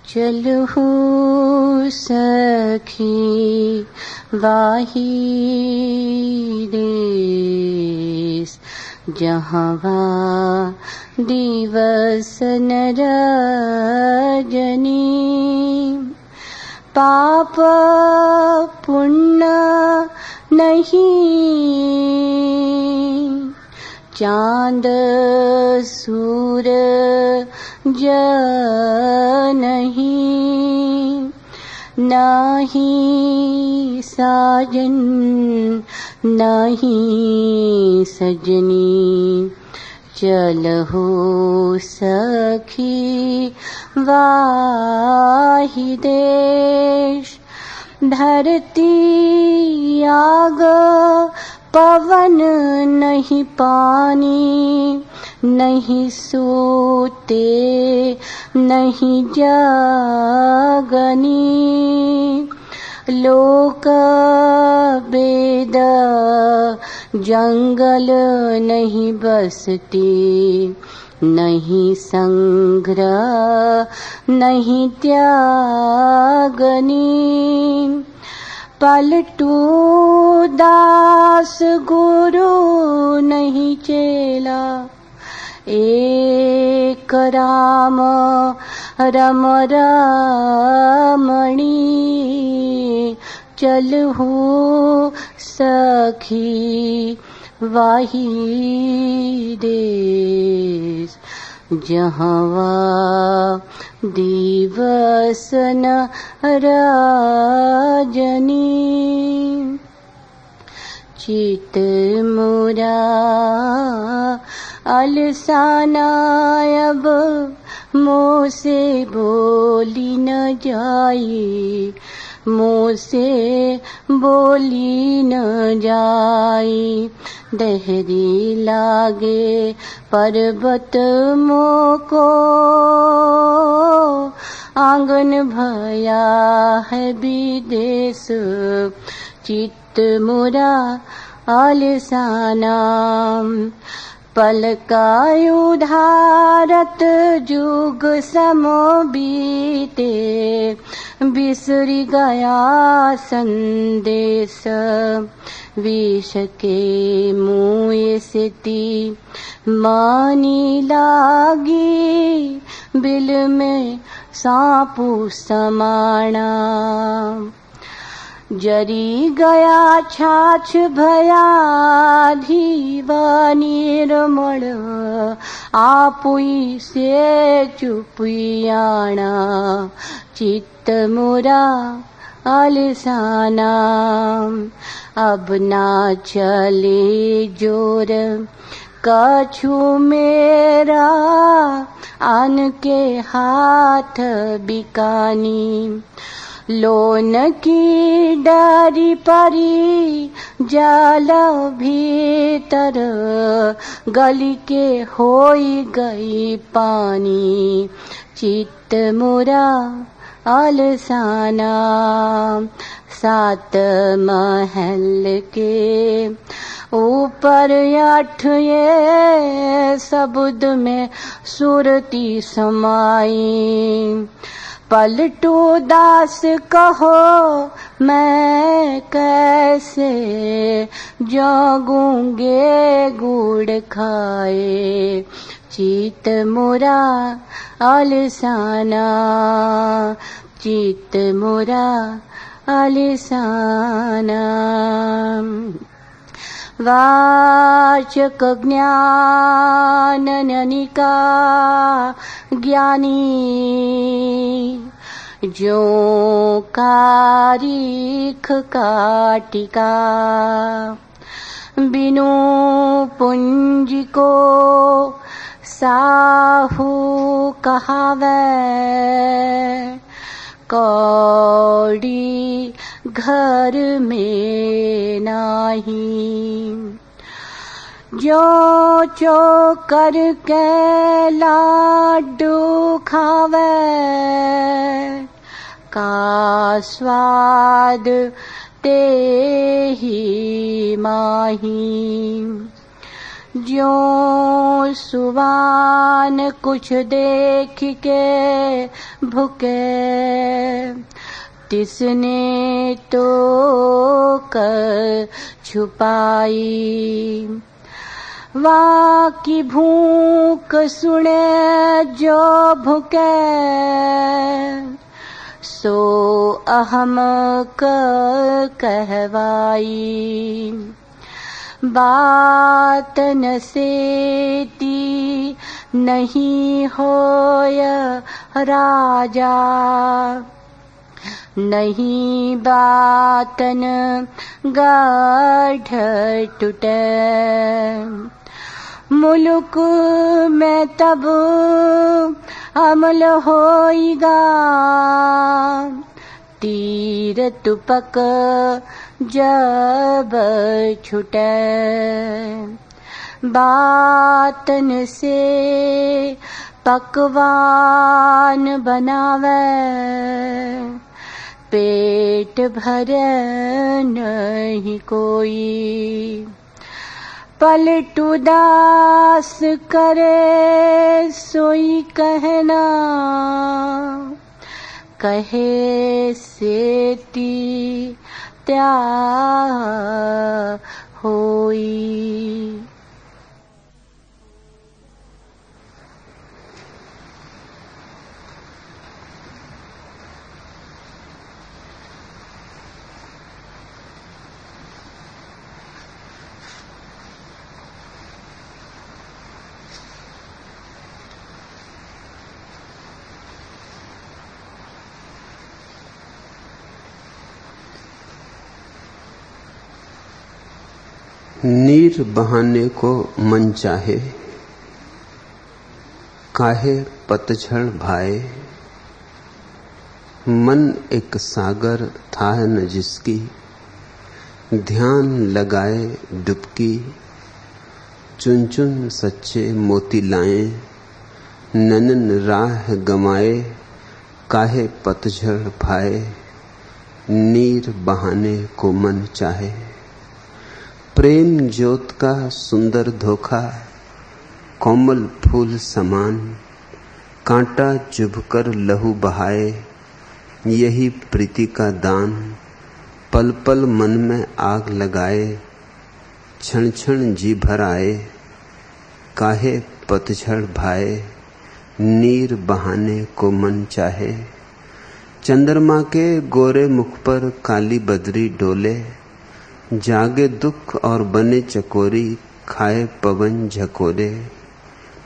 चलहु सखी वाही देश, जहाँ दिवस न रजनी। पाप पुण्य नहीं, चांद सूरज नहीं, नहीं साजन नहीं सजनी। चलहु सखी वाही देश, धरती आग पवन नहीं पानी, नहीं सोते नहीं जागनी। लोक वेद जंगल नहीं बसती, नहीं संग्रह नहीं त्यागनी। पलटू दास गुरु नहीं चेला, एक राम रम रमणी। चलहु सखी वाही देश, जहाँ दिवस न रजनी। चित मोरा अलसाना अब मुँह से बोली न जाई, मुँह से बोली न जाई। देहरी लागे पर्वत मोको, आंगन भया है विदेश। चित्त मोरा आलसाना, पलकायु धारत जुग समो बीते। बिसरी गया संदेश, विष के मुँह से ती मानी लागी। बिल में सांपू समाना, जरी गया छाछ भया धीवा निर्मल। आपुई से चुपियाना, चित्त मोरा अलसाना। अब ना चले जोर कछु मेरा, आन के हाथ बिकानी। लोन की डारी परी जाल भीतर, गली के होई गई पानी। चित्त मोरा अलसाना, सात महल के ऊपर 8 ये शब्द में सुरती समाई। पलटू दास कहो मैं कैसे जागूंगे गुड़ खाए। चित मोरा अलसाना, चित मोरा अलसाना। वाचक ज्ञान ननिका ज्ञानी, जो कारिख काटिका। बिनु पूंजी को साहू कहावे, कौड़ी घर में नाही। जो चोकर के लाडू खावे, का स्वाद ते ही माही। ज्यों सुवान कुछ देख के भुके, तिसने तो कर छुपाई। वा की भूख सुने जो भुके, सो अहम कहवाई। बात न सेती नहीं होय राजा, नहीं बातन गाढ़ टूटे। मुल्क में तब अमल होइगा, तीर तुपक जब छुटे। बातन से पकवान बनावे, पेट भरे नहीं कोई। पलटू दास करे सोई कहना, कहे सेती त्या होई। नीर बहाने को मन चाहे, काहे पतझड़ भाए। मन एक सागर था न जिसकी, ध्यान लगाए डुबकी। चुन चुन सच्चे मोती लाए, ननन राह गमाए। काहे पतझड़ भाए, नीर बहाने को मन चाहे। प्रेम ज्योत का सुंदर धोखा, कोमल फूल समान। कांटा चुभकर लहू बहाए, यही प्रीति का दान। पल पल मन में आग लगाए, क्षण क्षण जी भर आए। काहे पतझड़ भाए, नीर बहाने को मन चाहे। चंद्रमा के गोरे मुख पर काली बदरी डोले, जागे दुख और बने चकोरी। खाए पवन झकोरे,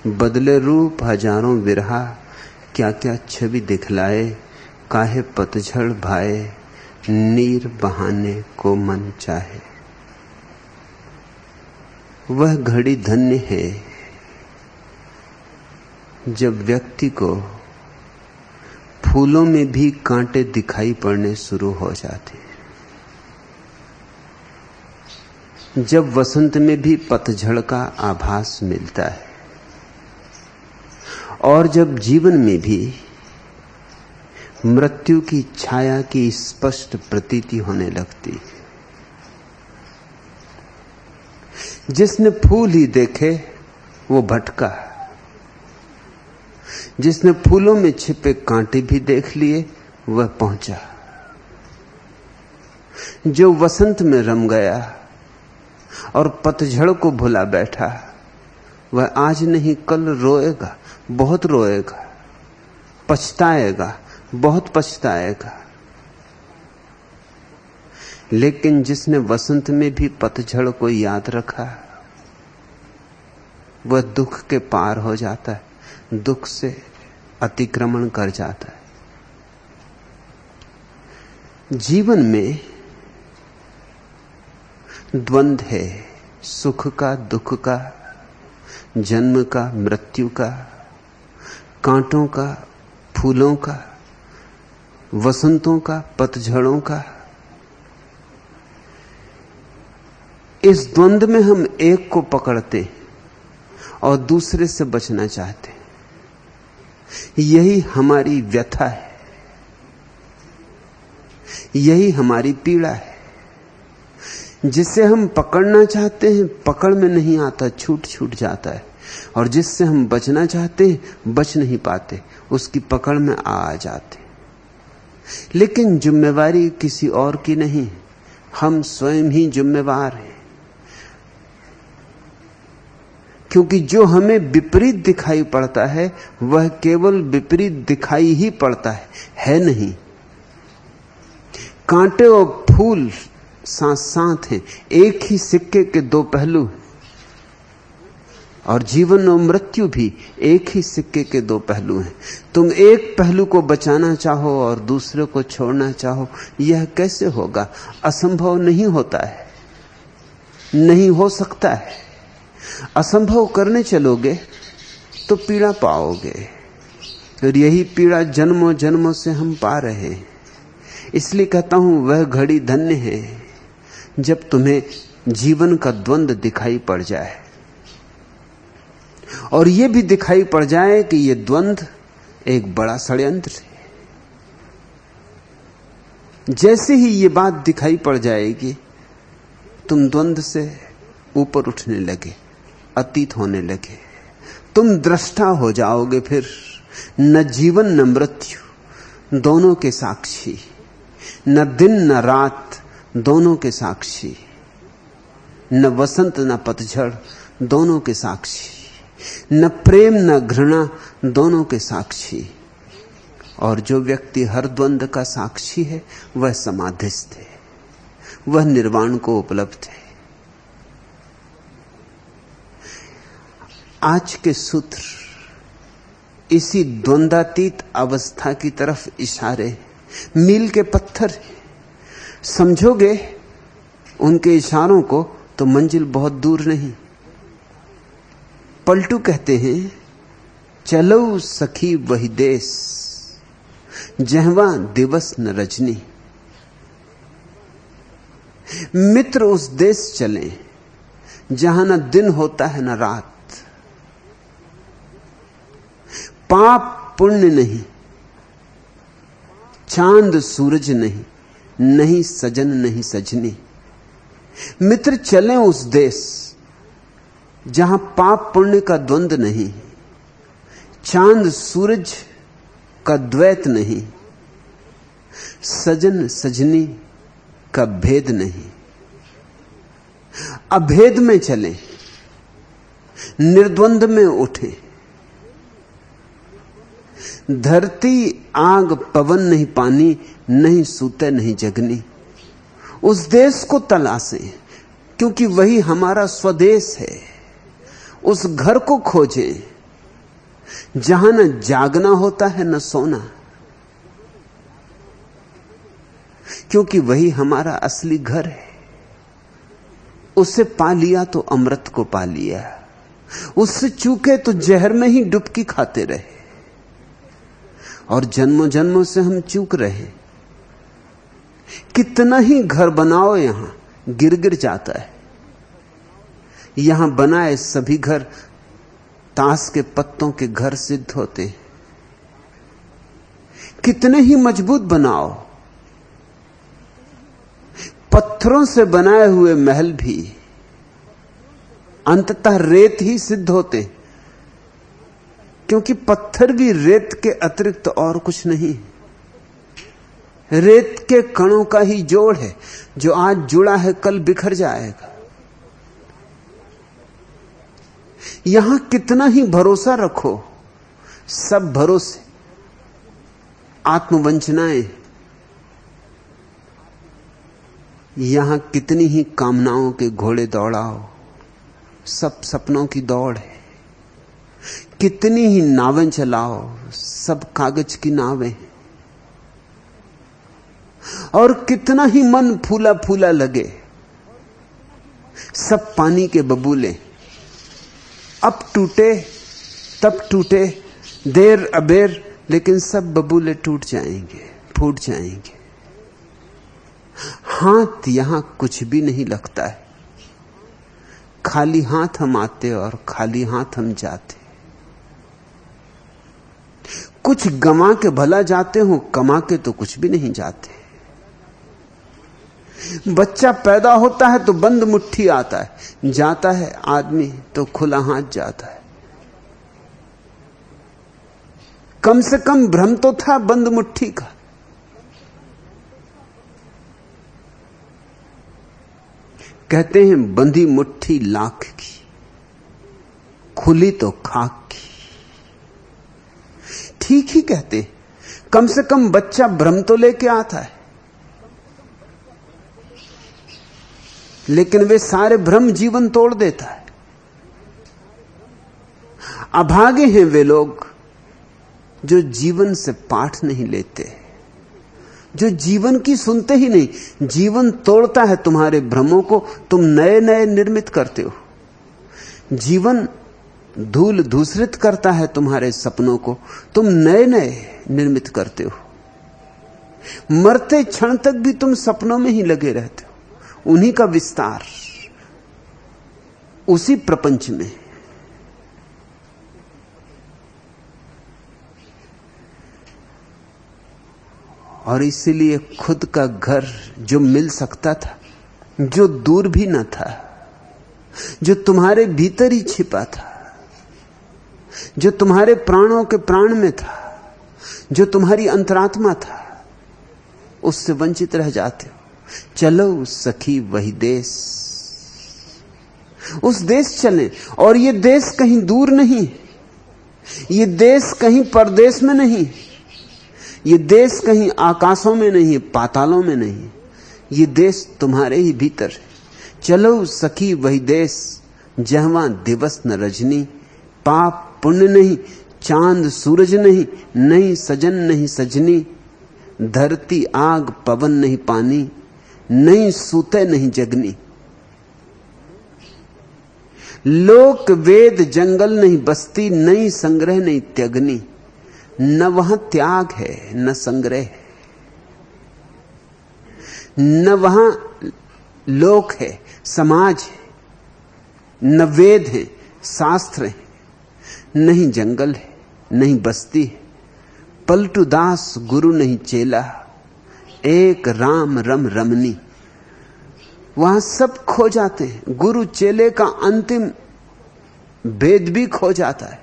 बदले रूप हजारों विरहा। क्या क्या छवि दिखलाए, काहे पतझड़ भाए। नीर बहाने को मन चाहे। वह घड़ी धन्य है जब व्यक्ति को फूलों में भी कांटे दिखाई पड़ने शुरू हो जाते, जब वसंत में भी पतझड़ का आभास मिलता है, और जब जीवन में भी मृत्यु की छाया की स्पष्ट प्रतीति होने लगती। जिसने फूल ही देखे वो भटका, जिसने फूलों में छिपे कांटे भी देख लिए वह पहुंचा। जो वसंत में रम गया और पतझड़ को भुला बैठा, वह आज नहीं कल रोएगा, बहुत रोएगा, पछताएगा, बहुत पछताएगा। लेकिन जिसने वसंत में भी पतझड़ को याद रखा, वह दुख के पार हो जाता है, दुख से अतिक्रमण कर जाता है। जीवन में द्वंद्व है, सुख का, दुख का, जन्म का, मृत्यु का, कांटों का, फूलों का, वसंतों का, पतझड़ों का। इस द्वंद्व में हम एक को पकड़ते और दूसरे से बचना चाहते। यही हमारी व्यथा है, यही हमारी पीड़ा है, जिसे हम पकड़ना चाहते हैं पकड़ में नहीं आता, छूट छूट जाता है, और जिससे हम बचना चाहते हैं बच नहीं पाते, उसकी पकड़ में आ जाते। लेकिन जिम्मेवारी किसी और की नहीं, हम स्वयं ही जिम्मेवार हैं। क्योंकि जो हमें विपरीत दिखाई पड़ता है वह केवल विपरीत दिखाई ही पड़ता है नहीं। कांटे और फूल साथ साथ हैं, एक ही सिक्के के दो पहलू हैं, और जीवन और मृत्यु भी एक ही सिक्के के दो पहलू हैं। तुम एक पहलू को बचाना चाहो और दूसरे को छोड़ना चाहो, यह कैसे होगा? असंभव नहीं होता है, नहीं हो सकता है। असंभव करने चलोगे तो पीड़ा पाओगे, और यही पीड़ा जन्मों जन्मों से हम पा रहे हैं। इसलिए कहता हूं वह घड़ी धन्य है जब तुम्हें जीवन का द्वंद्व दिखाई पड़ जाए, और यह भी दिखाई पड़ जाए कि यह द्वंद्व एक बड़ा षड्यंत्र है। जैसे ही यह बात दिखाई पड़ जाएगी, तुम द्वंद्व से ऊपर उठने लगे, अतीत होने लगे, तुम दृष्टा हो जाओगे। फिर न जीवन न मृत्यु दोनों के साक्षी, न दिन न रात दोनों के साक्षी, न वसंत न पतझड़ दोनों के साक्षी, न प्रेम न घृणा दोनों के साक्षी। और जो व्यक्ति हर द्वंद्व का साक्षी है वह समाधिस्थ है, वह निर्वाण को उपलब्ध है। आज के सूत्र इसी द्वंद्वातीत अवस्था की तरफ इशारे, मील के पत्थर। समझोगे उनके इशारों को तो मंजिल बहुत दूर नहीं। पलटू कहते हैं, चलो सखी वही देश जहवा दिवस न रजनी। मित्र उस देश चले जहां न दिन होता है न रात, पाप पुण्य नहीं, चांद सूरज नहीं, नहीं सजन नहीं सजनी। मित्र चलें उस देश जहां पाप पुण्य का द्वंद्व नहीं, चांद सूरज का द्वैत नहीं, सजन सजनी का भेद नहीं। अभेद में चलें, निर्द्वंद में उठें। धरती आग पवन नहीं पानी, नहीं सूते नहीं जगनी। उस देश को तलाशें क्योंकि वही हमारा स्वदेश है। उस घर को खोजें जहां न जागना होता है न सोना, क्योंकि वही हमारा असली घर है। उससे पा लिया तो अमृत को पा लिया, उससे चूके तो जहर में ही डुबकी खाते रहे, और जन्मों जन्मों से हम चूक रहे। कितना ही घर बनाओ यहां गिर गिर जाता है। यहां बनाए सभी घर ताश के पत्तों के घर सिद्ध होते हैं। कितने ही मजबूत बनाओ, पत्थरों से बनाए हुए महल भी अंततः रेत ही सिद्ध होते, क्योंकि पत्थर भी रेत के अतिरिक्त और कुछ नहीं। रेत के कणों का ही जोड़ है, जो आज जुड़ा है कल बिखर जाएगा। यहां कितना ही भरोसा रखो, सब भरोसे आत्मवंचनाएं। यहां कितनी ही कामनाओं के घोड़े दौड़ाओ, सब सपनों की दौड़ है। कितनी ही नावें चलाओ, सब कागज की नावें। और कितना ही मन फूला फूला लगे, सब पानी के बबूले। अब टूटे तब टूटे, देर अबेर, लेकिन सब बबूले टूट जाएंगे, फूट जाएंगे। हाथ यहां कुछ भी नहीं लगता है। खाली हाथ हम आते और खाली हाथ हम जाते। कुछ गंवा के भला जाते हो, कमा के तो कुछ भी नहीं जाते। बच्चा पैदा होता है तो बंद मुट्ठी आता है, जाता है आदमी तो खुला हाथ जाता है। कम से कम भ्रम तो था बंद मुट्ठी का। कहते हैं बंधी मुट्ठी लाख की, खुली तो खाक की। ठीक ही कहते, कम से कम बच्चा भ्रम तो लेके आता है। लेकिन वे सारे भ्रम जीवन तोड़ देता है। अभागे हैं वे लोग जो जीवन से पाठ नहीं लेते, जो जीवन की सुनते ही नहीं। जीवन तोड़ता है तुम्हारे भ्रमों को, तुम नए नए निर्मित करते हो। जीवन धूल धूसरित करता है तुम्हारे सपनों को, तुम नए नए निर्मित करते हो। मरते क्षण तक भी तुम सपनों में ही लगे रहते हो, उन्हीं का विस्तार, उसी प्रपंच में। और इसीलिए खुद का घर जो मिल सकता था, जो दूर भी न था, जो तुम्हारे भीतर ही छिपा था, जो तुम्हारे प्राणों के प्राण में था, जो तुम्हारी अंतरात्मा था, उससे वंचित रह जाते हो। चलो सखी वही देश, उस देश चलें। और ये देश कहीं दूर नहीं, ये देश कहीं परदेश में नहीं, ये देश कहीं आकाशों में नहीं, पातालों में नहीं, ये देश तुम्हारे ही भीतर है। चलो सखी वही देश, जहां दिवस न रजनी, पाप पुण्य नहीं, चांद सूरज नहीं, नहीं सजन नहीं सजनी, धरती आग पवन नहीं पानी, नहीं सूते नहीं जगनी। लोक वेद जंगल नहीं बस्ती, नहीं संग्रह नहीं त्यागनी। न वहां त्याग है न संग्रह है, न वहां लोक है समाज है, न वेद है शास्त्र है, नहीं जंगल है नहीं बस्ती है। पलटू दास गुरु नहीं चेला, एक राम रम रमनी। वहां सब खो जाते हैं, गुरु चेले का अंतिम भेद भी खो जाता है।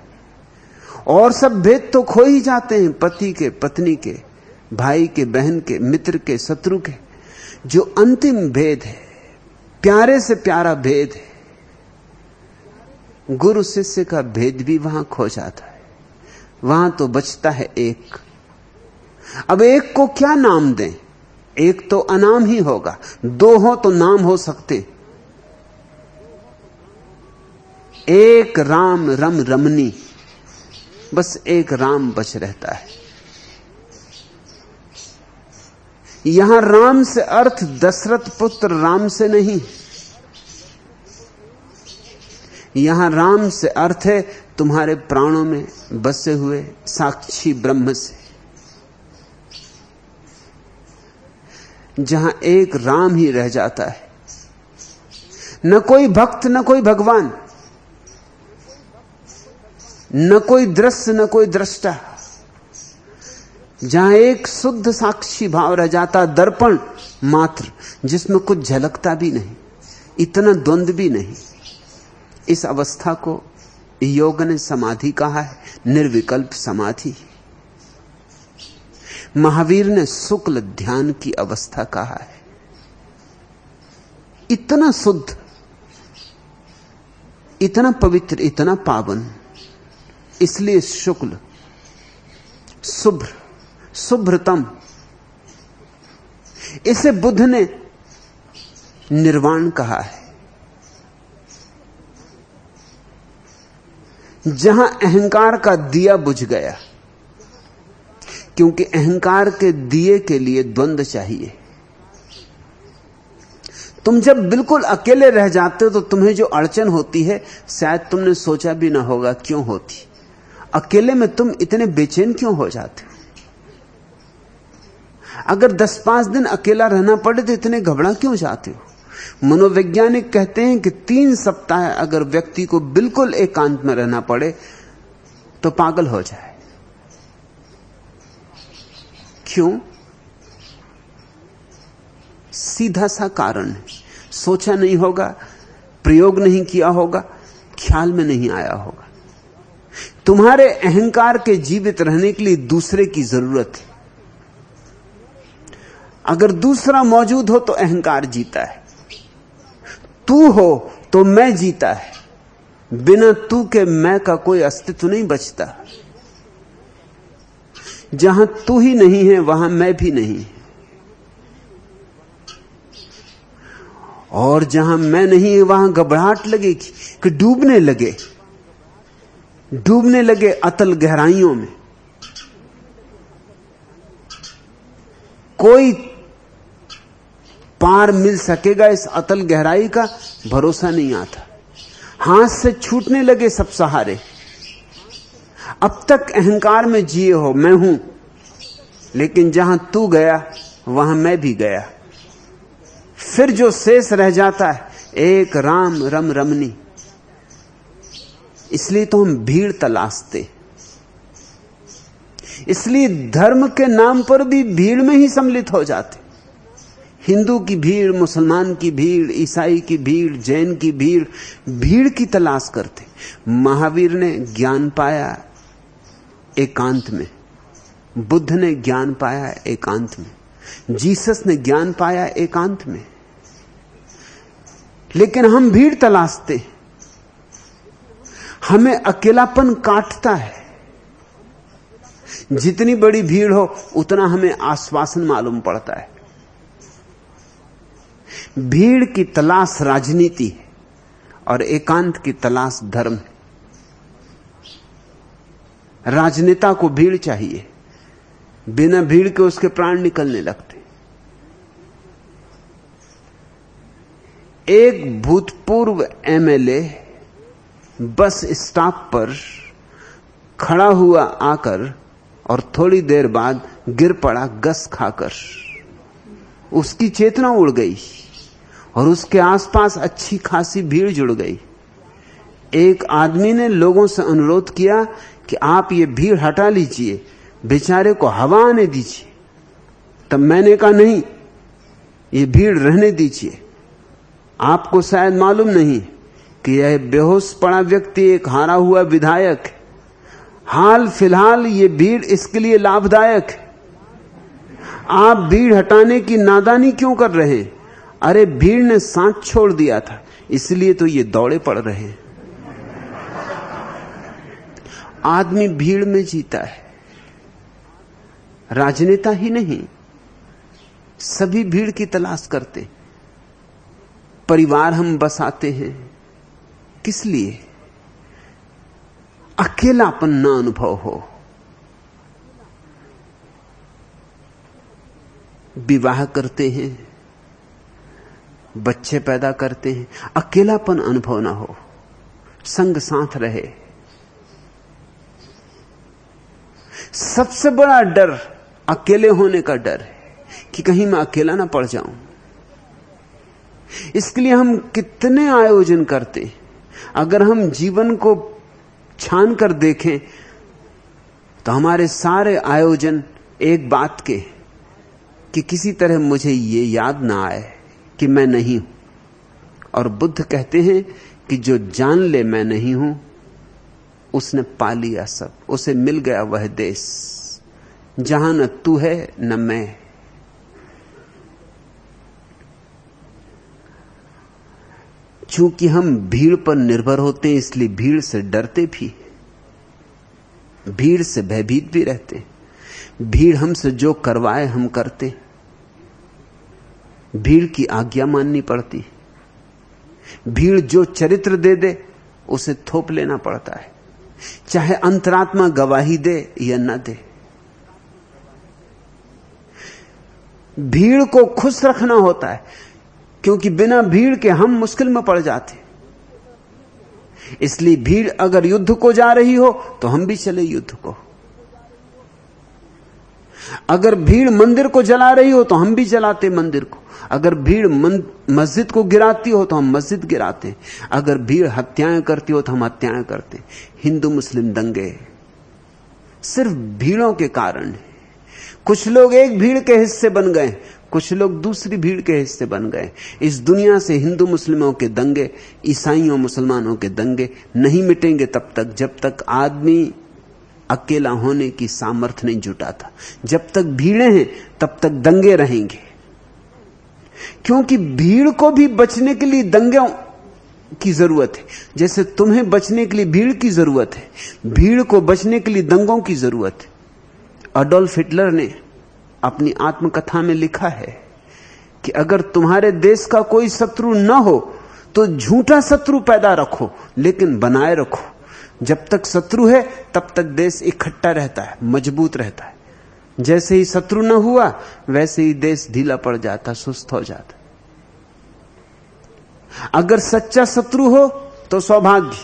और सब भेद तो खो ही जाते हैं, पति के पत्नी के, भाई के बहन के, मित्र के शत्रु के। जो अंतिम भेद है, प्यारे से प्यारा भेद है, गुरु शिष्य का भेद भी वहां खो जाता है। वहां तो बचता है एक। अब एक को क्या नाम दें? एक तो अनाम ही होगा, दो हो तो नाम हो सकते। एक राम रम रमनी, बस एक राम बच रहता है। यहां राम से अर्थ दशरथ पुत्र राम से नहीं, यहां राम से अर्थ है तुम्हारे प्राणों में बसे हुए साक्षी ब्रह्म से। जहां एक राम ही रह जाता है, न कोई भक्त न कोई भगवान, न कोई दृश्य न कोई दृष्टा। जहां एक शुद्ध साक्षी भाव रह जाता, दर्पण मात्र जिसमें कुछ झलकता भी नहीं, इतना द्वंद्व भी नहीं। इस अवस्था को योग ने समाधि कहा है, निर्विकल्प समाधि। महावीर ने शुक्ल ध्यान की अवस्था कहा है। इतना शुद्ध, इतना पवित्र, इतना पावन, इसलिए शुक्ल, शुभ्र, शुभ्रतम। इसे बुद्ध ने निर्वाण कहा है। जहां अहंकार का दिया बुझ गया, क्योंकि अहंकार के दिए के लिए द्वंद्व चाहिए। तुम जब बिल्कुल अकेले रह जाते हो तो तुम्हें जो अड़चन होती है, शायद तुमने सोचा भी ना होगा क्यों होती। अकेले में तुम इतने बेचैन क्यों हो जाते हो? अगर 10-5 दिन अकेला रहना पड़े तो इतने घबरा क्यों जाते हो? मनोवैज्ञानिक कहते हैं कि 3 सप्ताह अगर व्यक्ति को बिल्कुल एकांत में रहना पड़े तो पागल हो जाए। क्यों? सीधा सा कारण है, सोचा नहीं होगा, प्रयोग नहीं किया होगा, ख्याल में नहीं आया होगा। तुम्हारे अहंकार के जीवित रहने के लिए दूसरे की जरूरत है। अगर दूसरा मौजूद हो तो अहंकार जीता है, तू हो तो मैं जीता है। बिना तू के मैं का कोई अस्तित्व नहीं बचता। जहां तू ही नहीं है वहां मैं भी नहीं, और जहां मैं नहीं है वहां घबराहट लगेगी कि डूबने लगे अतल गहराइयों में। कोई पार मिल सकेगा इस अतल गहराई का भरोसा नहीं आता। हाथ से छूटने लगे सब सहारे। अब तक अहंकार में जिए हो, मैं हूं, लेकिन जहां तू गया वहां मैं भी गया। फिर जो शेष रह जाता है एक राम रम रमनी। इसलिए तो हम भीड़ तलाशते, इसलिए धर्म के नाम पर भी भीड़ में ही सम्मिलित हो जाते। हिंदू की भीड़, मुसलमान की भीड़, ईसाई की भीड़, जैन की भीड़, भीड़ की तलाश करते। महावीर ने ज्ञान पाया एकांत में, बुद्ध ने ज्ञान पाया एकांत में, जीसस ने ज्ञान पाया एकांत में। लेकिन हम भीड़ तलाशते, हमें अकेलापन काटता है। जितनी बड़ी भीड़ हो उतना हमें आश्वासन मालूम पड़ता है। भीड़ की तलाश राजनीति है और एकांत की तलाश धर्म है। राजनेता को भीड़ चाहिए, बिना भीड़ के उसके प्राण निकलने लगते। एक भूतपूर्व एमएलए बस स्टॉप पर खड़ा हुआ आकर और थोड़ी देर बाद गिर पड़ा गस खाकर। उसकी चेतना उड़ गई और उसके आसपास अच्छी खासी भीड़ जुड़ गई। एक आदमी ने लोगों से अनुरोध किया कि आप ये भीड़ हटा लीजिए, बेचारे को हवा आने दीजिए। तब मैंने कहा नहीं, ये भीड़ रहने दीजिए। आपको शायद मालूम नहीं कि यह बेहोश पड़ा व्यक्ति एक हारा हुआ विधायक है। हाल फिलहाल ये भीड़ इसके लिए लाभदायक है। आप भीड़ हटाने की नादानी क्यों कर रहे हैं? अरे भीड़ ने सांस छोड़ दिया था, इसलिए तो ये दौड़े पड़ रहे हैं। आदमी भीड़ में जीता है, राजनेता ही नहीं, सभी भीड़ की तलाश करते। परिवार हम बसाते हैं किस लिए? अकेलापन ना अनुभव हो। विवाह करते हैं, बच्चे पैदा करते हैं, अकेलापन अनुभव ना हो, संग साथ रहे। सबसे बड़ा डर अकेले होने का डर है कि कहीं मैं अकेला ना पड़ जाऊं। इसके लिए हम कितने आयोजन करते हैं। अगर हम जीवन को छान कर देखें तो हमारे सारे आयोजन एक बात के कि किसी तरह मुझे ये याद ना आए कि मैं नहीं हूं। और बुद्ध कहते हैं कि जो जान ले मैं नहीं हूं, उसने पा लिया सब, उसे मिल गया वह देश जहां न तू है न मैं। चूंकि हम भीड़ पर निर्भर होते हैं, इसलिए भीड़ से डरते भी, भीड़ से भयभीत भी रहते। भीड़ हमसे जो करवाए हम करते, भीड़ की आज्ञा माननी पड़ती। भीड़ जो चरित्र दे दे उसे थोप लेना पड़ता है, चाहे अंतरात्मा गवाही दे या न दे। भीड़ को खुश रखना होता है, क्योंकि बिना भीड़ के हम मुश्किल में पड़ जाते। इसलिए भीड़ अगर युद्ध को जा रही हो तो हम भी चले युद्ध को। अगर भीड़ मंदिर को जला रही हो तो हम भी जलाते मंदिर को। अगर भीड़ मस्जिद को गिराती हो तो हम मस्जिद गिराते। अगर भीड़ हत्याएं करती हो तो हम हत्याएं करते। हिंदू मुस्लिम दंगे सिर्फ भीड़ों के कारण है। कुछ लोग एक भीड़ के हिस्से बन गए, कुछ लोग दूसरी भीड़ के हिस्से बन गए। इस दुनिया से हिंदू मुस्लिमों के दंगे, ईसाइयों मुसलमानों के दंगे नहीं मिटेंगे तब तक जब तक आदमी अकेला होने की सामर्थ्य नहीं जुटाता। जब तक भीड़ें हैं तब तक दंगे रहेंगे, क्योंकि भीड़ को भी बचने के लिए दंगों की जरूरत है। जैसे तुम्हें बचने के लिए भीड़ की जरूरत है, भीड़ को बचने के लिए दंगों की जरूरत है। अडोल्फ हिटलर ने अपनी आत्मकथा में लिखा है कि अगर तुम्हारे देश का कोई शत्रु न हो तो झूठा शत्रु पैदा रखो, लेकिन बनाए रखो। जब तक शत्रु है तब तक देश इकट्ठा रहता है, मजबूत रहता है। जैसे ही शत्रु न हुआ वैसे ही देश ढीला पड़ जाता, सुस्त हो जाता। अगर सच्चा शत्रु हो तो सौभाग्य,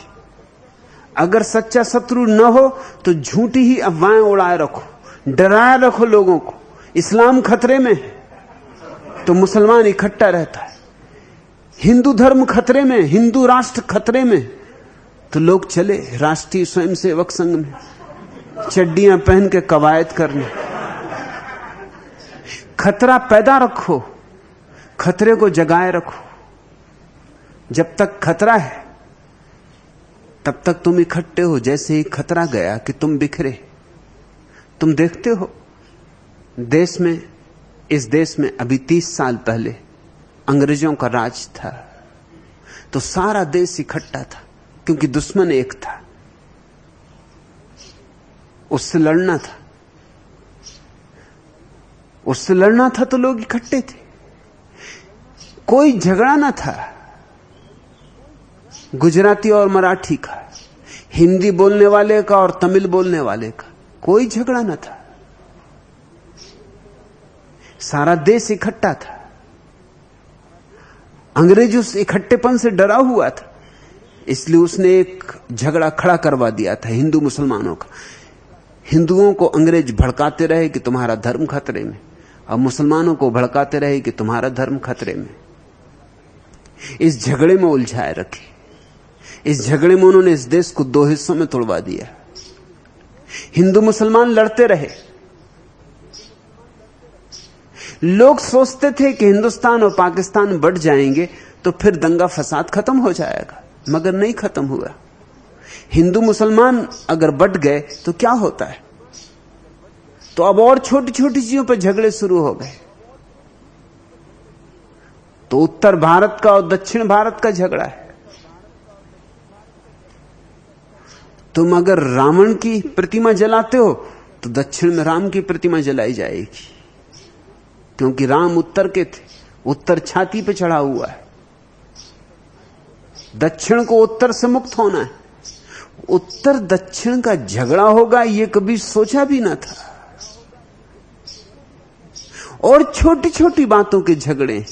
अगर सच्चा शत्रु न हो तो झूठी ही अफवाहें उड़ाए रखो, डराए रखो लोगों को। इस्लाम खतरे में है तो मुसलमान इकट्ठा रहता है, हिंदू धर्म खतरे में, हिंदू राष्ट्र खतरे में तो लोग चले राष्ट्रीय स्वयंसेवक संघ में चड्डियां पहन के कवायद करने। खतरा पैदा रखो, खतरे को जगाए रखो। जब तक खतरा है तब तक तुम इकट्ठे हो, जैसे ही खतरा गया कि तुम बिखरे। तुम देखते हो देश में, इस देश में अभी 30 साल पहले अंग्रेजों का राज था तो सारा देश इकट्ठा था, क्योंकि दुश्मन एक था, उससे लड़ना था। उससे लड़ना था तो लोग इकट्ठे थे, कोई झगड़ा ना था गुजराती और मराठी का, हिंदी बोलने वाले का और तमिल बोलने वाले का, कोई झगड़ा ना था। सारा देश इकट्ठा था। अंग्रेज उस इकट्ठेपन से डरा हुआ था, इसलिए उसने एक झगड़ा खड़ा करवा दिया था हिंदू मुसलमानों का। हिंदुओं को अंग्रेज भड़काते रहे कि तुम्हारा धर्म खतरे में, और मुसलमानों को भड़काते रहे कि तुम्हारा धर्म खतरे में। इस झगड़े में उलझाए रखे। इस झगड़े में उन्होंने इस देश को 2 हिस्सों में तोड़वा दिया। हिंदू मुसलमान लड़ते रहे। लोग सोचते थे कि हिंदुस्तान और पाकिस्तान बढ़ जाएंगे तो फिर दंगा फसाद खत्म हो जाएगा, मगर नहीं खत्म हुआ। हिंदू मुसलमान अगर बढ़ गए तो क्या होता है, तो अब और छोटी छोटी चीजों पर झगड़े शुरू हो गए। तो उत्तर भारत का और दक्षिण भारत का झगड़ा है। तुम अगर रावण की प्रतिमा जलाते हो तो दक्षिण में राम की प्रतिमा जलाई जाएगी, क्योंकि राम उत्तर के थे, उत्तर छाती पे चढ़ा हुआ है। दक्षिण को उत्तर से मुक्त होना है। उत्तर दक्षिण का झगड़ा होगा ये कभी सोचा भी ना था। और छोटी छोटी बातों के झगड़े।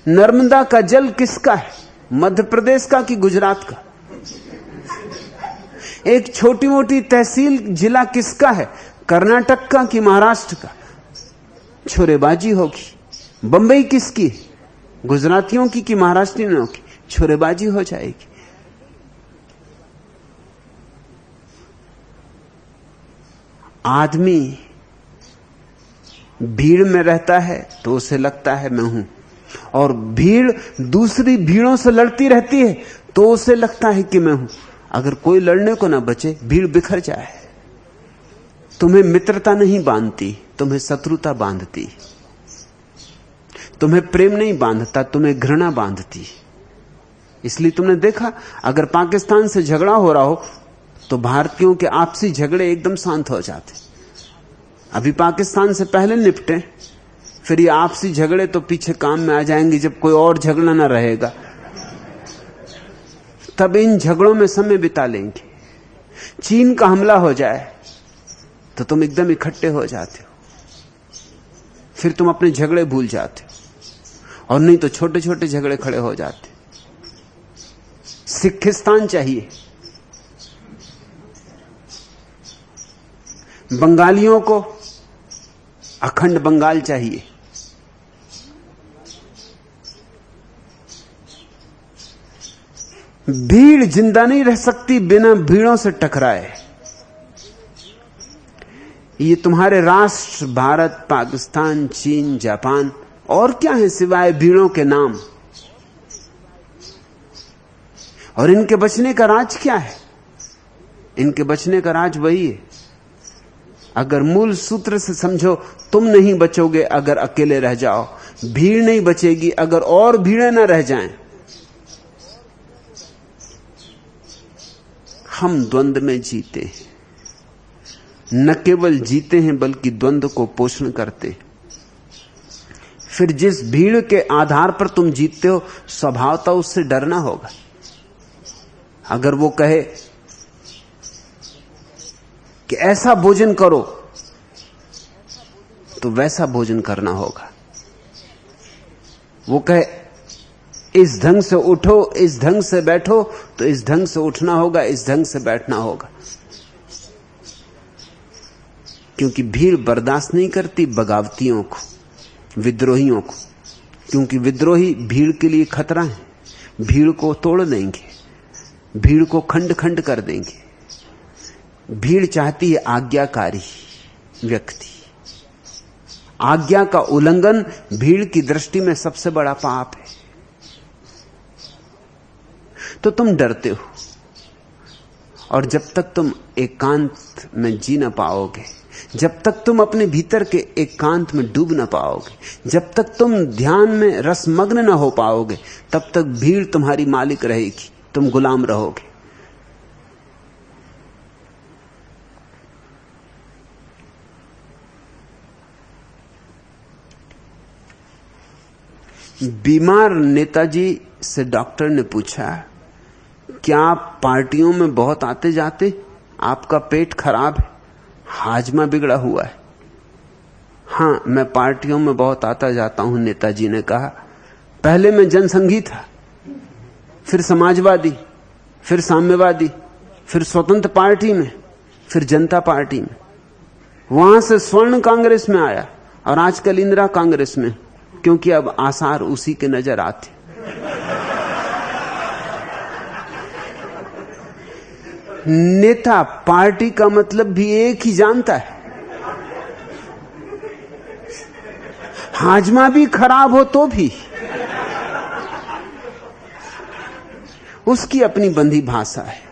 नर्मदा का जल किसका है, मध्य प्रदेश का कि गुजरात का? एक छोटी मोटी तहसील जिला किसका है, कर्नाटक का कि महाराष्ट्र का? छोरेबाजी होगी। बंबई किसकी, गुजरातियों की कि महाराष्ट्रियों की? छोरेबाजी हो जाएगी। आदमी भीड़ में रहता है तो उसे लगता है मैं हूं, और भीड़ दूसरी भीड़ों से लड़ती रहती है तो उसे लगता है कि मैं हूं। अगर कोई लड़ने को ना बचे, भीड़ बिखर जाए। तुम्हें मित्रता नहीं बांधती, तुम्हें शत्रुता बांधती। तुम्हें प्रेम नहीं बांधता, तुम्हें घृणा बांधती। इसलिए तुमने देखा, अगर पाकिस्तान से झगड़ा हो रहा हो तो भारतीयों के आपसी झगड़े एकदम शांत हो जाते। अभी पाकिस्तान से पहले निपटे, फिर ये आपसी झगड़े तो पीछे काम में आ जाएंगे जब कोई और झगड़ा ना रहेगा, तब इन झगड़ों में समय बिता लेंगे। चीन का हमला हो जाए तो तुम एकदम इकट्ठे हो जाते हो, फिर तुम अपने झगड़े भूल जाते हो, और नहीं तो छोटे छोटे झगड़े खड़े हो जाते। सिखिस्तान चाहिए, बंगालियों को अखंड बंगाल चाहिए। भीड़ जिंदा नहीं रह सकती बिना भीड़ों से टकराए। ये तुम्हारे राष्ट्र भारत, पाकिस्तान, चीन, जापान, और क्या है सिवाय भीड़ों के नाम? और इनके बचने का राज क्या है? इनके बचने का राज वही है, अगर मूल सूत्र से समझो, तुम नहीं बचोगे अगर अकेले रह जाओ, भीड़ नहीं बचेगी अगर और भीड़ें न रह जाएं। हम द्वंद्व में जीते हैं, न केवल जीते हैं बल्कि द्वंद्व को पोषण करते हैं। फिर जिस भीड़ के आधार पर तुम जीतते हो, स्वभावतः उससे डरना होगा। अगर वो कहे कि ऐसा भोजन करो, तो वैसा भोजन करना होगा। वो कहे इस ढंग से उठो, इस ढंग से बैठो, तो इस ढंग से उठना होगा, इस ढंग से बैठना होगा। क्योंकि भीड़ बर्दाश्त नहीं करती बगावतियों को, विद्रोहियों को, क्योंकि विद्रोही भीड़ के लिए खतरा है। भीड़ को तोड़ देंगे, भीड़ को खंड खंड कर देंगे। भीड़ चाहती है आज्ञाकारी व्यक्ति। आज्ञा का उल्लंघन भीड़ की दृष्टि में सबसे बड़ा पाप है। तो तुम डरते हो, और जब तक तुम एकांत में जी न पाओगे, जब तक तुम अपने भीतर के एकांत में डूब न पाओगे, जब तक तुम ध्यान में रसमग्न न हो पाओगे, तब तक भीड़ तुम्हारी मालिक रहेगी, तुम गुलाम रहोगे। बीमार नेताजी से डॉक्टर ने पूछा, क्या आप पार्टियों में बहुत आते जाते? आपका पेट खराब है, हाजमा बिगड़ा हुआ है। हां, मैं पार्टियों में बहुत आता जाता हूं, नेताजी ने कहा। पहले मैं जनसंघी था, फिर समाजवादी, फिर साम्यवादी, फिर स्वतंत्र पार्टी में, फिर जनता पार्टी में, वहां से स्वर्ण कांग्रेस में आया, और आजकल इंदिरा कांग्रेस में, क्योंकि अब आसार उसी के नजर आते। नेता पार्टी का मतलब भी एक ही जानता है। हाजमा भी खराब हो तो भी उसकी अपनी बंधी भाषा है।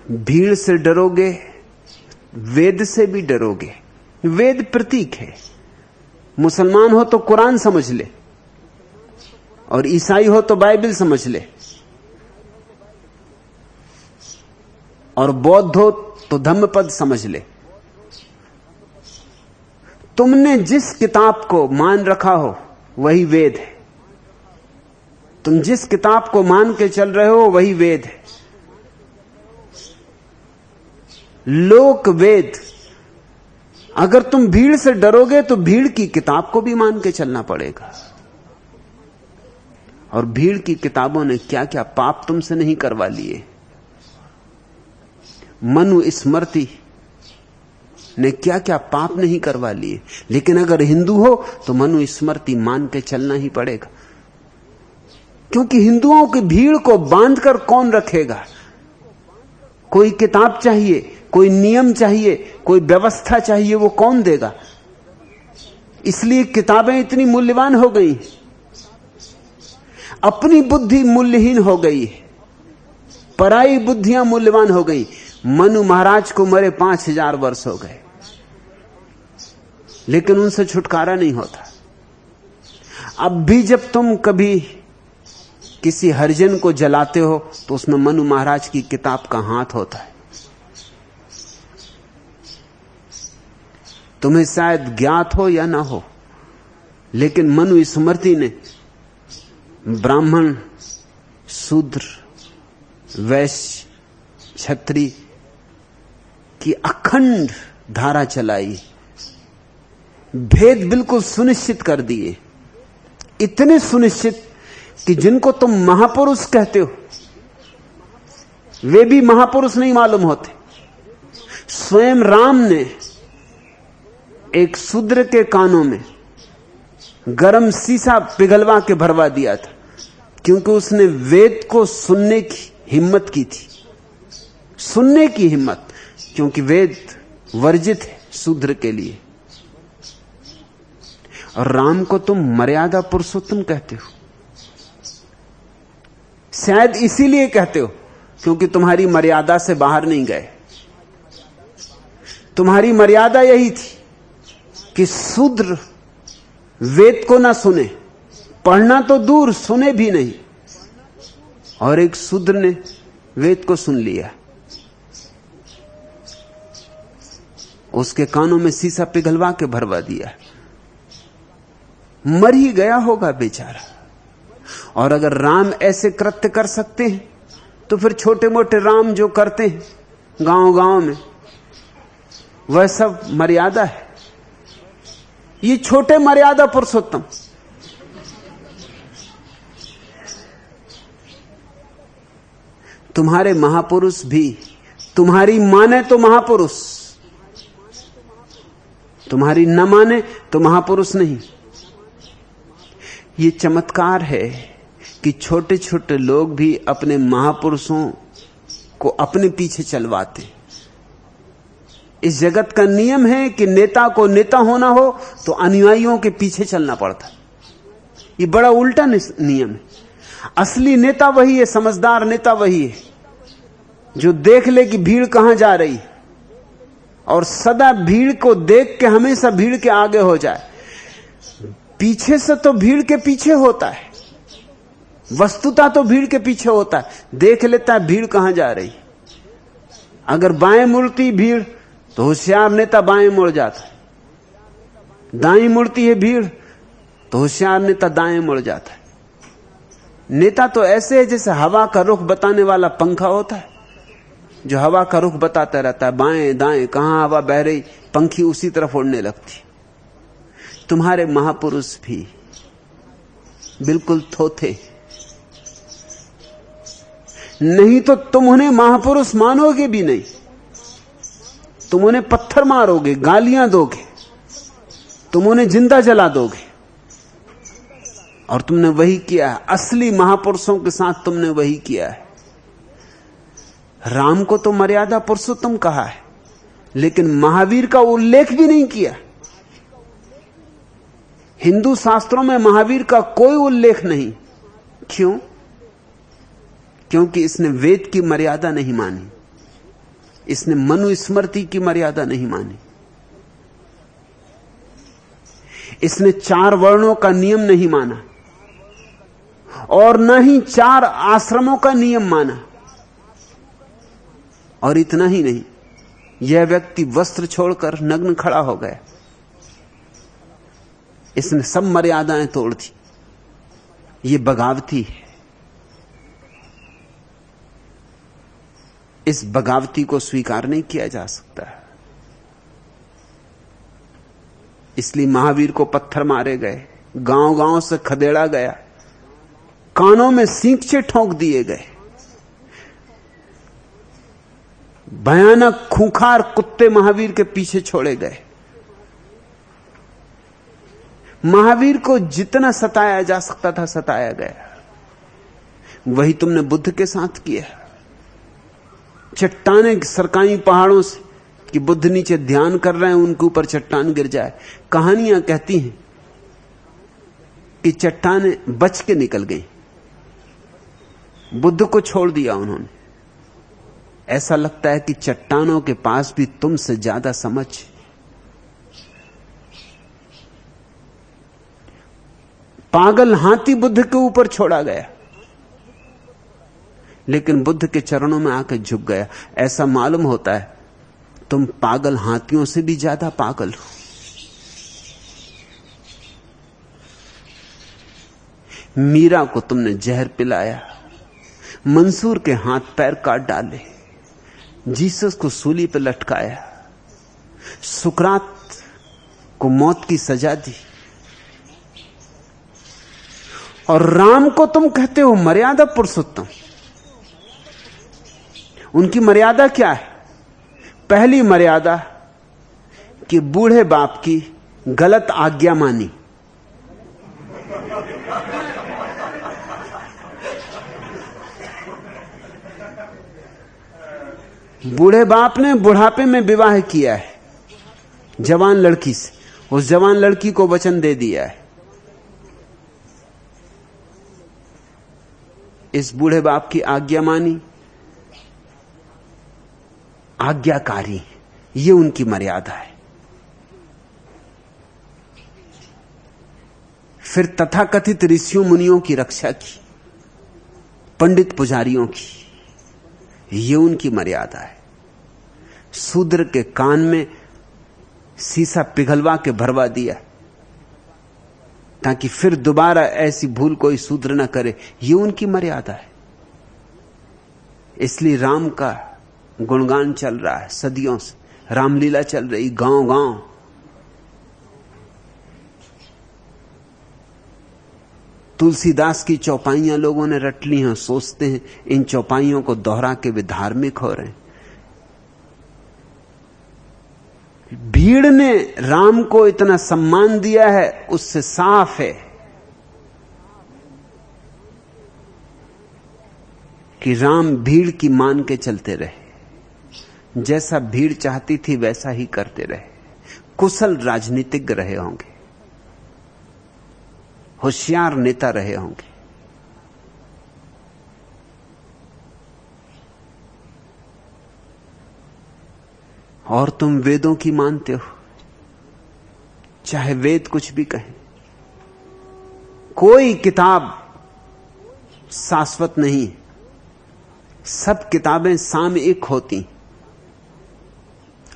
भीड़ से डरोगे, वेद से भी डरोगे। वेद प्रतीक है। मुसलमान हो तो कुरान समझ ले, और ईसाई हो तो बाइबल समझ ले, और बौद्ध हो तो धम्मपद समझ ले। तुमने जिस किताब को मान रखा हो वही वेद है। तुम जिस किताब को मान के चल रहे हो वही वेद है। लोक वेद। अगर तुम भीड़ से डरोगे तो भीड़ की किताब को भी मान के चलना पड़ेगा। और भीड़ की किताबों ने क्या क्या पाप तुमसे नहीं करवा लिए। मनु स्मृति ने क्या क्या पाप नहीं करवा लिए। लेकिन अगर हिंदू हो तो मनु स्मृति मान के चलना ही पड़ेगा, क्योंकि हिंदुओं की भीड़ को बांधकर कौन रखेगा। कोई किताब चाहिए, कोई नियम चाहिए, कोई व्यवस्था चाहिए, वो कौन देगा। इसलिए किताबें इतनी मूल्यवान हो गई। अपनी बुद्धि मूल्यहीन हो गई, पराई बुद्धियां मूल्यवान हो गई। मनु महाराज को मरे 5000 वर्ष हो गए, लेकिन उनसे छुटकारा नहीं होता। अब भी जब तुम कभी किसी हरिजन को जलाते हो तो उसमें मनु महाराज की किताब का हाथ होता है। तुम्हें शायद ज्ञात हो या ना हो, लेकिन मनु स्मृति ने ब्राह्मण, शूद्र, वैश्य, क्षत्रिय की अखंड धारा चलाई। भेद बिल्कुल सुनिश्चित कर दिए, इतने सुनिश्चित कि जिनको तुम महापुरुष कहते हो वे भी महापुरुष नहीं मालूम होते। स्वयं राम ने एक शूद्र के कानों में गरम शीशा पिघलवा के भरवा दिया था क्योंकि उसने वेद को सुनने की हिम्मत की थी, सुनने की हिम्मत, क्योंकि वेद वर्जित है शूद्र के लिए। और राम को तुम मर्यादा पुरुषोत्तम कहते हो, शायद इसीलिए कहते हो क्योंकि तुम्हारी मर्यादा से बाहर नहीं गए। तुम्हारी मर्यादा यही थी कि शूद्र वेद को ना सुने, पढ़ना तो दूर सुने भी नहीं, और एक शूद्र ने वेद को सुन लिया, उसके कानों में शीशा पिघलवा के भरवा दिया, मर ही गया होगा बेचारा। और अगर राम ऐसे कृत्य कर सकते हैं तो फिर छोटे मोटे राम जो करते हैं गांव गांव में, वह सब मर्यादा है। ये छोटे मर्यादा पुरुषोत्तम। तुम्हारे महापुरुष भी, तुम्हारी माने तो महापुरुष, तुम्हारी न माने तो महापुरुष नहीं। ये चमत्कार है कि छोटे छोटे लोग भी अपने महापुरुषों को अपने पीछे चलवाते। इस जगत का नियम है कि नेता को नेता होना हो तो अनुयायियों के पीछे चलना पड़ता। ये बड़ा उल्टा नियम है। असली नेता वही है, समझदार नेता वही है जो देख ले कि भीड़ कहां जा रही और सदा भीड़ को देख के हमेशा भीड़ के आगे हो जाए। पीछे से तो भीड़ के पीछे होता है, वस्तुतः तो भीड़ के पीछे होता है, देख लेता है भीड़ कहां जा रही। अगर बाएं मुड़ती भीड़ तो होशियार नेता बाएं मुड़ जाता है, दाएं मुड़ती है भीड़ तो होशियार नेता दाएं मुड़ जाता है। नेता तो ऐसे है जैसे हवा का रुख बताने वाला पंखा होता है, जो हवा का रुख बताता रहता है, बाएं दाएं कहां हवा बह रही, पंखी उसी तरफ उड़ने लगती। तुम्हारे महापुरुष भी बिल्कुल थोथे, नहीं तो तुम उन्हें महापुरुष मानोगे भी नहीं, तुम उन्हें पत्थर मारोगे, गालियां दोगे, तुम उन्हें जिंदा जला दोगे। और तुमने वही किया है, असली महापुरुषों के साथ तुमने वही किया है। राम को तो मर्यादा पुरुषोत्तम कहा है, लेकिन महावीर का उल्लेख भी नहीं किया। हिंदू शास्त्रों में महावीर का कोई उल्लेख नहीं। क्यों? क्योंकि इसने वेद की मर्यादा नहीं मानी, इसने मनुस्मृति की मर्यादा नहीं मानी, इसने 4 वर्णों का नियम नहीं माना और न ही 4 आश्रमों का नियम माना। और इतना ही नहीं, यह व्यक्ति वस्त्र छोड़कर नग्न खड़ा हो गया। इसने सब मर्यादाएं तोड़ दी। यह बगावती है। इस बगावती को स्वीकार नहीं किया जा सकता। इसलिए महावीर को पत्थर मारे गए, गांव-गांव से खदेड़ा गया, कानों में सींचे ठोंक दिए गए, भयानक खूंखार कुत्ते महावीर के पीछे छोड़े गए। महावीर को जितना सताया जा सकता था सताया गया। वही तुमने बुद्ध के साथ किया। चट्टानें सरकाई पहाड़ों से कि बुद्ध नीचे ध्यान कर रहे हैं, उनके ऊपर चट्टान गिर जाए। कहानियां कहती हैं कि चट्टानें बच के निकल गई, बुद्ध को छोड़ दिया उन्होंने। ऐसा लगता है कि चट्टानों के पास भी तुमसे ज्यादा समझ। पागल हाथी बुद्ध के ऊपर छोड़ा गया, लेकिन बुद्ध के चरणों में आकर झुक गया। ऐसा मालूम होता है तुम पागल हाथियों से भी ज्यादा पागल हो। मीरा को तुमने जहर पिलाया, मंसूर के हाथ पैर काट डाले, जीसस को सूली पर लटकाया, सुकरात को मौत की सजा दी, और राम को तुम कहते हो मर्यादा पुरुषोत्तम। उनकी मर्यादा क्या है? पहली मर्यादा कि बूढ़े बाप की गलत आज्ञा मानी। बूढ़े बाप ने बुढ़ापे में विवाह किया है जवान लड़की से, उस जवान लड़की को वचन दे दिया है। इस बूढ़े बाप की आज्ञा मानी, आज्ञाकारी, ये उनकी मर्यादा है। फिर तथाकथित ऋषियों मुनियों की रक्षा की, पंडित पुजारियों की, ये उनकी मर्यादा है। शूद्र के कान में सीसा पिघलवा के भरवा दिया ताकि फिर दोबारा ऐसी भूल कोई शूद्र न करे, ये उनकी मर्यादा है। इसलिए राम का गुणगान चल रहा है सदियों से, रामलीला चल रही गांव गांव। तुलसीदास की चौपाइयां लोगों ने रट ली हैं, सोचते हैं इन चौपाइयों को दोहरा के वे धार्मिक हो रहे हैं। भीड़ ने राम को इतना सम्मान दिया है, उससे साफ है कि राम भीड़ की मान के चलते रहे, जैसा भीड़ चाहती थी वैसा ही करते रहे, कुशल राजनीतिज्ञ रहे होंगे, होशियार नेता रहे होंगे। और तुम वेदों की मानते हो, चाहे वेद कुछ भी कहें। कोई किताब शाश्वत नहीं, सब किताबें सामयिक होती,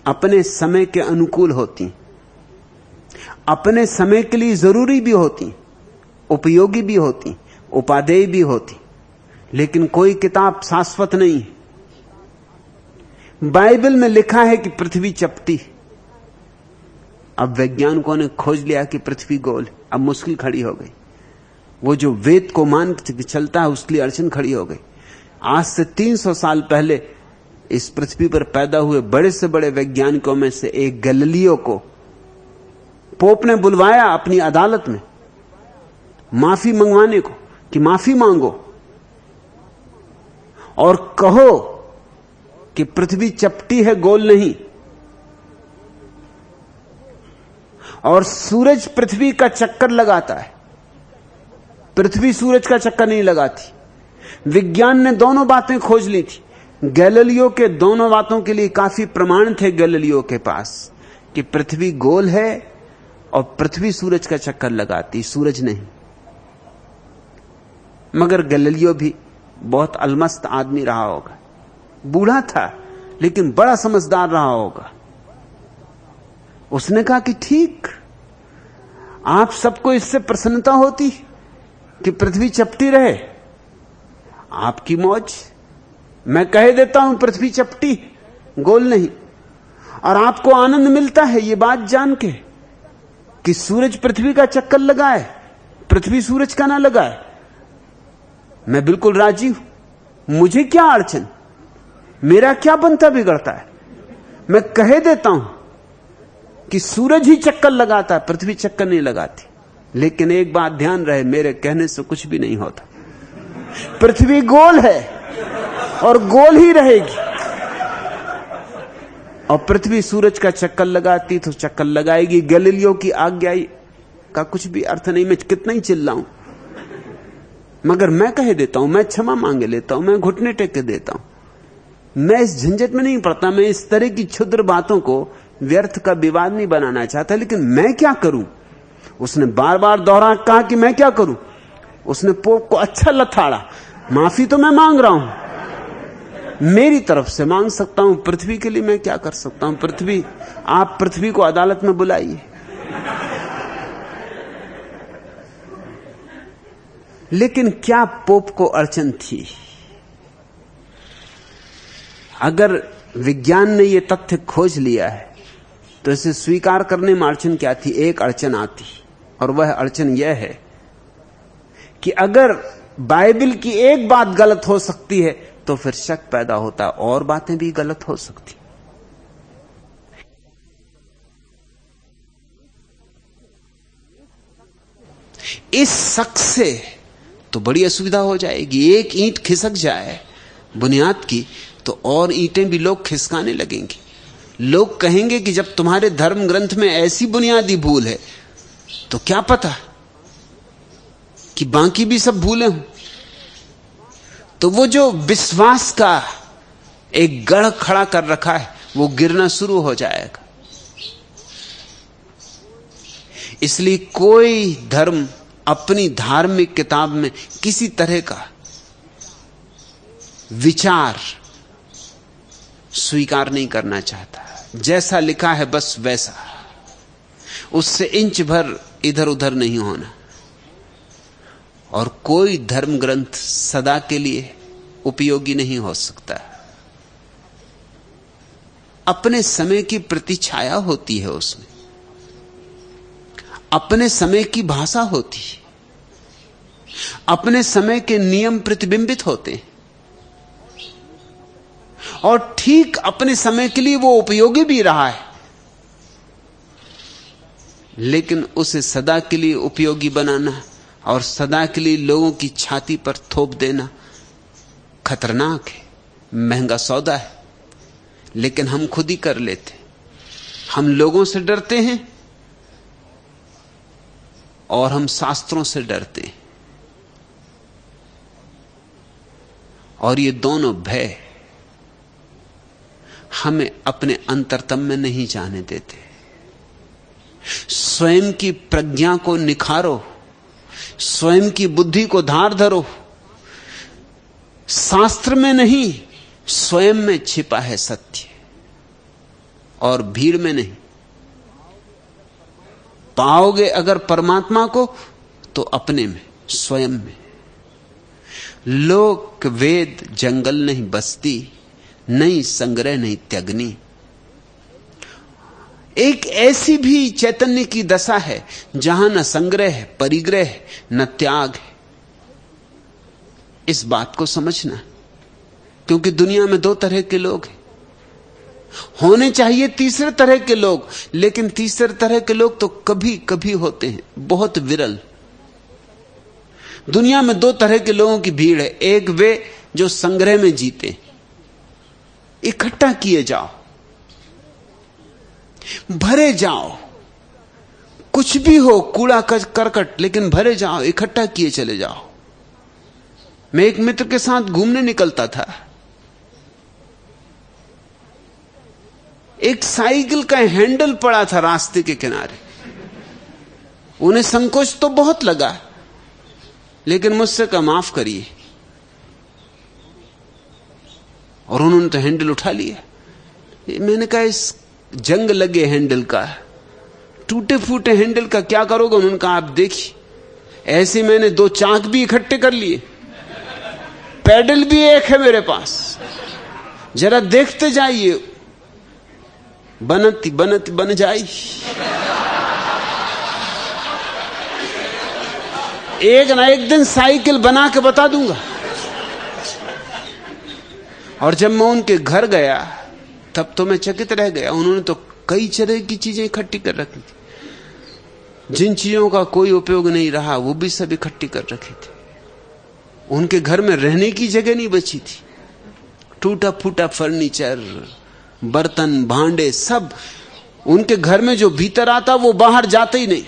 अपने समय के अनुकूल होती, अपने समय के लिए जरूरी भी होती, उपयोगी भी होती, उपादेय भी होती, लेकिन कोई किताब शाश्वत नहीं। बाइबल में लिखा है कि पृथ्वी चपटी, अब वैज्ञानिकों ने खोज लिया कि पृथ्वी गोल है, अब मुश्किल खड़ी हो गई। वो जो वेद को मान के चलता है उसके लिए अड़चन खड़ी हो गई। आज से 300 साल पहले इस पृथ्वी पर पैदा हुए बड़े से बड़े वैज्ञानिकों में से एक गैलीलियो को पोप ने बुलवाया अपनी अदालत में माफी मंगवाने को कि माफी मांगो और कहो कि पृथ्वी चपटी है, गोल नहीं। और सूरज पृथ्वी का चक्कर लगाता है, पृथ्वी सूरज का चक्कर नहीं लगाती। विज्ञान ने दोनों बातें खोज ली थी। गैलीलियो के दोनों बातों के लिए काफी प्रमाण थे गैलीलियो के पास कि पृथ्वी गोल है और पृथ्वी सूरज का चक्कर लगाती, सूरज नहीं। मगर गैलीलियो भी बहुत अलमस्त आदमी रहा होगा, बूढ़ा था लेकिन बड़ा समझदार रहा होगा। उसने कहा कि ठीक, आप सबको इससे प्रसन्नता होती कि पृथ्वी चपटी रहे, आपकी मौज। मैं कह देता हूं पृथ्वी चपटी, गोल नहीं, और आपको आनंद मिलता है ये बात जान के कि सूरज पृथ्वी का चक्कर लगाए, पृथ्वी सूरज का ना लगाए। मैं बिल्कुल राजी हूं, मुझे क्या अड़चन, मेरा क्या बनता बिगड़ता है। मैं कह देता हूं कि सूरज ही चक्कर लगाता है, पृथ्वी चक्कर नहीं लगाती। लेकिन एक बात ध्यान रहे, मेरे कहने से कुछ भी नहीं होता। पृथ्वी गोल है और गोल ही रहेगी, और पृथ्वी सूरज का चक्कर लगाती तो चक्कर लगाएगी। गैलीलियो की आज्ञा का कुछ भी अर्थ नहीं। मैं कितना ही चिल्लाऊं, मगर मैं कह देता हूं, मैं क्षमा मांगे लेता हूं, मैं घुटने टेक के देता हूं। मैं इस झंझट में नहीं पड़ता। मैं इस तरह की क्षुद्र बातों को व्यर्थ का विवाद नहीं बनाना चाहता, लेकिन मैं क्या करूं। उसने बार बार दोहरा कहा कि मैं क्या करूं। उसने पोप को अच्छा लथाड़ा। माफी तो मैं मांग रहा हूं, मेरी तरफ से मांग सकता हूं, पृथ्वी के लिए मैं क्या कर सकता हूं। पृथ्वी, आप पृथ्वी को अदालत में बुलाइए। लेकिन क्या पोप को अड़चन थी? अगर विज्ञान ने यह तथ्य खोज लिया है तो इसे स्वीकार करने में अड़चन क्या थी? एक अड़चन आती, और वह अड़चन यह है कि अगर बाइबल की एक बात गलत हो सकती है तो फिर शक पैदा होता है और बातें भी गलत हो सकती। इस शक से तो बड़ी असुविधा हो जाएगी। एक ईंट खिसक जाए बुनियाद की, तो और ईंटें भी लोग खिसकाने लगेंगे। लोग कहेंगे कि जब तुम्हारे धर्म ग्रंथ में ऐसी बुनियादी भूल है तो क्या पता कि बाकी भी सब भूले हों। तो वो जो विश्वास का एक गढ़ खड़ा कर रखा है वो गिरना शुरू हो जाएगा। इसलिए कोई धर्म अपनी धार्मिक किताब में किसी तरह का विचार स्वीकार नहीं करना चाहता। जैसा लिखा है बस वैसा, उससे इंच भर इधर उधर नहीं होना। और कोई धर्म ग्रंथ सदा के लिए उपयोगी नहीं हो सकता। अपने समय की प्रतिछाया होती है उसमें, अपने समय की भाषा होती है, अपने समय के नियम प्रतिबिंबित होते हैं, और ठीक अपने समय के लिए वो उपयोगी भी रहा है। लेकिन उसे सदा के लिए उपयोगी बनाना और सदा के लिए लोगों की छाती पर थोप देना खतरनाक है, महंगा सौदा है। लेकिन हम खुद ही कर लेते। हम लोगों से डरते हैं और हम शास्त्रों से डरते हैं, और ये दोनों भय हमें अपने अंतरतम में नहीं जाने देते। स्वयं की प्रज्ञा को निखारो, स्वयं की बुद्धि को धार धरो। शास्त्र में नहीं, स्वयं में छिपा है सत्य, और भीड़ में नहीं। पाओगे अगर परमात्मा को तो अपने में, स्वयं में। लोक वेद जंगल नहीं बसती, नहीं संग्रह नहीं त्यागनी। एक ऐसी भी चैतन्य की दशा है जहां न संग्रह है, परिग्रह है, न त्याग है। इस बात को समझना, क्योंकि दुनिया में दो तरह के लोग हैं। होने चाहिए तीसरे तरह के लोग, लेकिन तीसरे तरह के लोग तो कभी कभी होते हैं, बहुत विरल। दुनिया में दो तरह के लोगों की भीड़ है। एक वे जो संग्रह में जीते, इकट्ठा किए जाओ, भरे जाओ, कुछ भी हो, कूड़ा करकट, लेकिन भरे जाओ, इकट्ठा किए चले जाओ। मैं एक मित्र के साथ घूमने निकलता था। एक साइकिल का हैंडल पड़ा था रास्ते के किनारे। उन्हें संकोच तो बहुत लगा, लेकिन मुझसे कहा माफ करिए, और उन्होंने तो हैंडल उठा लिया। मैंने कहा इस जंग लगे हैंडल का, टूटे फूटे हैंडल का क्या करोगे? उन्होंने कहा आप देखिए, ऐसे मैंने दो चाक भी इकट्ठे कर लिए, पैडल भी एक है मेरे पास, जरा देखते जाइए, बनती बनती बन जाई। एक ना एक दिन साइकिल बना के बता दूंगा। और जब मैं उनके घर गया तब तो मैं चकित रह गया। उन्होंने तो कई तरह की चीजें इकट्ठी कर रखी थी, जिन चीजों का कोई उपयोग नहीं रहा वो भी सब इकट्ठी कर रखी थी। उनके घर में रहने की जगह नहीं बची थी। टूटा फूटा फर्नीचर, बर्तन भांडे, सब उनके घर में जो भीतर आता वो बाहर जाता ही नहीं।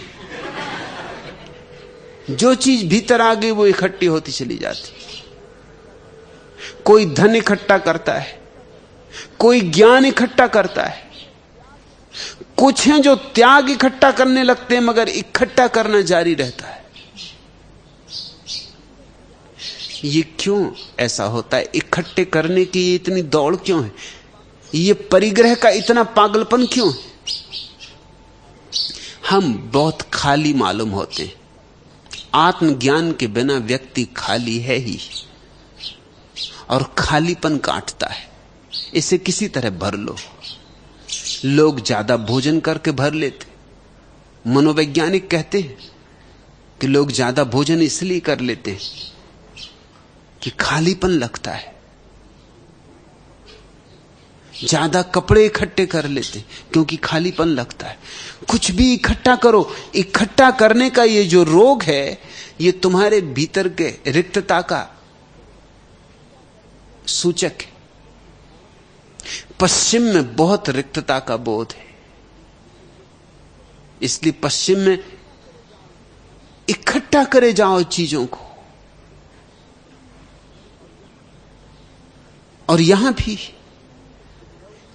जो चीज भीतर आ गई वो इकट्ठी होती चली जाती। कोई धन इकट्ठा करता है, कोई ज्ञान इकट्ठा करता है, कुछ हैं जो त्याग इकट्ठा करने लगते हैं, मगर इकट्ठा करना जारी रहता है। ये क्यों ऐसा होता है? इकट्ठे करने की इतनी दौड़ क्यों है? ये परिग्रह का इतना पागलपन क्यों है? हम बहुत खाली मालूम होते हैं। आत्मज्ञान के बिना व्यक्ति खाली है ही, और खालीपन काटता है। इसे किसी तरह भर लो। लोग ज्यादा भोजन करके भर लेते। मनोवैज्ञानिक कहते हैं कि लोग ज्यादा भोजन इसलिए कर लेते हैं कि खालीपन लगता है। ज्यादा कपड़े इकट्ठे कर लेते क्योंकि खालीपन लगता है। कुछ भी इकट्ठा करो, इकट्ठा करने का ये जो रोग है, ये तुम्हारे भीतर के रिक्तता का सूचक है। पश्चिम में बहुत रिक्तता का बोध है, इसलिए पश्चिम में इकट्ठा करे जाओ चीजों को, और यहां भी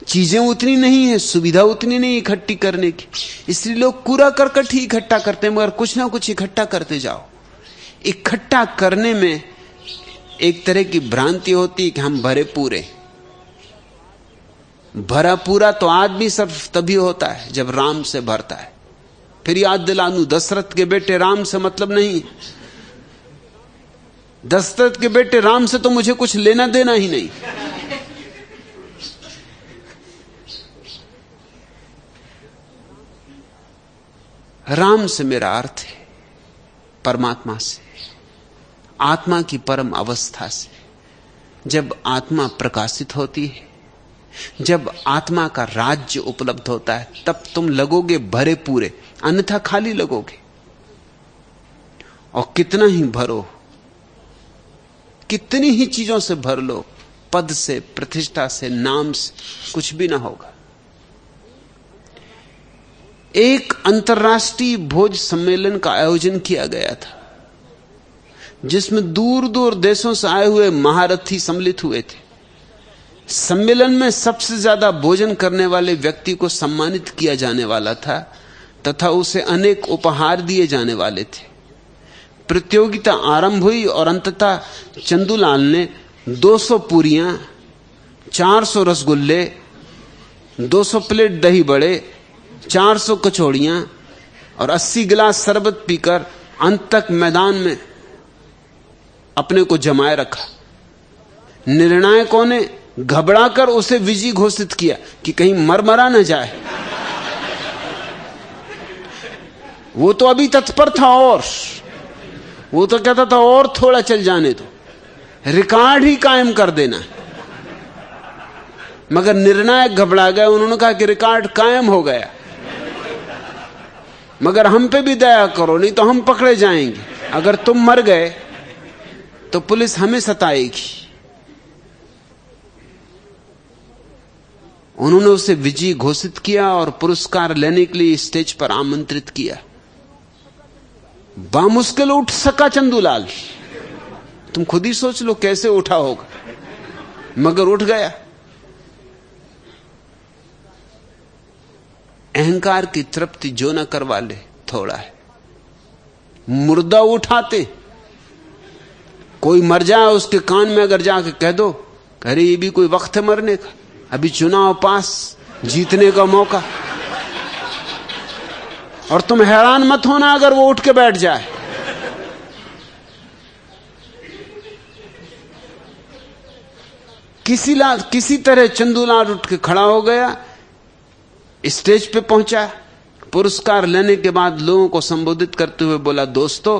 चीजें उतनी नहीं है, सुविधा उतनी नहीं इकट्ठी करने की, इसलिए लोग कूड़ा करकट ही इकट्ठा करते हैं, मगर कुछ ना कुछ इकट्ठा करते जाओ। इकट्ठा करने में एक तरह की भ्रांति होती है कि हम भरे पूरे। भरा पूरा तो आदमी सब तभी होता है जब राम से भरता है। फिर याद दिला दूं, दशरथ के बेटे राम से मतलब नहीं, दशरथ के बेटे राम से तो मुझे कुछ लेना देना ही नहीं। राम से मेरा अर्थ है परमात्मा से, आत्मा की परम अवस्था से। जब आत्मा प्रकाशित होती है, जब आत्मा का राज्य उपलब्ध होता है, तब तुम लगोगे भरे पूरे, अन्यथा खाली लगोगे। और कितना ही भरो, कितनी ही चीजों से भर लो, पद से, प्रतिष्ठा से, नाम से, कुछ भी ना होगा। एक अंतर्राष्ट्रीय भोज सम्मेलन का आयोजन किया गया था, जिसमें दूर दूर देशों से आए हुए महारथी सम्मिलित हुए थे। सम्मेलन में सबसे ज्यादा भोजन करने वाले व्यक्ति को सम्मानित किया जाने वाला था तथा उसे अनेक उपहार दिए जाने वाले थे। प्रतियोगिता आरंभ हुई और अंततः चंदूलाल ने 200 पूरियां, 400 रसगुल्ले, 200 प्लेट दही बड़े, 400 कचौड़ियां और 80 गिलास शरबत पीकर अंत तक मैदान में अपने को जमाए रखा। निर्णायकों ने घबराकर उसे विजयी घोषित किया कि कहीं मरमरा न जाए। वो तो अभी तत्पर था, और वो तो कहता था और थोड़ा चल जाने दो, रिकॉर्ड ही कायम कर देना। मगर निर्णायक घबरा गए। उन्होंने कहा कि रिकॉर्ड कायम हो गया, मगर हम पे भी दया करो, नहीं तो हम पकड़े जाएंगे। अगर तुम मर गए तो पुलिस हमें सताएगी। उन्होंने उसे विजयी घोषित किया और पुरस्कार लेने के लिए स्टेज पर आमंत्रित किया। बामुश्किल उठ सका चंदूलाल। तुम खुद ही सोच लो कैसे उठा होगा, मगर उठ गया। अहंकार की तृप्ति जो न करवा ले थोड़ा है। मुर्दा उठाते, कोई मर जाए उसके कान में अगर जाके कह दो, अरे ये भी कोई वक्त है मरने का, अभी चुनाव पास, जीतने का मौका। और तुम हैरान मत होना अगर वो उठ के बैठ जाए। किसी तरह चंदूलाल उठ के खड़ा हो गया, स्टेज पे पहुंचा। पुरस्कार लेने के बाद लोगों को संबोधित करते हुए बोला, दोस्तों,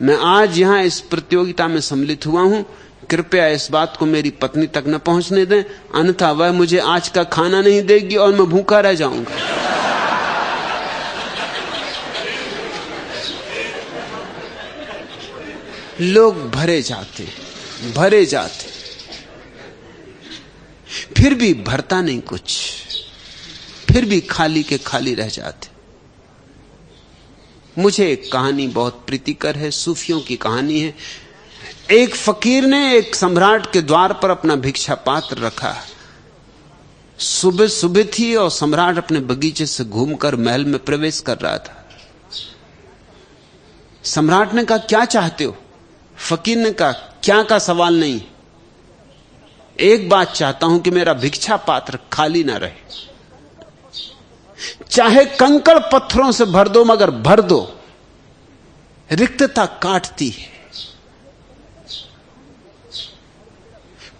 मैं आज यहां इस प्रतियोगिता में सम्मिलित हुआ हूं। कृपया इस बात को मेरी पत्नी तक न पहुंचने दें, अन्यथा वह मुझे आज का खाना नहीं देगी और मैं भूखा रह जाऊंगा। लोग भरे जाते, भरे जाते, फिर भी भरता नहीं कुछ, फिर भी खाली के खाली रह जाते। मुझे एक कहानी बहुत प्रीतिकर है, सूफियों की कहानी है। एक फकीर ने एक सम्राट के द्वार पर अपना भिक्षा पात्र रखा। सुबह सुबह थी और सम्राट अपने बगीचे से घूमकर महल में प्रवेश कर रहा था। सम्राट ने कहा, क्या चाहते हो? फकीर ने कहा, क्या का सवाल नहीं, एक बात चाहता हूं कि मेरा भिक्षा पात्र खाली ना रहे। चाहे कंकड़ पत्थरों से भर दो, मगर भर दो। रिक्तता काटती है,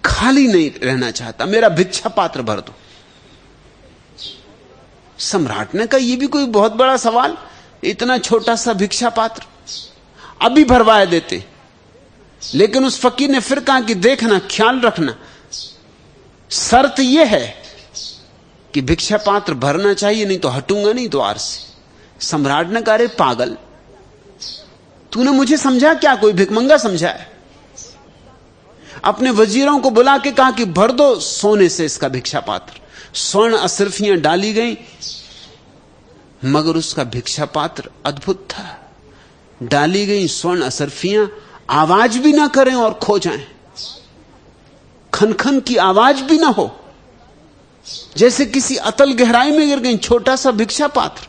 खाली नहीं रहना चाहता, मेरा भिक्षा पात्र भर दो। सम्राट ने कहा, यह भी कोई बहुत बड़ा सवाल, इतना छोटा सा भिक्षा पात्र, अभी भरवाए देते। लेकिन उस फकीर ने फिर कहा कि देखना, ख्याल रखना, शर्त यह है कि भिक्षा पात्र भरना चाहिए, नहीं तो हटूंगा नहीं द्वार से। सम्राट ने कहा, अरे पागल, तूने मुझे समझा क्या? कोई भिखमंगा समझा है? अपने वजीरों को बुला के कहा कि भर दो सोने से इसका भिक्षा पात्र। स्वर्ण असरफियां डाली गई, मगर उसका भिक्षा पात्र अद्भुत था। डाली गई स्वर्ण असरफियां आवाज भी ना करें और खो जाएं, खनखन की आवाज भी ना हो, जैसे किसी अतल गहराई में गिर गई। छोटा सा भिक्षा पात्र,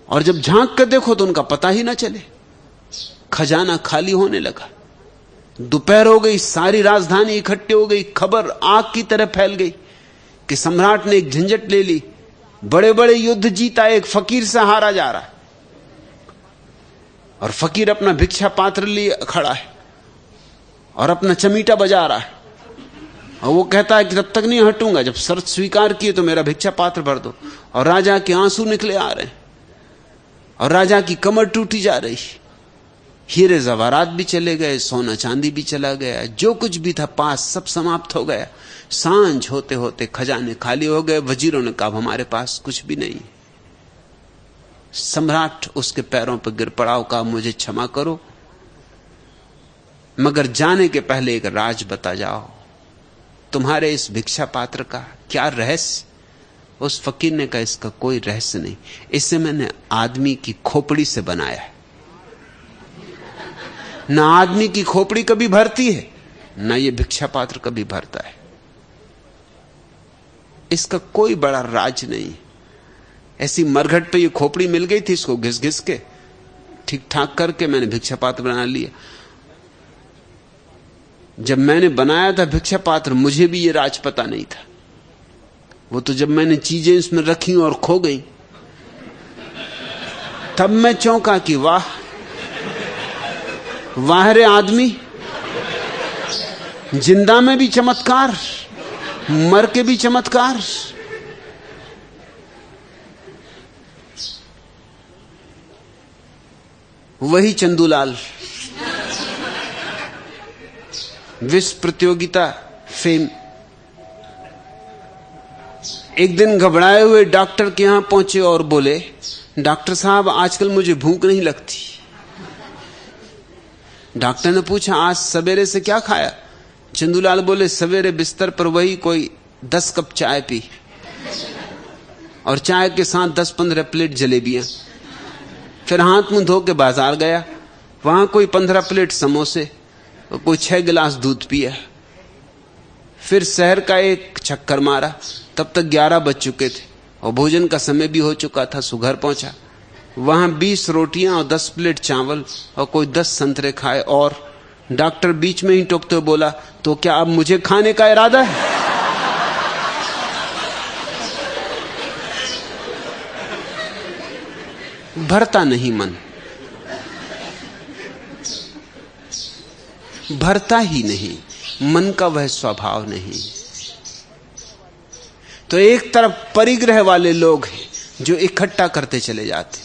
और जब झांक कर देखो तो उनका पता ही ना चले। खजाना खाली होने लगा। दोपहर हो गई, सारी राजधानी इकट्ठी हो गई। खबर आग की तरह फैल गई कि सम्राट ने एक झंझट ले ली, बड़े बड़े युद्ध जीता, एक फकीर से हारा जा रहा है। और फकीर अपना भिक्षा पात्र लिए खड़ा है और अपना चमीटा बजा रहा है, और वो कहता है कि तब तक नहीं हटूंगा जब शर्त स्वीकार किए तो मेरा भिक्षा पात्र भर दो। और राजा के आंसू निकले आ रहे हैं, और राजा की कमर टूटी जा रही। हीरे जवारात भी चले गए, सोना चांदी भी चला गया, जो कुछ भी था पास सब समाप्त हो गया। सांझ होते होते खजाने खाली हो गए। वजीरों ने कहा हमारे पास कुछ भी नहीं। सम्राट उसके पैरों पर गिर पड़ा, कहा मुझे क्षमा करो, मगर जाने के पहले एक राज बता जाओ, तुम्हारे इस भिक्षा पात्र का क्या रहस्य? उस फकीर ने कहा इसका कोई रहस्य नहीं, इसे मैंने आदमी की खोपड़ी से बनाया है। ना आदमी की खोपड़ी कभी भरती है, ना ये भिक्षा पात्र कभी भरता है। इसका कोई बड़ा राज नहीं। ऐसी मरघट पे ये खोपड़ी मिल गई थी, इसको घिस घिस के ठीक ठाक करके मैंने भिक्षा पात्र बना लिया। जब मैंने बनाया था भिक्षा पात्र, मुझे भी ये राज पता नहीं था। वो तो जब मैंने चीजें इसमें रखी और खो गई, तब मैं चौंका कि वाह वाह रे आदमी, जिंदा में भी चमत्कार, मर के भी चमत्कार। वही चंदूलाल विश्व प्रतियोगिता फेम। एक दिन घबराए हुए डॉक्टर के यहां पहुंचे और बोले, डॉक्टर साहब आजकल मुझे भूख नहीं लगती। डॉक्टर ने पूछा आज सवेरे से क्या खाया? चंदूलाल बोले सवेरे बिस्तर पर वही कोई 10 कप चाय पी, और चाय के साथ 10-15 प्लेट जलेबियां। फिर हाथ मुंह धो के बाजार गया, वहां कोई 15 प्लेट समोसे और कोई 6 गिलास दूध पिया। फिर शहर का एक चक्कर मारा, तब तक 11 बज चुके थे और भोजन का समय भी हो चुका था। सो घर पहुंचा, वहां 20 रोटियां और 10 प्लेट चावल और कोई 10 संतरे खाए। और डॉक्टर बीच में ही टोकते हुए बोला, तो क्या अब मुझे खाने का इरादा है? भरता नहीं मन, भरता ही नहीं मन का वह स्वभाव नहीं। तो एक तरफ परिग्रह वाले लोग हैं जो इकट्ठा करते चले जाते,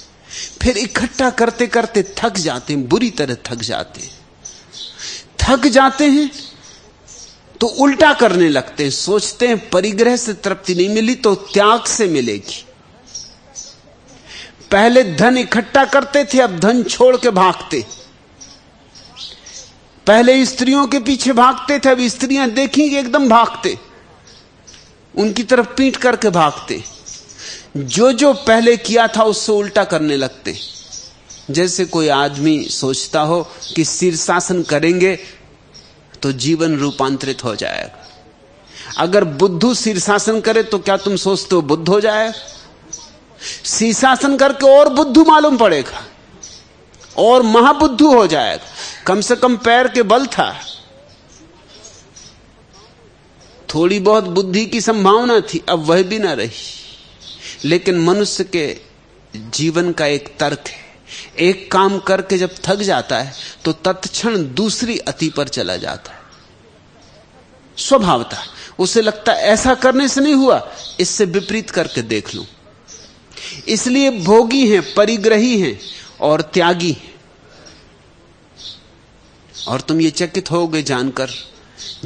फिर इकट्ठा करते करते थक जाते हैं, बुरी तरह थक जाते हैं। थक जाते हैं तो उल्टा करने लगते हैं, सोचते हैं परिग्रह से तृप्ति नहीं मिली तो त्याग से मिलेगी। पहले धन इकट्ठा करते थे, अब धन छोड़ के भागते। पहले स्त्रियों के पीछे भागते थे, अब स्त्रियां देखेंगे एकदम भागते, उनकी तरफ पीठ करके भागते। जो जो पहले किया था उससे उल्टा करने लगते। जैसे कोई आदमी सोचता हो कि शीर्षासन करेंगे तो जीवन रूपांतरित हो जाएगा। अगर बुद्धू शीर्षासन करे तो क्या तुम सोचते हो बुद्ध हो जाएगा? शीर्षासन करके और बुद्धू मालूम पड़ेगा और महाबुद्धू हो जाएगा। कम से कम पैर के बल था, थोड़ी बहुत बुद्धि की संभावना थी, अब वह भी ना रही। लेकिन मनुष्य के जीवन का एक तर्क है, एक काम करके जब थक जाता है तो तत्क्षण दूसरी अति पर चला जाता है। स्वभावतः उसे लगता है ऐसा करने से नहीं हुआ, इससे विपरीत करके देख लूं। इसलिए भोगी हैं, परिग्रही हैं और त्यागी हैं। और तुम ये चकित होगे जानकर,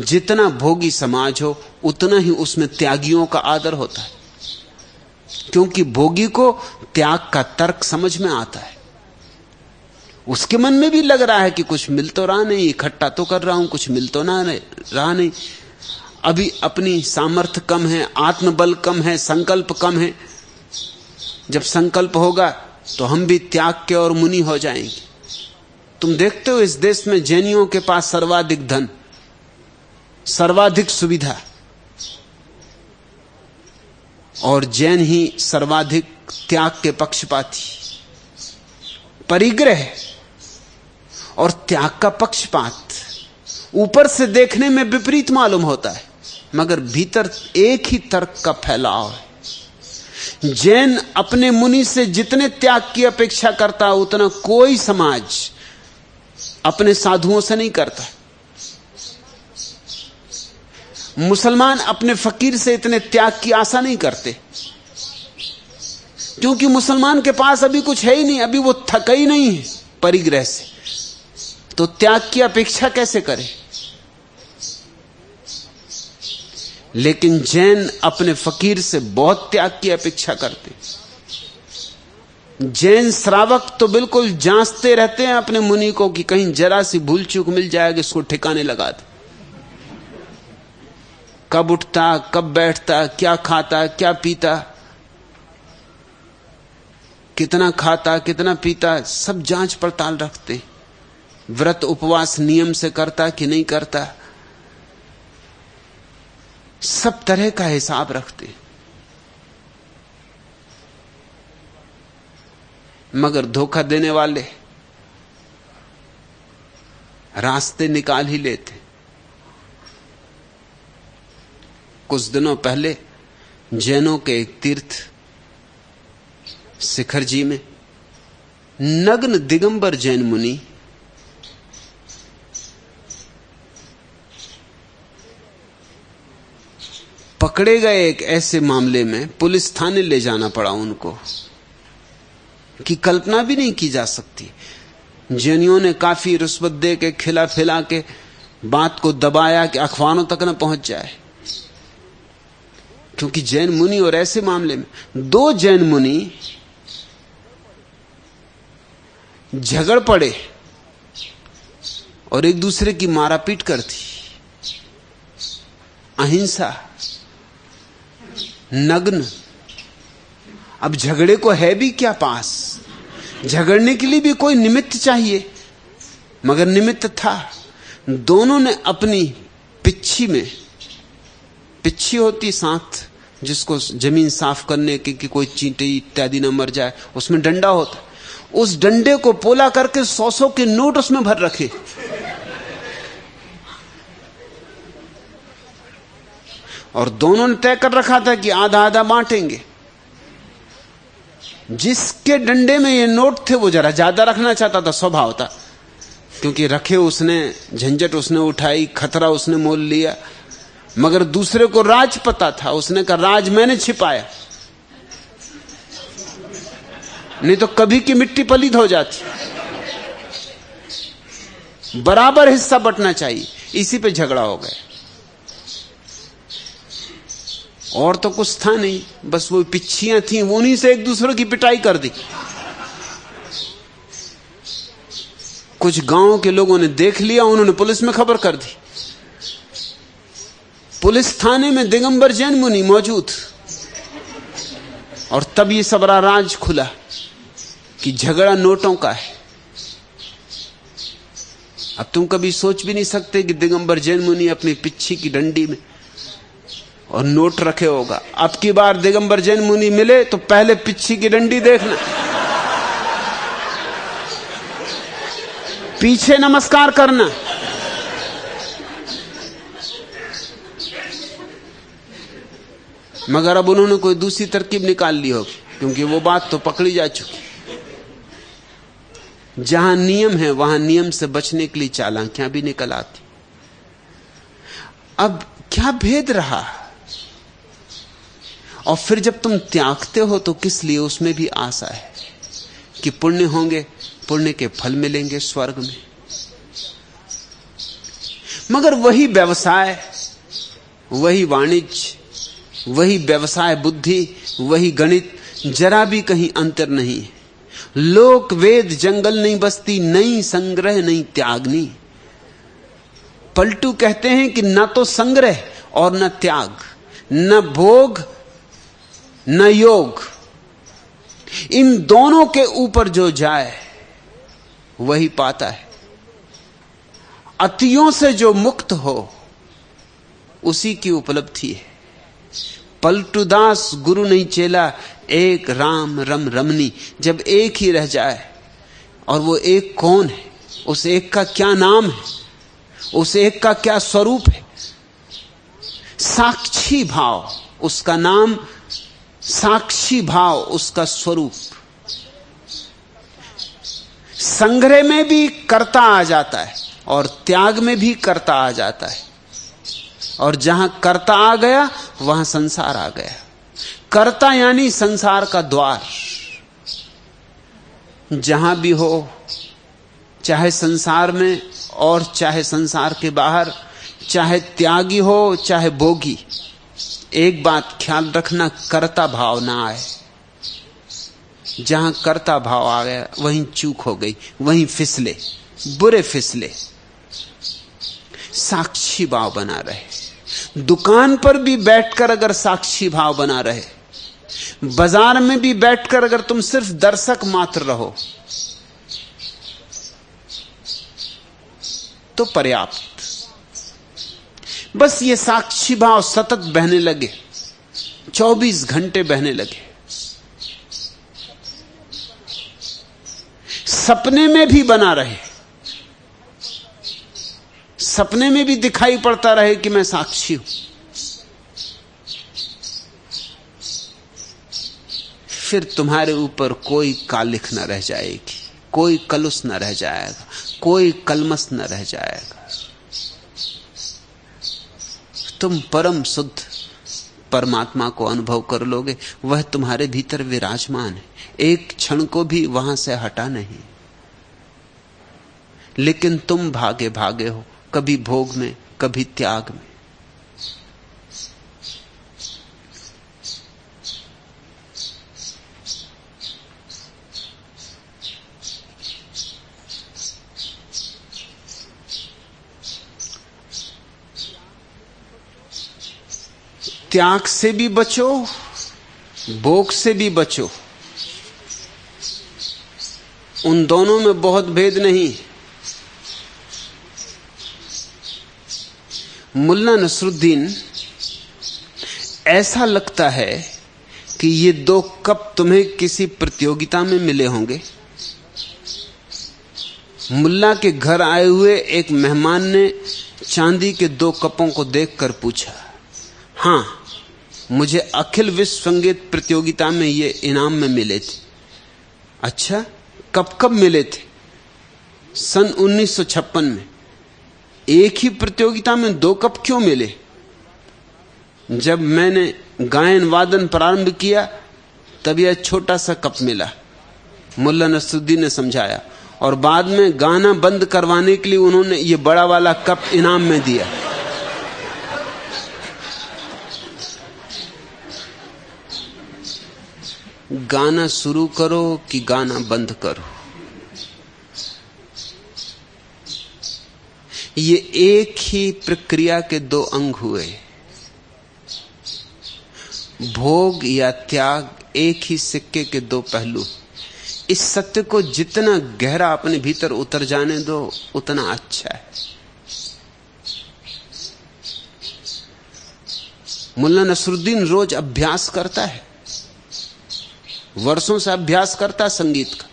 जितना भोगी समाज हो उतना ही उसमें त्यागियों का आदर होता है, क्योंकि भोगी को त्याग का तर्क समझ में आता है। उसके मन में भी लग रहा है कि कुछ मिल तो रहा नहीं, इकट्ठा तो कर रहा हूं, कुछ मिल तो ना रहा नहीं, अभी अपनी सामर्थ्य कम है, आत्मबल कम है, संकल्प कम है। जब संकल्प होगा तो हम भी त्याग के और मुनि हो जाएंगे। तुम देखते हो इस देश में जैनियों के पास सर्वाधिक धन, सर्वाधिक सुविधा, और जैन ही सर्वाधिक त्याग के पक्षपाती। परिग्रह और त्याग का पक्षपात ऊपर से देखने में विपरीत मालूम होता है, मगर भीतर एक ही तर्क का फैलाव है। जैन अपने मुनि से जितने त्याग की अपेक्षा करता उतना कोई समाज अपने साधुओं से नहीं करता। मुसलमान अपने फकीर से इतने त्याग की आशा नहीं करते, क्योंकि मुसलमान के पास अभी कुछ है ही नहीं, अभी वो थका ही नहीं है परिग्रह से, तो त्याग की अपेक्षा कैसे करे। लेकिन जैन अपने फकीर से बहुत त्याग की अपेक्षा करते। जैन श्रावक तो बिल्कुल जांचते रहते हैं अपने मुनि को कि कहीं जरा सी भूल चूक मिल जाएगी, इसको ठिकाने लगा दे। कब उठता, कब बैठता, क्या खाता, क्या पीता, कितना खाता, कितना पीता, सब जांच पड़ताल रखते। व्रत उपवास नियम से करता कि नहीं करता, सब तरह का हिसाब रखते। मगर धोखा देने वाले रास्ते निकाल ही लेते। कुछ दिनों पहले जैनों के एक तीर्थ शिखर जी में नग्न दिगंबर जैन मुनि पकड़े गए। एक ऐसे मामले में पुलिस थाने ले जाना पड़ा उनको कि कल्पना भी नहीं की जा सकती। जैनियों ने काफी रिश्वत दे के, खिला फिला के बात को दबाया कि अखबारों तक न पहुंच जाए, क्योंकि जैन मुनि। और ऐसे मामले में दो जैन मुनि झगड़ पड़े और एक दूसरे की मारापीट कर दी। अहिंसा, नग्न। अब झगड़े को है भी क्या पास, झगड़ने के लिए भी कोई निमित्त चाहिए, मगर निमित्त था। दोनों ने अपनी पिच्छी में, पिच्छी होती साथ जिसको जमीन साफ करने की कि कोई चींटी इत्यादि न मर जाए, उसमें डंडा होता, उस डंडे को पोला करके 100 के नोट उसमें भर रखे। और दोनों ने तय कर रखा था कि आधा आधा बांटेंगे। जिसके डंडे में ये नोट थे वो जरा ज्यादा रखना चाहता था, स्वभाव था, क्योंकि रखे उसने, झंझट उसने उठाई, खतरा उसने मोल लिया। मगर दूसरे को राज पता था, उसने कहा राज मैंने छिपाया, नहीं तो कभी की मिट्टी पलीद हो जाती। बराबर हिस्सा बंटना चाहिए। इसी पे झगड़ा हो गया। और तो कुछ था नहीं, बस वो पिच्छियां थीं, उन्हीं से एक दूसरे की पिटाई कर दी। कुछ गांव के लोगों ने देख लिया, उन्होंने पुलिस में खबर कर दी। पुलिस थाने में दिगंबर जैन मुनि मौजूद, और तब ये सबरा राज खुला कि झगड़ा नोटों का है। अब तुम कभी सोच भी नहीं सकते कि दिगंबर जैन मुनि अपनी पिच्छी की डंडी में और नोट रखे होगा। अब की बार दिगंबर जैन मुनि मिले तो पहले पिच्छी की डंडी देखना, पीछे नमस्कार करना। मगर अब उन्होंने कोई दूसरी तरकीब निकाल ली होगी, क्योंकि वो बात तो पकड़ी जा चुकी। जहां नियम है वहां नियम से बचने के लिए चालाकियां भी निकल आती। अब क्या भेद रहा। और फिर जब तुम त्यागते हो तो किस लिए, उसमें भी आशा है कि पुण्य होंगे, पुण्य के फल मिलेंगे स्वर्ग में। मगर वही व्यवसाय, वही वाणिज्य, वही व्यवसाय बुद्धि, वही गणित, जरा भी कहीं अंतर नहीं है। लोक वेद जंगल नहीं बसती, नहीं संग्रह नहीं त्यागनी। पलटू कहते हैं कि न तो संग्रह और न त्याग, न भोग न योग, इन दोनों के ऊपर जो जाए वही पाता है। अतियों से जो मुक्त हो उसी की उपलब्धि है। पलटूदास गुरु नहीं चेला, एक राम रम रमनी। जब एक ही रह जाए, और वो एक कौन है, उस एक का क्या नाम है, उस एक का क्या स्वरूप है? साक्षी भाव उसका नाम, साक्षी भाव उसका स्वरूप। संग्रह में भी कर्ता आ जाता है और त्याग में भी कर्ता आ जाता है, और जहां कर्ता आ गया वहां संसार आ गया। कर्ता यानी संसार का द्वार। जहां भी हो, चाहे संसार में और चाहे संसार के बाहर, चाहे त्यागी हो चाहे भोगी, एक बात ख्याल रखना, कर्ता भाव ना आए। जहां कर्ता भाव आ गया वहीं चूक हो गई, वहीं फिसले, बुरे फिसले। साक्षी भाव बना रहे। दुकान पर भी बैठकर अगर साक्षी भाव बना रहे, बाजार में भी बैठकर अगर तुम सिर्फ दर्शक मात्र रहो तो पर्याप्त। बस ये साक्षी भाव सतत बहने लगे, 24 घंटे बहने लगे। सपने में भी बना रहे, सपने में भी दिखाई पड़ता रहे कि मैं साक्षी हूं। फिर तुम्हारे ऊपर कोई कालिख न रह जाएगी, कोई कलुष न रह जाएगा, कोई कलमस न रह जाएगा। तुम परम शुद्ध परमात्मा को अनुभव कर लोगे। वह तुम्हारे भीतर विराजमान है, एक क्षण को भी वहां से हटा नहीं। लेकिन तुम भागे भागे हो, कभी भोग में कभी त्याग में। त्याग से भी बचो, भोग से भी बचो। उन दोनों में बहुत भेद नहीं। मुल्ला नसरुद्दीन, ऐसा लगता है कि ये 2 कप तुम्हें किसी प्रतियोगिता में मिले होंगे। मुल्ला के घर आए हुए एक मेहमान ने चांदी के 2 कपों को देखकर पूछा, हां, मुझे अखिल विश्व संगीत प्रतियोगिता में ये इनाम में मिले थे। अच्छा, कब मिले थे? सन 1956 में। एक ही प्रतियोगिता में 2 कप क्यों मिले? जब मैंने गायन वादन प्रारंभ किया तब यह छोटा सा कप मिला, मुल्ला नसरुद्दीन ने समझाया, और बाद में गाना बंद करवाने के लिए उन्होंने ये बड़ा वाला कप इनाम में दिया। गाना शुरू करो कि गाना बंद करो, ये एक ही प्रक्रिया के 2 अंग हुए। भोग या त्याग एक ही सिक्के के 2 पहलू। इस सत्य को जितना गहरा अपने भीतर उतर जाने दो उतना अच्छा है। मुल्ला नसरुद्दीन रोज अभ्यास करता है, वर्षों से अभ्यास करता है संगीत का,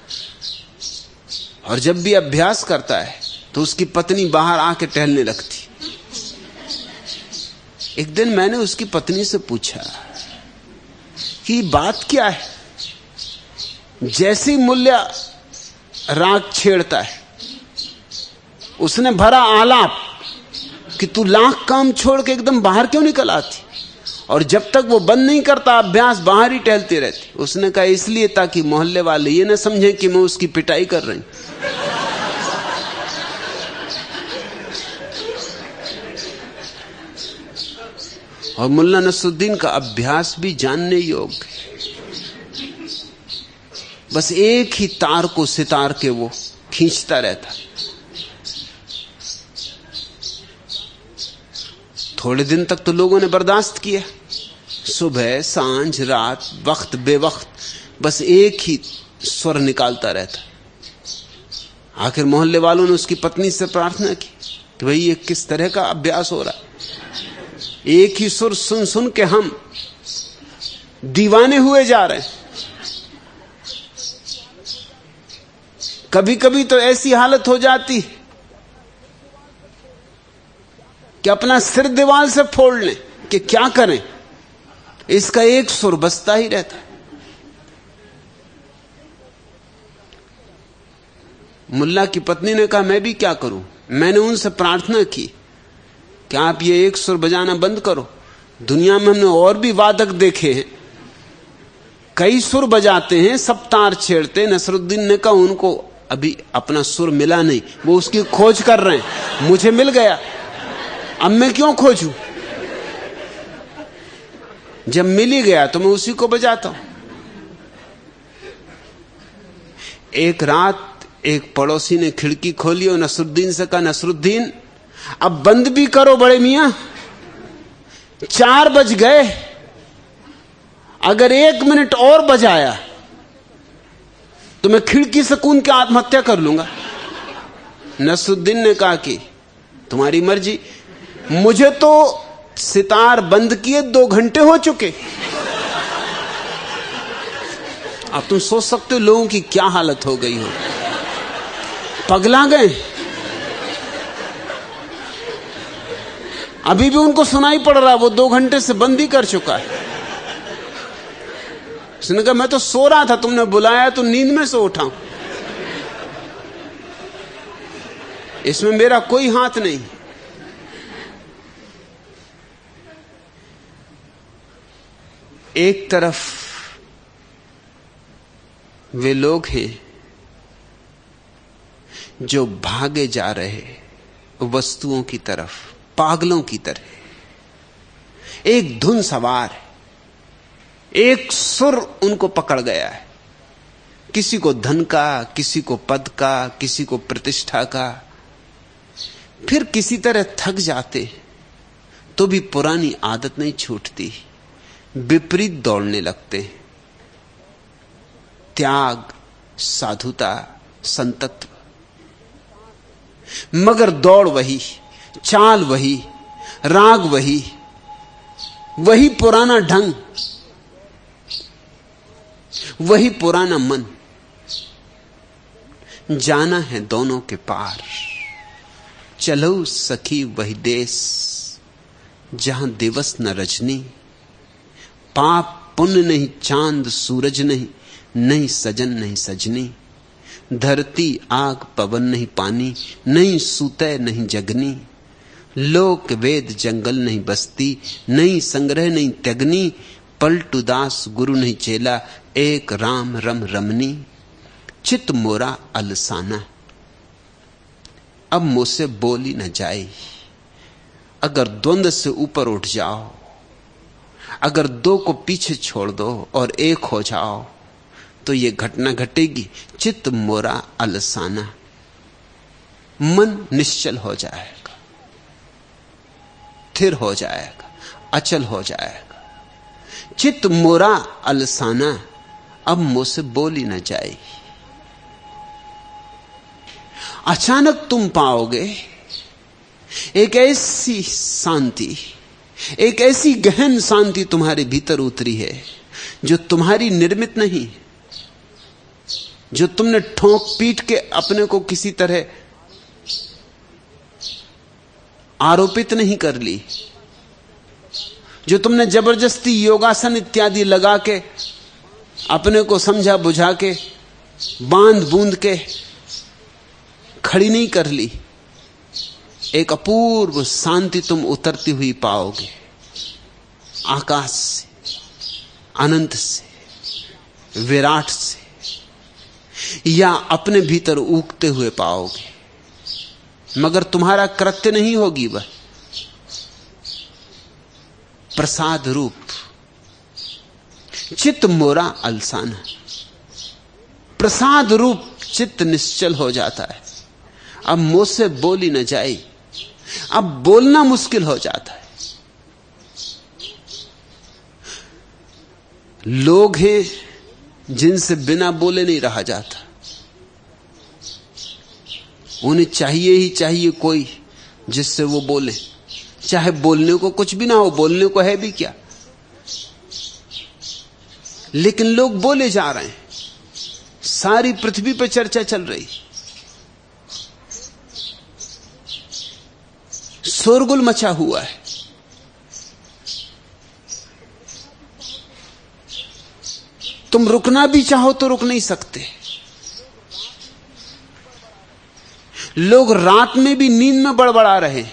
और जब भी अभ्यास करता है तो उसकी पत्नी बाहर आके टहलने लगती। एक दिन मैंने उसकी पत्नी से पूछा कि बात क्या है? जैसे ही मुल्ला राग छेड़ता है, उसने भरा आलाप कि तू लाख काम छोड़ के एकदम बाहर क्यों निकल आती, और जब तक वो बंद नहीं करता अभ्यास बाहर ही टहलती रहती। उसने कहा इसलिए ताकि मोहल्ले वाले ये न समझे कि मैं उसकी पिटाई कर रही। और मुल्ला नसरुद्दीन का अभ्यास भी जानने योग्य है। बस एक ही तार को सितार के वो खींचता रहता। थोड़े दिन तक तो लोगों ने बर्दाश्त किया, सुबह सांझ रात वक्त बेवक्त बस एक ही स्वर निकालता रहता। आखिर मोहल्ले वालों ने उसकी पत्नी से प्रार्थना की कि भाई ये किस तरह का अभ्यास हो रहा है, एक ही सुर सुन सुन के हम दीवाने हुए जा रहे हैं। कभी कभी तो ऐसी हालत हो जाती कि अपना सिर दीवार से फोड़ लें कि क्या करें, इसका एक सुर बजता ही रहता है। मुल्ला की पत्नी ने कहा मैं भी क्या करूं। मैंने उनसे प्रार्थना की कि आप ये एक सुर बजाना बंद करो। दुनिया में हमने और भी वादक देखे हैं, कई सुर बजाते हैं, सब तार छेड़ते। नसरुद्दीन ने कहा उनको अभी अपना सुर मिला नहीं, वो उसकी खोज कर रहे हैं। मुझे मिल गया, अब मैं क्यों खोजूं? जब मिल ही गया तो मैं उसी को बजाता हूं। एक रात एक पड़ोसी ने खिड़की खोली और नसरुद्दीन से कहा, नसरुद्दीन अब बंद भी करो बड़े मियां, 4 बज गए, अगर 1 मिनट और बजाया तो मैं खिड़की से कूद के आत्महत्या कर लूंगा। नसरुद्दीन ने कहा कि तुम्हारी मर्जी, मुझे तो सितार बंद किए 2 घंटे हो चुके। अब तुम सोच सकते हो लोगों की क्या हालत हो गई हो, पगला गए। अभी भी उनको सुनाई पड़ रहा, वो 2 घंटे से बंद ही कर चुका है। उसने कहा मैं तो सो रहा था, तुमने बुलाया तो नींद में से उठा। इसमें मेरा कोई हाथ नहीं। एक तरफ वे लोग हैं जो भागे जा रहे वस्तुओं की तरफ पागलों की तरह। एक धुन सवार है, एक सुर उनको पकड़ गया है, किसी को धन का, किसी को पद का, किसी को प्रतिष्ठा का। फिर किसी तरह थक जाते तो भी पुरानी आदत नहीं छूटती, विपरीत दौड़ने लगते। त्याग, साधुता, संतत्व, मगर दौड़ वही, चाल वही, राग वही, वही पुराना ढंग, वही पुराना मन। जाना है दोनों के पार, चलो सखी वही देश, जहां दिवस न रजनी, पाप पुण्य नहीं, चांद सूरज नहीं, नहीं सजन नहीं सजनी, धरती आग पवन नहीं पानी, नहीं सूते नहीं जगनी, लोक वेद जंगल नहीं बस्ती, नहीं संग्रह नहीं त्यागनी, पलटू दास गुरु नहीं चेला, एक राम रम रमनी, चित मोरा अलसाना, अब मुझसे बोली न जाए। अगर द्वंद्व से ऊपर उठ जाओ, अगर 2 को पीछे छोड़ दो और एक हो जाओ, तो यह घटना घटेगी, चित मोरा अलसाना, मन निश्चल हो जाएगा, स्थिर हो जाएगा, अचल हो जाएगा। चित मोरा अलसाना, अब मुझसे बोली न जाए। अचानक तुम पाओगे एक ऐसी शांति, एक ऐसी गहन शांति तुम्हारे भीतर उतरी है जो तुम्हारी निर्मित नहीं, जो तुमने ठोंक पीट के अपने को किसी तरह आरोपित नहीं कर ली, जो तुमने जबरदस्ती योगासन इत्यादि लगा के अपने को समझा बुझा के बांध बूंद के खड़ी नहीं कर ली। एक अपूर्व शांति तुम उतरती हुई पाओगे, आकाश से, अनंत से, विराट से, या अपने भीतर ऊगते हुए पाओगे। मगर तुम्हारा कृत्य नहीं होगी, वह प्रसाद रूप। चित मोरा अलसाना, प्रसाद रूप चित्त निश्चल हो जाता है। अब मुंह से बोली न जाए, अब बोलना मुश्किल हो जाता है। लोग हैं जिनसे बिना बोले नहीं रहा जाता, उन्हें चाहिए ही चाहिए कोई जिससे वो बोले, चाहे बोलने को कुछ भी ना हो, बोलने को है भी क्या। लेकिन लोग बोले जा रहे हैं, सारी पृथ्वी पर चर्चा चल रही, शोरगुल मचा हुआ है। तुम रुकना भी चाहो तो रुक नहीं सकते। लोग रात में भी नींद में बड़बड़ा रहे,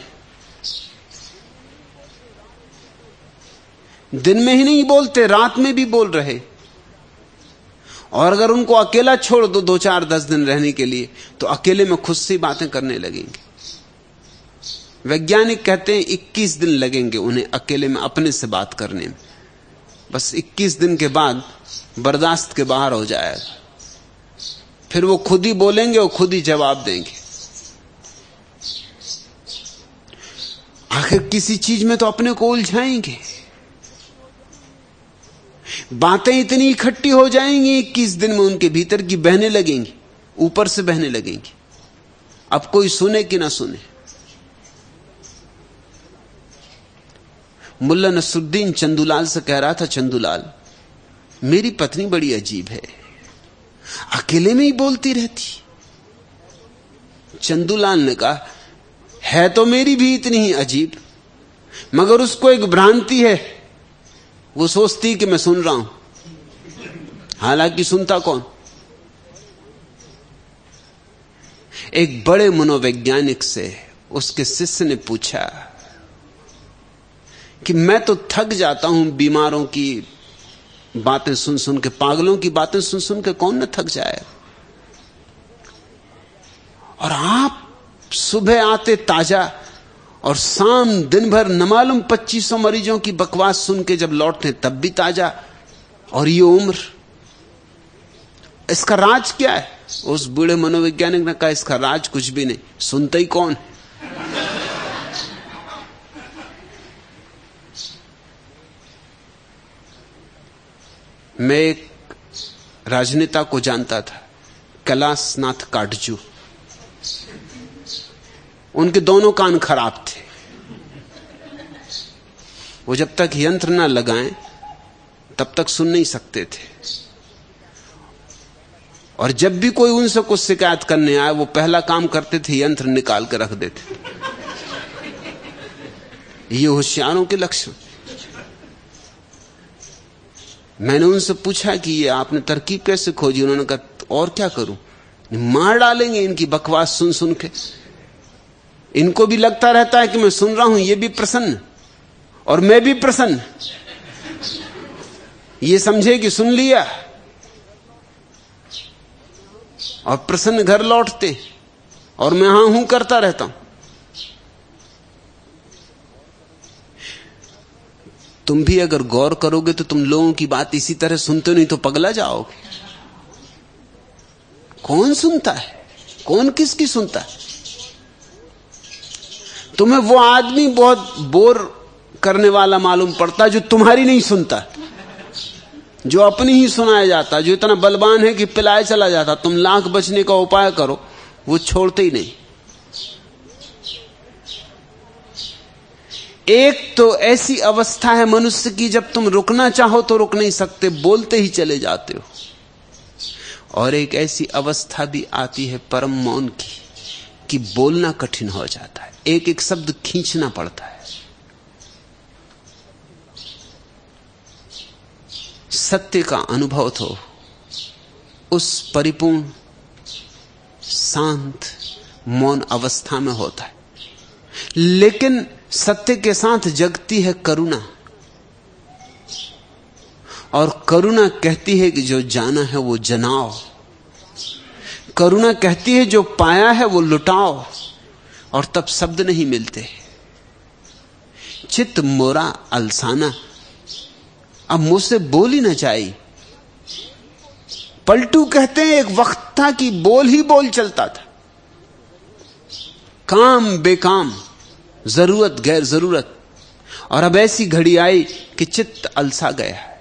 दिन में ही नहीं बोलते, रात में भी बोल रहे। और अगर उनको अकेला छोड़ दो 2, 4, 10 दिन रहने के लिए, तो अकेले में खुद से बातें करने लगेंगे। वैज्ञानिक कहते हैं 21 दिन लगेंगे उन्हें अकेले में अपने से बात करने में। बस 21 दिन के बाद बर्दाश्त के बाहर हो जाएगा, फिर वो खुद ही बोलेंगे और खुद ही जवाब देंगे। आखिर किसी चीज में तो अपने को उलझाएंगे, बातें इतनी इकट्ठी हो जाएंगी 21 दिन में उनके भीतर की बहने लगेंगी, ऊपर से बहने लगेंगी। अब कोई सुने कि ना सुने। मुल्ला नसरुद्दीन चंदूलाल से कह रहा था, चंदूलाल मेरी पत्नी बड़ी अजीब है, अकेले में ही बोलती रहती। चंदूलाल ने कहा, है तो मेरी भी इतनी ही अजीब, मगर उसको एक भ्रांति है, वो सोचती कि मैं सुन रहा हूं, हालांकि सुनता कौन। एक बड़े मनोवैज्ञानिक से उसके शिष्य ने पूछा कि मैं तो थक जाता हूं बीमारों की बातें सुन सुन के, पागलों की बातें सुन सुन के कौन न थक जाए, और आप सुबह आते ताजा और शाम दिन भर न मालूम 2500 मरीजों की बकवास सुन के जब लौटते तब भी ताजा, और ये उम्र, इसका राज क्या है। उस बूढ़े मनोवैज्ञानिक ने कहा, इसका राज कुछ भी नहीं, सुनता ही कौन है। मैं एक राजनेता को जानता था, कैलाशनाथ काटजू। उनके दोनों कान खराब थे, वो जब तक यंत्र ना लगाएं तब तक सुन नहीं सकते थे, और जब भी कोई उनसे कुछ शिकायत करने आए वो पहला काम करते थे यंत्र निकाल कर रख देते। ये होशियारों के लक्षण। मैंने उनसे पूछा कि ये आपने तरकीब कैसे खोजी। उन्होंने कहा, और क्या करूं, मार डालेंगे इनकी बकवास सुन सुन के। इनको भी लगता रहता है कि मैं सुन रहा हूं, ये भी प्रसन्न और मैं भी प्रसन्न। ये समझे कि सुन लिया और प्रसन्न घर लौटते, और मैं हां हूं करता रहता हूं। तुम भी अगर गौर करोगे तो तुम लोगों की बात इसी तरह सुनते नहीं तो पगला जाओगे। कौन सुनता है, कौन किसकी सुनता है। तुम्हें वो आदमी बहुत बोर करने वाला मालूम पड़ता जो तुम्हारी नहीं सुनता, जो अपनी ही सुनाया जाता, जो इतना बलवान है कि पिलाए चला जाता। तुम लाख बचने का उपाय करो, वो छोड़ते ही नहीं। एक तो ऐसी अवस्था है मनुष्य की जब तुम रुकना चाहो तो रुक नहीं सकते, बोलते ही चले जाते हो। और एक ऐसी अवस्था भी आती है परम मौन की, कि बोलना कठिन हो जाता है, एक एक शब्द खींचना पड़ता है। सत्य का अनुभव तो उस परिपूर्ण शांत मौन अवस्था में होता है। लेकिन सत्य के साथ जगती है करुणा, और करुणा कहती है कि जो जाना है वो जनाओ। करुणा कहती है जो पाया है वो लुटाओ, और तब शब्द नहीं मिलते। चित मोरा अलसाना, अब मुझसे बोली ना जाए, पलटू कहते हैं एक वक्त था कि बोल ही बोल चलता था, काम बेकाम, जरूरत गैर जरूरत। और अब ऐसी घड़ी आई कि चित्त अलसा गया है,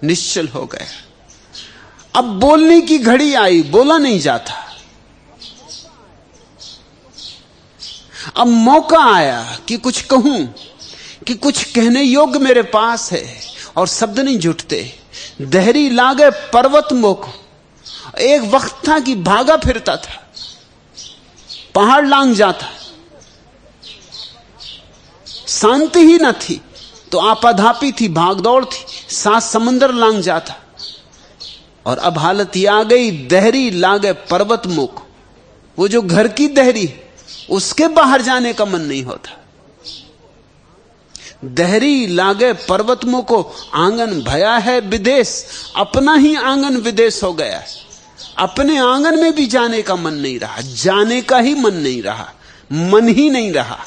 निश्चल हो गया। अब बोलने की घड़ी आई, बोला नहीं जाता। अब मौका आया कि कुछ कहूं, कि कुछ कहने योग्य मेरे पास है, और शब्द नहीं जुटते। दहरी लागे पर्वत मोक। एक वक्त था कि भागा फिरता था, पहाड़ लांग जाता, शांति ही न थी तो आपाधापी थी, भागदौड़ थी, 7 समंदर लांग जाता। और अब हालत यह आ गई, दहरी लागे पर्वत मुख। वो जो घर की दहरी, उसके बाहर जाने का मन नहीं होता। दहरी लागे पर्वत मुख को, आंगन भया है विदेश। अपना ही आंगन विदेश हो गया है। अपने आंगन में भी जाने का मन नहीं रहा, जाने का ही मन नहीं रहा, मन ही नहीं रहा।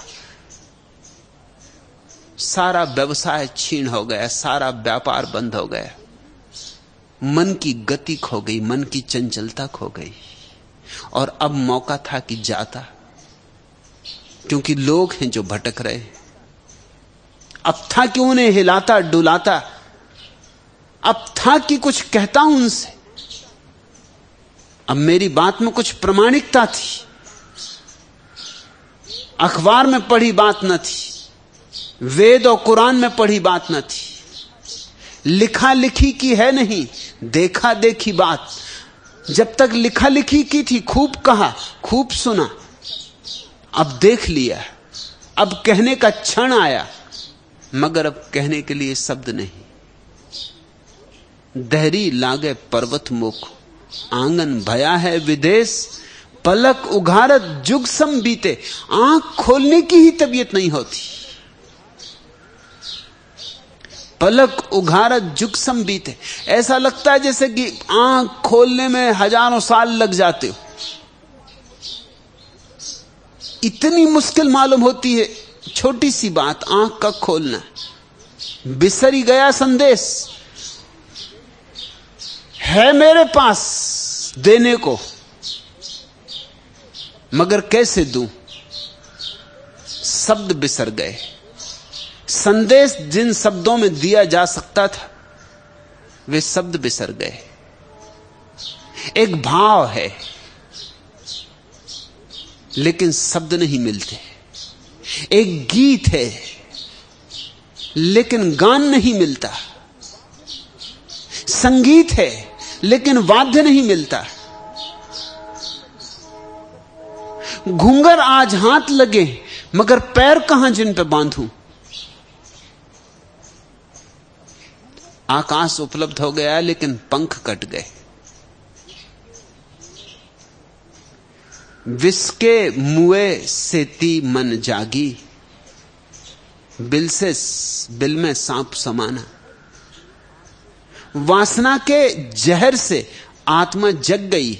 सारा व्यवसाय छीन हो गया, सारा व्यापार बंद हो गया, मन की गति खो गई, मन की चंचलता खो गई। और अब मौका था कि जाता, क्योंकि लोग हैं जो भटक रहे। अब था कि उन्हें हिलाता डुलाता, अब था कि कुछ कहता उनसे। अब मेरी बात में कुछ प्रामाणिकता थी, अखबार में पढ़ी बात न थी, वेद और कुरान में पढ़ी बात न थी, लिखा लिखी की है नहीं, देखा देखी बात। जब तक लिखा लिखी की थी, खूब कहा, खूब सुना। अब देख लिया, अब कहने का क्षण आया, मगर अब कहने के लिए शब्द नहीं। दहरी लागे पर्वत मुख, आंगन भया है विदेश। पलक उघारत जुग सम बीते। आंख खोलने की ही तबीयत नहीं होती। पलक उघारत जुग सम बीते। ऐसा लगता है जैसे कि आंख खोलने में हजारों साल लग जाते हो। इतनी मुश्किल मालूम होती है छोटी सी बात, आंख का खोलना। बिसर ही गया संदेश, है मेरे पास देने को, मगर कैसे दूं? शब्द बिसर गए। संदेश जिन शब्दों में दिया जा सकता था, वे शब्द बिसर गए। एक भाव है, लेकिन शब्द नहीं मिलते। एक गीत है, लेकिन गान नहीं मिलता। संगीत है, लेकिन वाद्य नहीं मिलता। घूंगर आज हाथ लगे, मगर पैर कहां जिन पे बांधूं? आकाश उपलब्ध हो गया, लेकिन पंख कट गए। विस्के मुए सेती मन जागी, बिल से बिल में सांप समाना। वासना के जहर से आत्मा जग गई,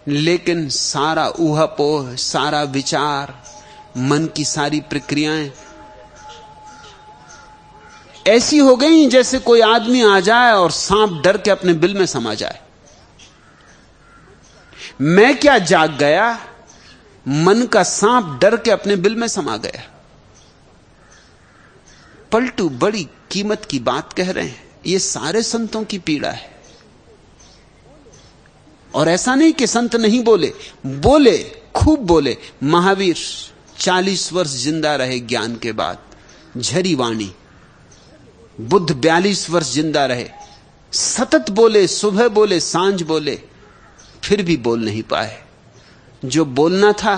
लेकिन सारा ऊहापोह, सारा विचार, मन की सारी प्रक्रियाएं ऐसी हो गई जैसे कोई आदमी आ जाए और सांप डर के अपने बिल में समा जाए। मैं क्या जाग गया, मन का सांप डर के अपने बिल में समा गया। पलटू बड़ी कीमत की बात कह रहे हैं। ये सारे संतों की पीड़ा है। और ऐसा नहीं कि संत नहीं बोले, बोले, खूब बोले। महावीर 40 वर्ष जिंदा रहे ज्ञान के बाद, झरी वाणी। बुद्ध 42 वर्ष जिंदा रहे, सतत बोले, सुबह बोले, सांझ बोले, फिर भी बोल नहीं पाए। जो बोलना था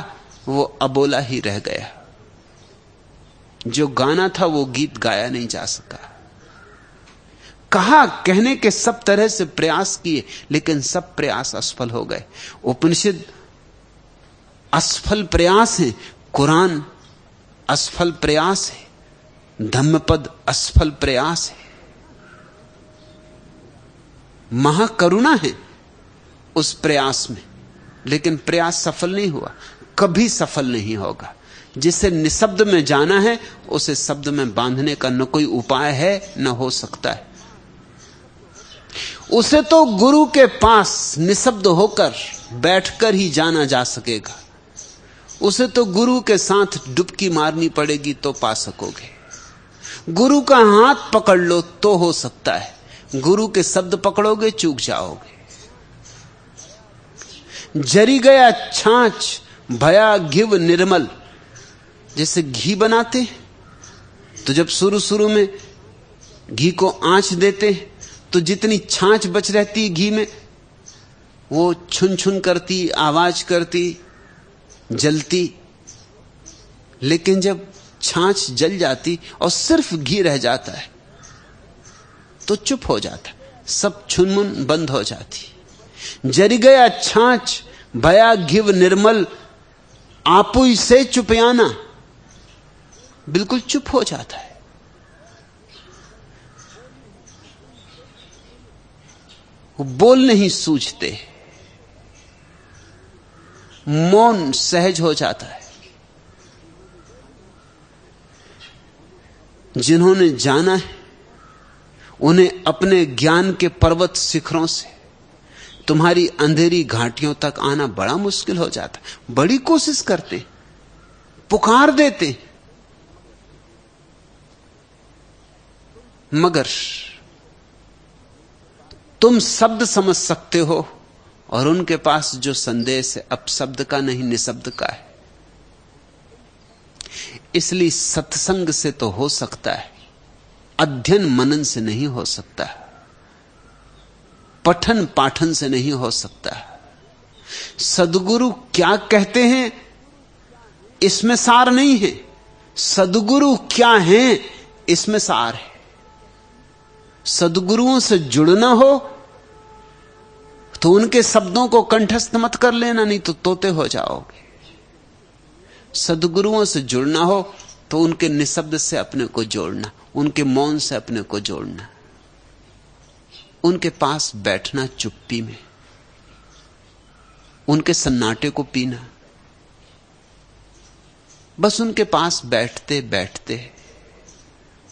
वो अबोला ही रह गया। जो गाना था वो गीत गाया नहीं जा सका। कहा, कहने के सब तरह से प्रयास किए, लेकिन सब प्रयास असफल हो गए। उपनिषद असफल प्रयास है, कुरान असफल प्रयास है, धम्मपद असफल प्रयास है। महाकरुणा है उस प्रयास में, लेकिन प्रयास सफल नहीं हुआ, कभी सफल नहीं होगा। जिसे निशब्द में जाना है उसे शब्द में बांधने का न कोई उपाय है न हो सकता है। उसे तो गुरु के पास निशब्द होकर बैठकर ही जाना जा सकेगा। उसे तो गुरु के साथ डुबकी मारनी पड़ेगी तो पा सकोगे। गुरु का हाथ पकड़ लो तो हो सकता है, गुरु के शब्द पकड़ोगे चूक जाओगे। जरी गया छाछ भया घिव निर्मल, जैसे घी बनाते तो जब शुरू शुरू में घी को आंच देते तो जितनी छाछ बच रहती घी में वो छुन छुन करती, आवाज करती, जलती। लेकिन जब छाछ जल जाती और सिर्फ घी रह जाता है तो चुप हो जाता, सब छुनमुन बंद हो जाती। जरी गया छाछ भया घिव निर्मल, आपुई से चुपयाना, बिल्कुल चुप हो जाता है। वो बोल नहीं सूझते, मौन सहज हो जाता है। जिन्होंने जाना है उन्हें अपने ज्ञान के पर्वत शिखरों से तुम्हारी अंधेरी घाटियों तक आना बड़ा मुश्किल हो जाता है। बड़ी कोशिश करते, पुकार देते, मगर तुम शब्द समझ सकते हो और उनके पास जो संदेश है अब शब्द का नहीं निशब्द का है। इसलिए सत्संग से तो हो सकता है, अध्ययन मनन से नहीं हो सकता, पठन पाठन से नहीं हो सकता। सद्गुरु क्या कहते हैं इसमें सार नहीं है, सद्गुरु क्या हैं इसमें सार है। सद्गुरुओं से जुड़ना हो तो उनके शब्दों को कंठस्थ मत कर लेना, नहीं तो तोते हो जाओगे। सद्गुरुओं से जुड़ना हो तो उनके निशब्द से अपने को जोड़ना, उनके मौन से अपने को जोड़ना, उनके पास बैठना चुप्पी में, उनके सन्नाटे को पीना। बस उनके पास बैठते बैठते,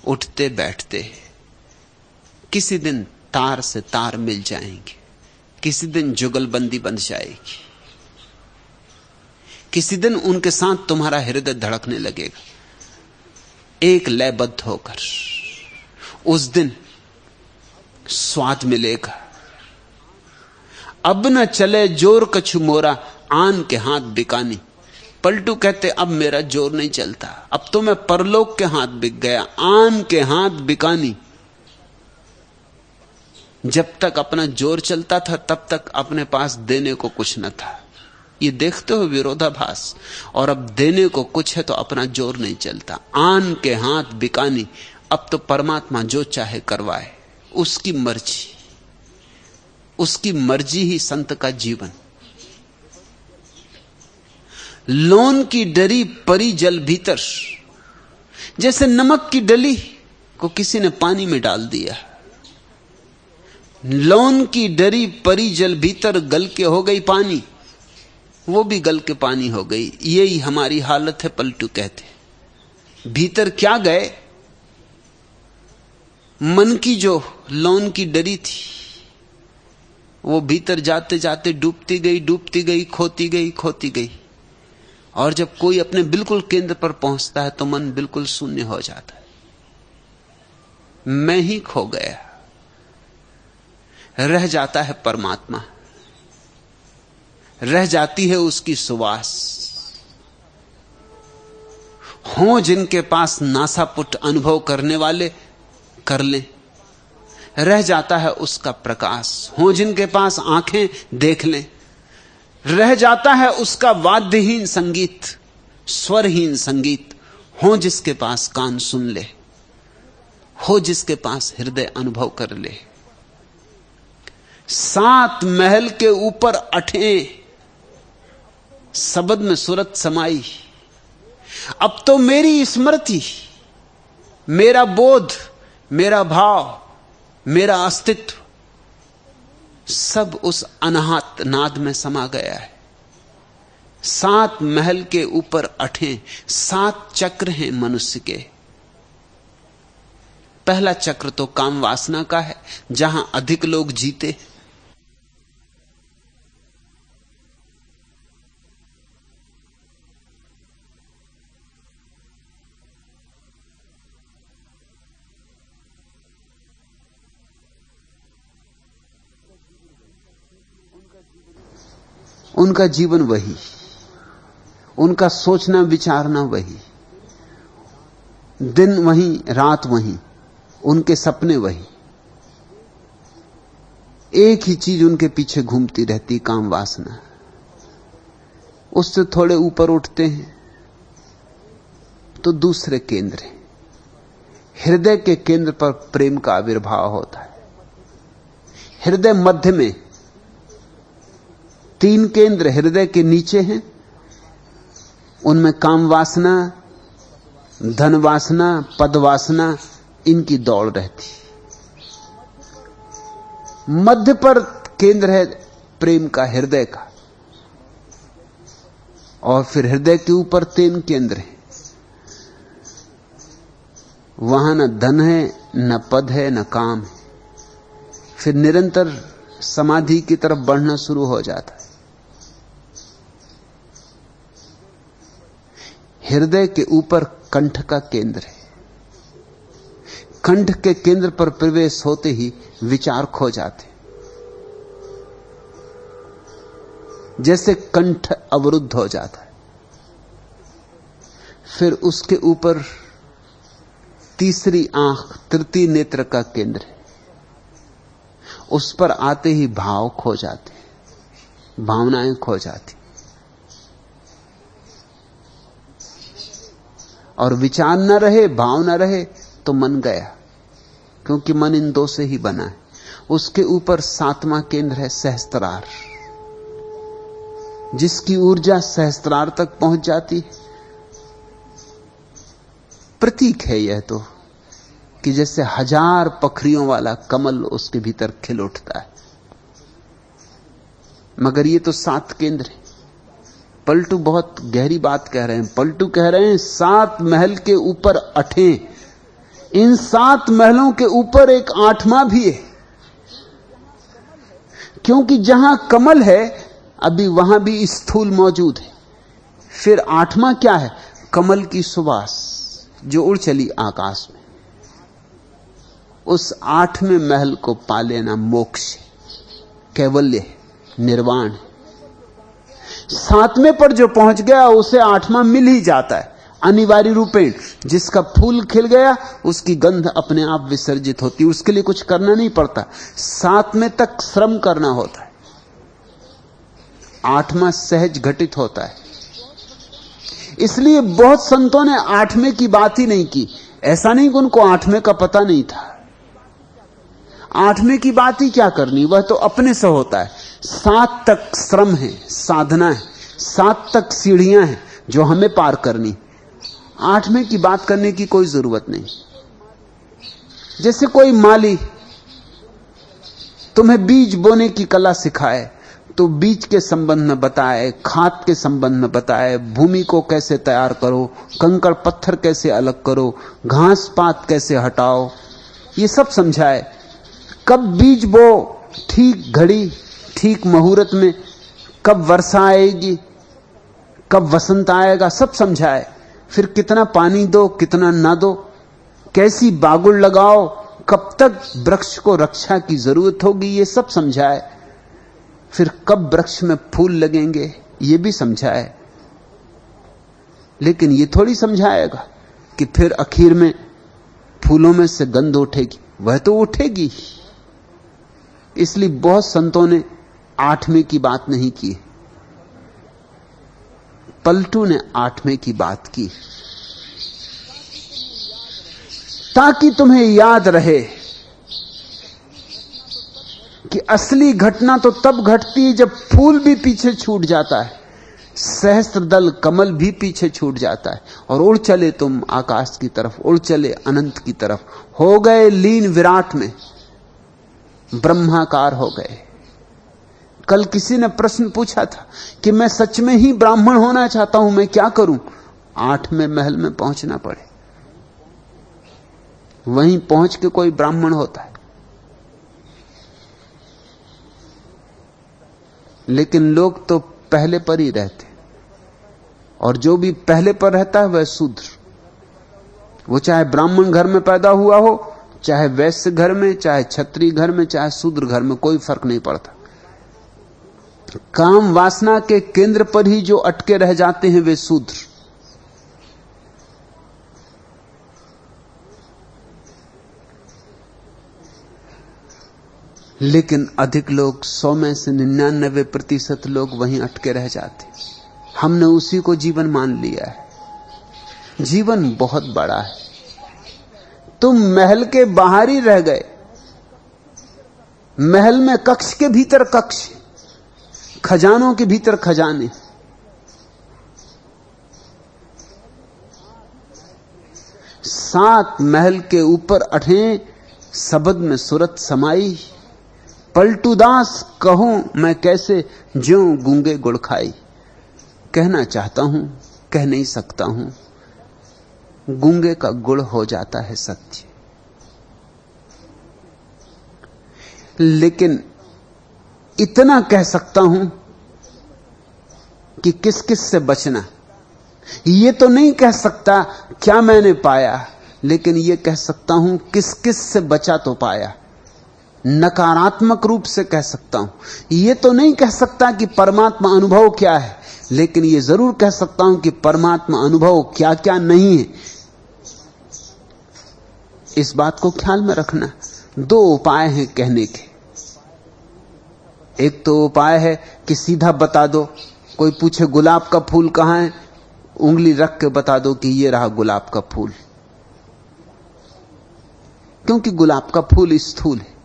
उठते बैठते किसी दिन तार से तार मिल जाएंगे, किसी दिन जुगलबंदी बन जाएगी, किसी दिन उनके साथ तुम्हारा हृदय धड़कने लगेगा एक लयबद्ध होकर। उस दिन स्वाद मिलेगा। अब न चले जोर कछु मोरा, आन के हाथ बिकानी। पलटू कहते अब मेरा जोर नहीं चलता, अब तो मैं परलोक के हाथ बिक गया, आन के हाथ बिकानी। जब तक अपना जोर चलता था तब तक अपने पास देने को कुछ न था। ये देखते हो विरोधाभास। और अब देने को कुछ है तो अपना जोर नहीं चलता, आन के हाथ बिकानी। अब तो परमात्मा जो चाहे करवाए, उसकी मर्जी, उसकी मर्जी ही संत का जीवन। लोन की डरी परी जल भीतर, जैसे नमक की डली को किसी ने पानी में डाल दिया। लोन की डरी परी जल भीतर, गल के हो गई पानी, वो भी गल के पानी हो गई। यही हमारी हालत है, पलटू कहते। भीतर क्या गए, मन की जो लोन की डरी थी वो भीतर जाते जाते डूबती गई, डूबती गई, खोती गई, खोती गई। और जब कोई अपने बिल्कुल केंद्र पर पहुंचता है तो मन बिल्कुल शून्य हो जाता है। मैं ही खो गया, रह जाता है परमात्मा, रह जाती है उसकी सुवास। हो जिनके पास नासापुट अनुभव करने वाले कर ले, रह जाता है उसका प्रकाश। हो जिनके पास आंखें देख लें, रह जाता है उसका वाद्यहीन संगीत, स्वरहीन संगीत। हो जिसके पास कान सुन ले, हो जिसके पास हृदय अनुभव कर ले। 7 महल के ऊपर 8 शब्द में सूरत समाई। अब तो मेरी स्मृति, मेरा बोध, मेरा भाव, मेरा अस्तित्व सब उस अनाहत नाद में समा गया है। 7 महल के ऊपर 8 7 चक्र हैं मनुष्य के। पहला चक्र तो काम वासना का है, जहां अधिक लोग जीते। उनका जीवन वही, उनका सोचना विचारना वही, दिन वही रात वही, उनके सपने वही। एक ही चीज उनके पीछे घूमती रहती, काम वासना। उससे थोड़े ऊपर उठते हैं तो दूसरे केंद्र हैं। हृदय के केंद्र पर प्रेम का आविर्भाव होता है। हृदय मध्य में, 3 केंद्र हृदय के नीचे हैं, उनमें काम वासना, धन वासना, पद वासना, इनकी दौड़ रहती। मध्य पर केंद्र है प्रेम का, हृदय का। और फिर हृदय के ऊपर 3 केंद्र हैं। वहां न धन है, न पद है, न काम है। फिर निरंतर समाधि की तरफ बढ़ना शुरू हो जाता है। हृदय के ऊपर कंठ का केंद्र है। कंठ के केंद्र पर प्रवेश होते ही विचार खो जाते, जैसे कंठ अवरुद्ध हो जाता है। फिर उसके ऊपर तीसरी आंख, तृतीय नेत्र का केंद्र है। उस पर आते ही भाव खो जाते, भावनाएं खो जाती, और विचार न रहे, भाव न रहे तो मन गया, क्योंकि मन इन 2 से ही बना है। उसके ऊपर 7वां केंद्र है सहस्त्रार, जिसकी ऊर्जा सहस्त्रार तक पहुंच जाती है। प्रतीक है यह तो कि जैसे 1000 पखरियों वाला कमल उसके भीतर खिल उठता है। मगर ये तो 7 केंद्र है। पलटू बहुत गहरी बात कह रहे हैं। पलटू कह रहे हैं 7 महल के ऊपर 8, इन 7 महलों के ऊपर एक 8वां भी है, क्योंकि जहां कमल है अभी वहां भी स्थूल मौजूद है। फिर 8वां क्या है? कमल की सुवास जो उड़ चली आकाश में। उस 8वें महल को पा लेना मोक्ष, कैवल्य, निर्वाण। 7वें पर जो पहुंच गया उसे 8वां मिल ही जाता है अनिवार्य रूपेण। जिसका फूल खिल गया उसकी गंध अपने आप विसर्जित होती, उसके लिए कुछ करना नहीं पड़ता। 7वें तक श्रम करना होता है, 8वां सहज घटित होता है। इसलिए बहुत संतों ने 8वें की बात ही नहीं की। ऐसा नहीं कि उनको 8वें का पता नहीं था। 8वें की बात ही क्या करनी, वह तो अपने से होता है। 7 तक श्रम है, साधना है, 7 तक सीढ़ियां हैं जो हमें पार करनी। 8वें की बात करने की कोई जरूरत नहीं। जैसे कोई माली तुम्हें बीज बोने की कला सिखाए तो बीज के संबंध में बताए, खाद के संबंध में बताए, भूमि को कैसे तैयार करो, कंकड़ पत्थर कैसे अलग करो, घास पात कैसे हटाओ, ये सब समझाए। कब बीज बो, ठीक घड़ी, ठीक मुहूर्त में, कब वर्षा आएगी, कब वसंत आएगा, सब समझाए। फिर कितना पानी दो, कितना ना दो, कैसी बागुड़ लगाओ, कब तक वृक्ष को रक्षा की जरूरत होगी, ये सब समझाए। फिर कब वृक्ष में फूल लगेंगे, ये भी समझाए। लेकिन ये थोड़ी समझाएगा कि फिर आखिर में फूलों में से गंध उठेगी। वह तो उठेगी। इसलिए बहुत संतों ने 8वें की बात नहीं की। पलटू ने 8वें की बात की ताकि तुम्हें याद रहे कि असली घटना तो तब घटती है जब फूल भी पीछे छूट जाता है, सहस्त्रदल कमल भी पीछे छूट जाता है, और उड़ चले तुम आकाश की तरफ, उड़ चले अनंत की तरफ, हो गए लीन विराट में, ब्रह्माकार हो गए। कल किसी ने प्रश्न पूछा था कि मैं सच में ही ब्राह्मण होना चाहता हूं, मैं क्या करूं? 8वें महल में पहुंचना पड़े, वहीं पहुंच के कोई ब्राह्मण होता है। लेकिन लोग तो पहले पर ही रहते, और जो भी पहले पर रहता है वह शूद्र। वो चाहे ब्राह्मण घर में पैदा हुआ हो, चाहे वैश्य घर में, चाहे क्षत्रिय घर में, चाहे शूद्र घर में, कोई फर्क नहीं पड़ता। काम वासना के केंद्र पर ही जो अटके रह जाते हैं वे शूद्र। लेकिन अधिक लोग, 100 में से 99% लोग वहीं अटके रह जाते। हमने उसी को जीवन मान लिया है। जीवन बहुत बड़ा है। तुम महल के बाहर ही रह गए। महल में कक्ष के भीतर कक्ष, खजानों के भीतर खजाने। सात महल के ऊपर 8 शब्द में सूरत समाई। पलटूदास कहूं मैं कैसे, ज्यों गूंगे गुड़ खाई। कहना चाहता हूं, कह नहीं सकता हूं, गूंगे का गुड़ हो जाता है सत्य। लेकिन इतना कह सकता हूं कि किस किस से बचना। यह तो नहीं कह सकता क्या मैंने पाया, लेकिन यह कह सकता हूं किस किस से बचा तो पाया। नकारात्मक रूप से कह सकता हूं। यह तो नहीं कह सकता कि परमात्मा अनुभव क्या है, लेकिन यह जरूर कह सकता हूं कि परमात्मा अनुभव क्या क्या नहीं है। इस बात को ख्याल में रखना। 2 उपाय हैं कहने के। एक तो उपाय है कि सीधा बता दो। कोई पूछे गुलाब का फूल कहां है, उंगली रख के बता दो कि यह रहा गुलाब का फूल। क्योंकि गुलाब का फूल स्थूल है,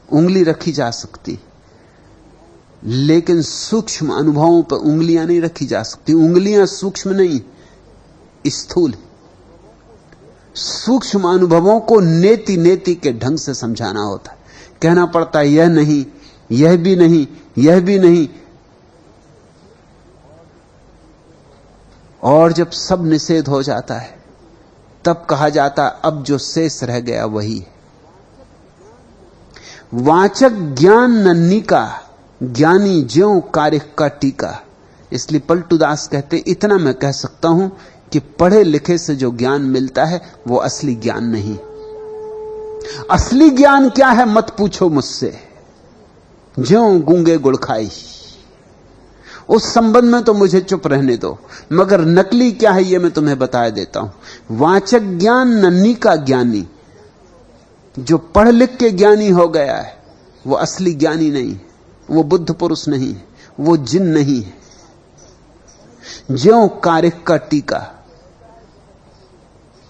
उंगली रखी जा सकती, लेकिन सूक्ष्म अनुभवों पर उंगलियां नहीं रखी जा सकती। उंगलियां सूक्ष्म नहीं, स्थूल। सूक्ष्म अनुभवों को नेति नेति के ढंग से समझाना होता है। कहना पड़ता है यह नहीं, यह भी नहीं, यह भी नहीं। और जब सब निषेध हो जाता है तब कहा जाता अब जो शेष रह गया वही है। वाचक ज्ञान नन्ही का, ज्ञानी ज्यों कार्य का टीका। इसलिए पलटूदास कहते इतना मैं कह सकता हूं कि पढ़े लिखे से जो ज्ञान मिलता है वो असली ज्ञान नहीं। असली ज्ञान क्या है मत पूछो मुझसे, ज्यों गूंगे गुड़ खाई। उस संबंध में तो मुझे चुप रहने दो, मगर नकली क्या है यह मैं तुम्हें बता देता हूं। वाचक ज्ञान नन्ही का ज्ञानी, जो पढ़ लिख के ज्ञानी हो गया है वो असली ज्ञानी नहीं है, वो बुद्ध पुरुष नहीं है, वो जिन नहीं है। ज्यों कार्य का टीका,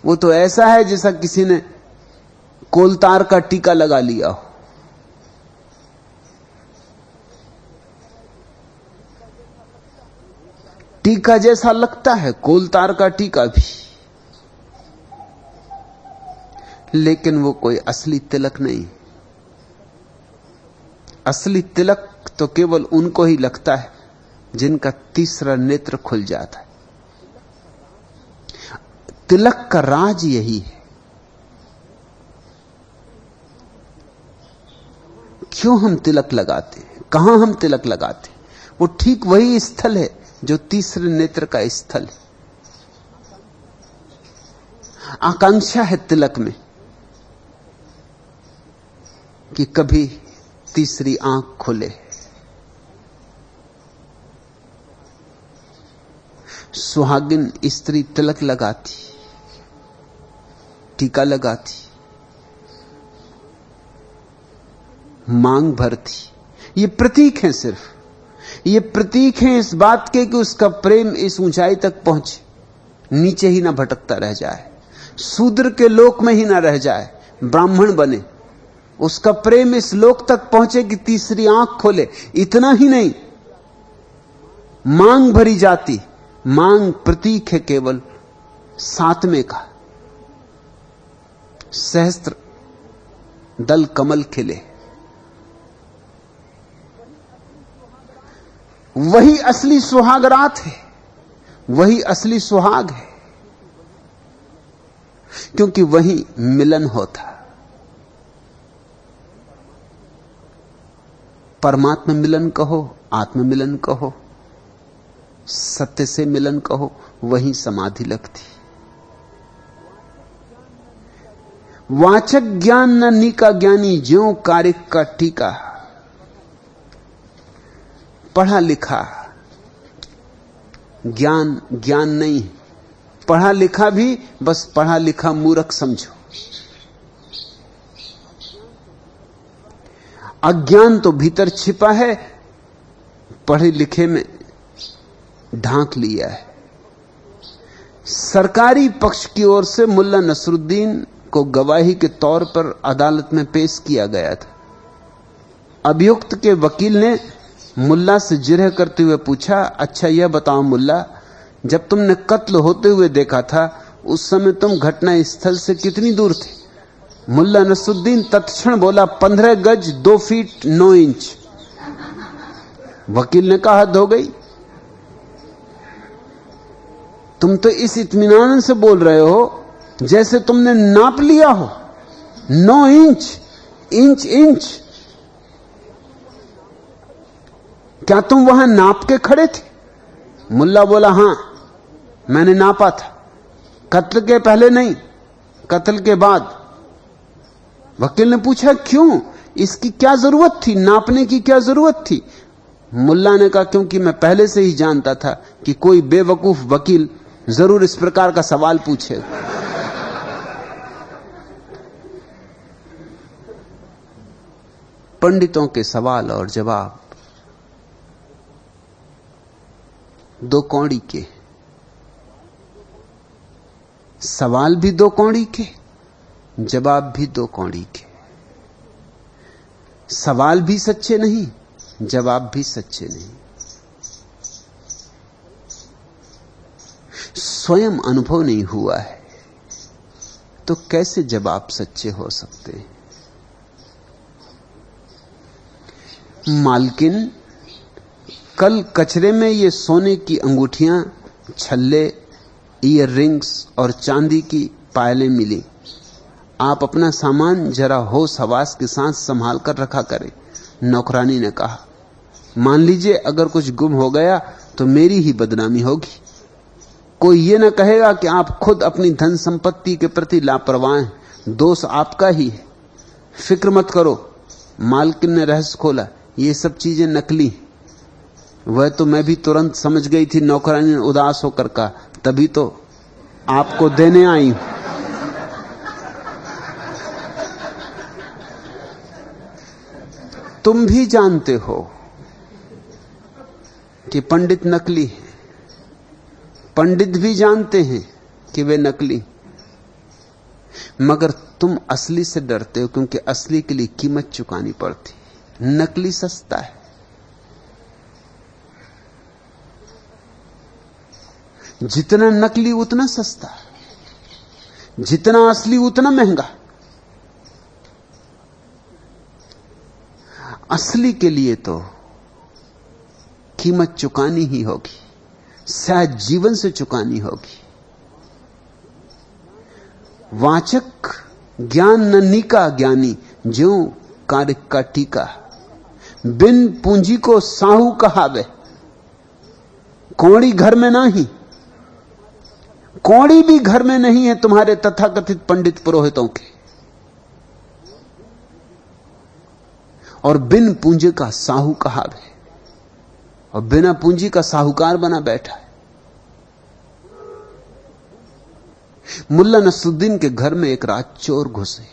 वो तो ऐसा है जैसा किसी ने कोलतार का टीका लगा लिया हो। टीका जैसा लगता है कोलतार का टीका भी, लेकिन वो कोई असली तिलक नहीं। असली तिलक तो केवल उनको ही लगता है जिनका तीसरा नेत्र खुल जाता है। तिलक का राज यही है। क्यों हम तिलक लगाते हैं, कहां हम तिलक लगाते हैं? वो ठीक वही स्थल है जो तीसरे नेत्र का स्थल है। आकांक्षा है तिलक में कि कभी तीसरी आंख खुले। सुहागिन स्त्री तिलक लगाती, टीका लगाती, मांग भरती। ये प्रतीक हैं, सिर्फ ये प्रतीक हैं इस बात के कि उसका प्रेम इस ऊंचाई तक पहुंचे, नीचे ही ना भटकता रह जाए, शूद्र के लोक में ही ना रह जाए, ब्राह्मण बने। उसका प्रेम इस लोक तक पहुंचे कि तीसरी आंख खोले। इतना ही नहीं, मांग भरी जाती। मांग प्रतीक है केवल 7वें का। सहस्त्र दल कमल खिले, वही असली सुहाग रात है, वही असली सुहाग है, क्योंकि वही मिलन होता। परमात्मा मिलन कहो, आत्म मिलन कहो, सत्य से मिलन कहो, वही समाधि लगती। वाचक ज्ञान न नीका ज्ञानी, ज्यों कारिक का टीका। पढ़ा लिखा ज्ञान ज्ञान नहीं, पढ़ा लिखा भी बस पढ़ा लिखा मूर्ख समझो। अज्ञान तो भीतर छिपा है, पढ़े लिखे में ढांक लिया है। सरकारी पक्ष की ओर से मुल्ला नसरुद्दीन को गवाही के तौर पर अदालत में पेश किया गया था। अभियुक्त के वकील ने मुल्ला से जिरह करते हुए पूछा, अच्छा यह बताओ मुल्ला, जब तुमने कत्ल होते हुए देखा था उस समय तुम घटना स्थल से कितनी दूर थे? मुल्ला नसरुद्दीन तत्क्षण बोला, 15 गज 2 फीट 9 इंच। वकील ने कहा, हद हो गई, तुम तो इस इत्मीनान से बोल रहे हो जैसे तुमने नाप लिया हो। 9 इंच, इंच इंच, क्या तुम वहां नाप के खड़े थे? मुल्ला बोला, हां मैंने नापा था, कत्ल के पहले नहीं, कत्ल के बाद। वकील ने पूछा, क्यों, इसकी क्या जरूरत थी, नापने की क्या जरूरत थी? मुल्ला ने कहा, क्योंकि मैं पहले से ही जानता था कि कोई बेवकूफ वकील जरूर इस प्रकार का सवाल पूछेगा। पंडितों के सवाल और जवाब दो कौड़ी के, सवाल भी दो कौड़ी के, जवाब भी दो कौड़ी के। सवाल भी सच्चे नहीं, जवाब भी सच्चे नहीं। स्वयं अनुभव नहीं हुआ है तो कैसे जवाब सच्चे हो सकते हैं? मालकिन, कल कचरे में ये सोने की अंगूठियां, छल्ले, ईयर रिंग्स और चांदी की पायलें मिली। आप अपना सामान जरा होश हवास के साथ संभाल कर रखा करें, नौकरानी ने कहा। मान लीजिए अगर कुछ गुम हो गया तो मेरी ही बदनामी होगी। कोई ये न कहेगा कि आप खुद अपनी धन संपत्ति के प्रति लापरवाह हैं, दोष आपका ही है। फिक्र मत करो। मालकिन ने रहस्य खोला, ये सब चीजें नकली। वह तो मैं भी तुरंत समझ गई थी, नौकरानी ने उदास होकर कहा, तभी तो आपको देने आई हूं। तुम भी जानते हो कि पंडित नकली है, पंडित भी जानते हैं कि वे नकली, मगर तुम असली से डरते हो क्योंकि असली के लिए कीमत चुकानी पड़ती। नकली सस्ता है, जितना नकली उतना सस्ता, जितना असली उतना महंगा। असली के लिए तो कीमत चुकानी ही होगी, शायद जीवन से चुकानी होगी। वाचक ज्ञान न नीका ज्ञानी, ज्यों कारिक का टीका। बिन पूंजी को साहू कहावे, कौड़ी घर में नहीं, कौड़ी भी घर में नहीं है तुम्हारे तथाकथित पंडित पुरोहितों के। और बिन पूंजी का साहू कहावे, और बिना पूंजी का साहूकार बना बैठा है। मुल्ला नसरुद्दीन के घर में एक रात चोर घुसे।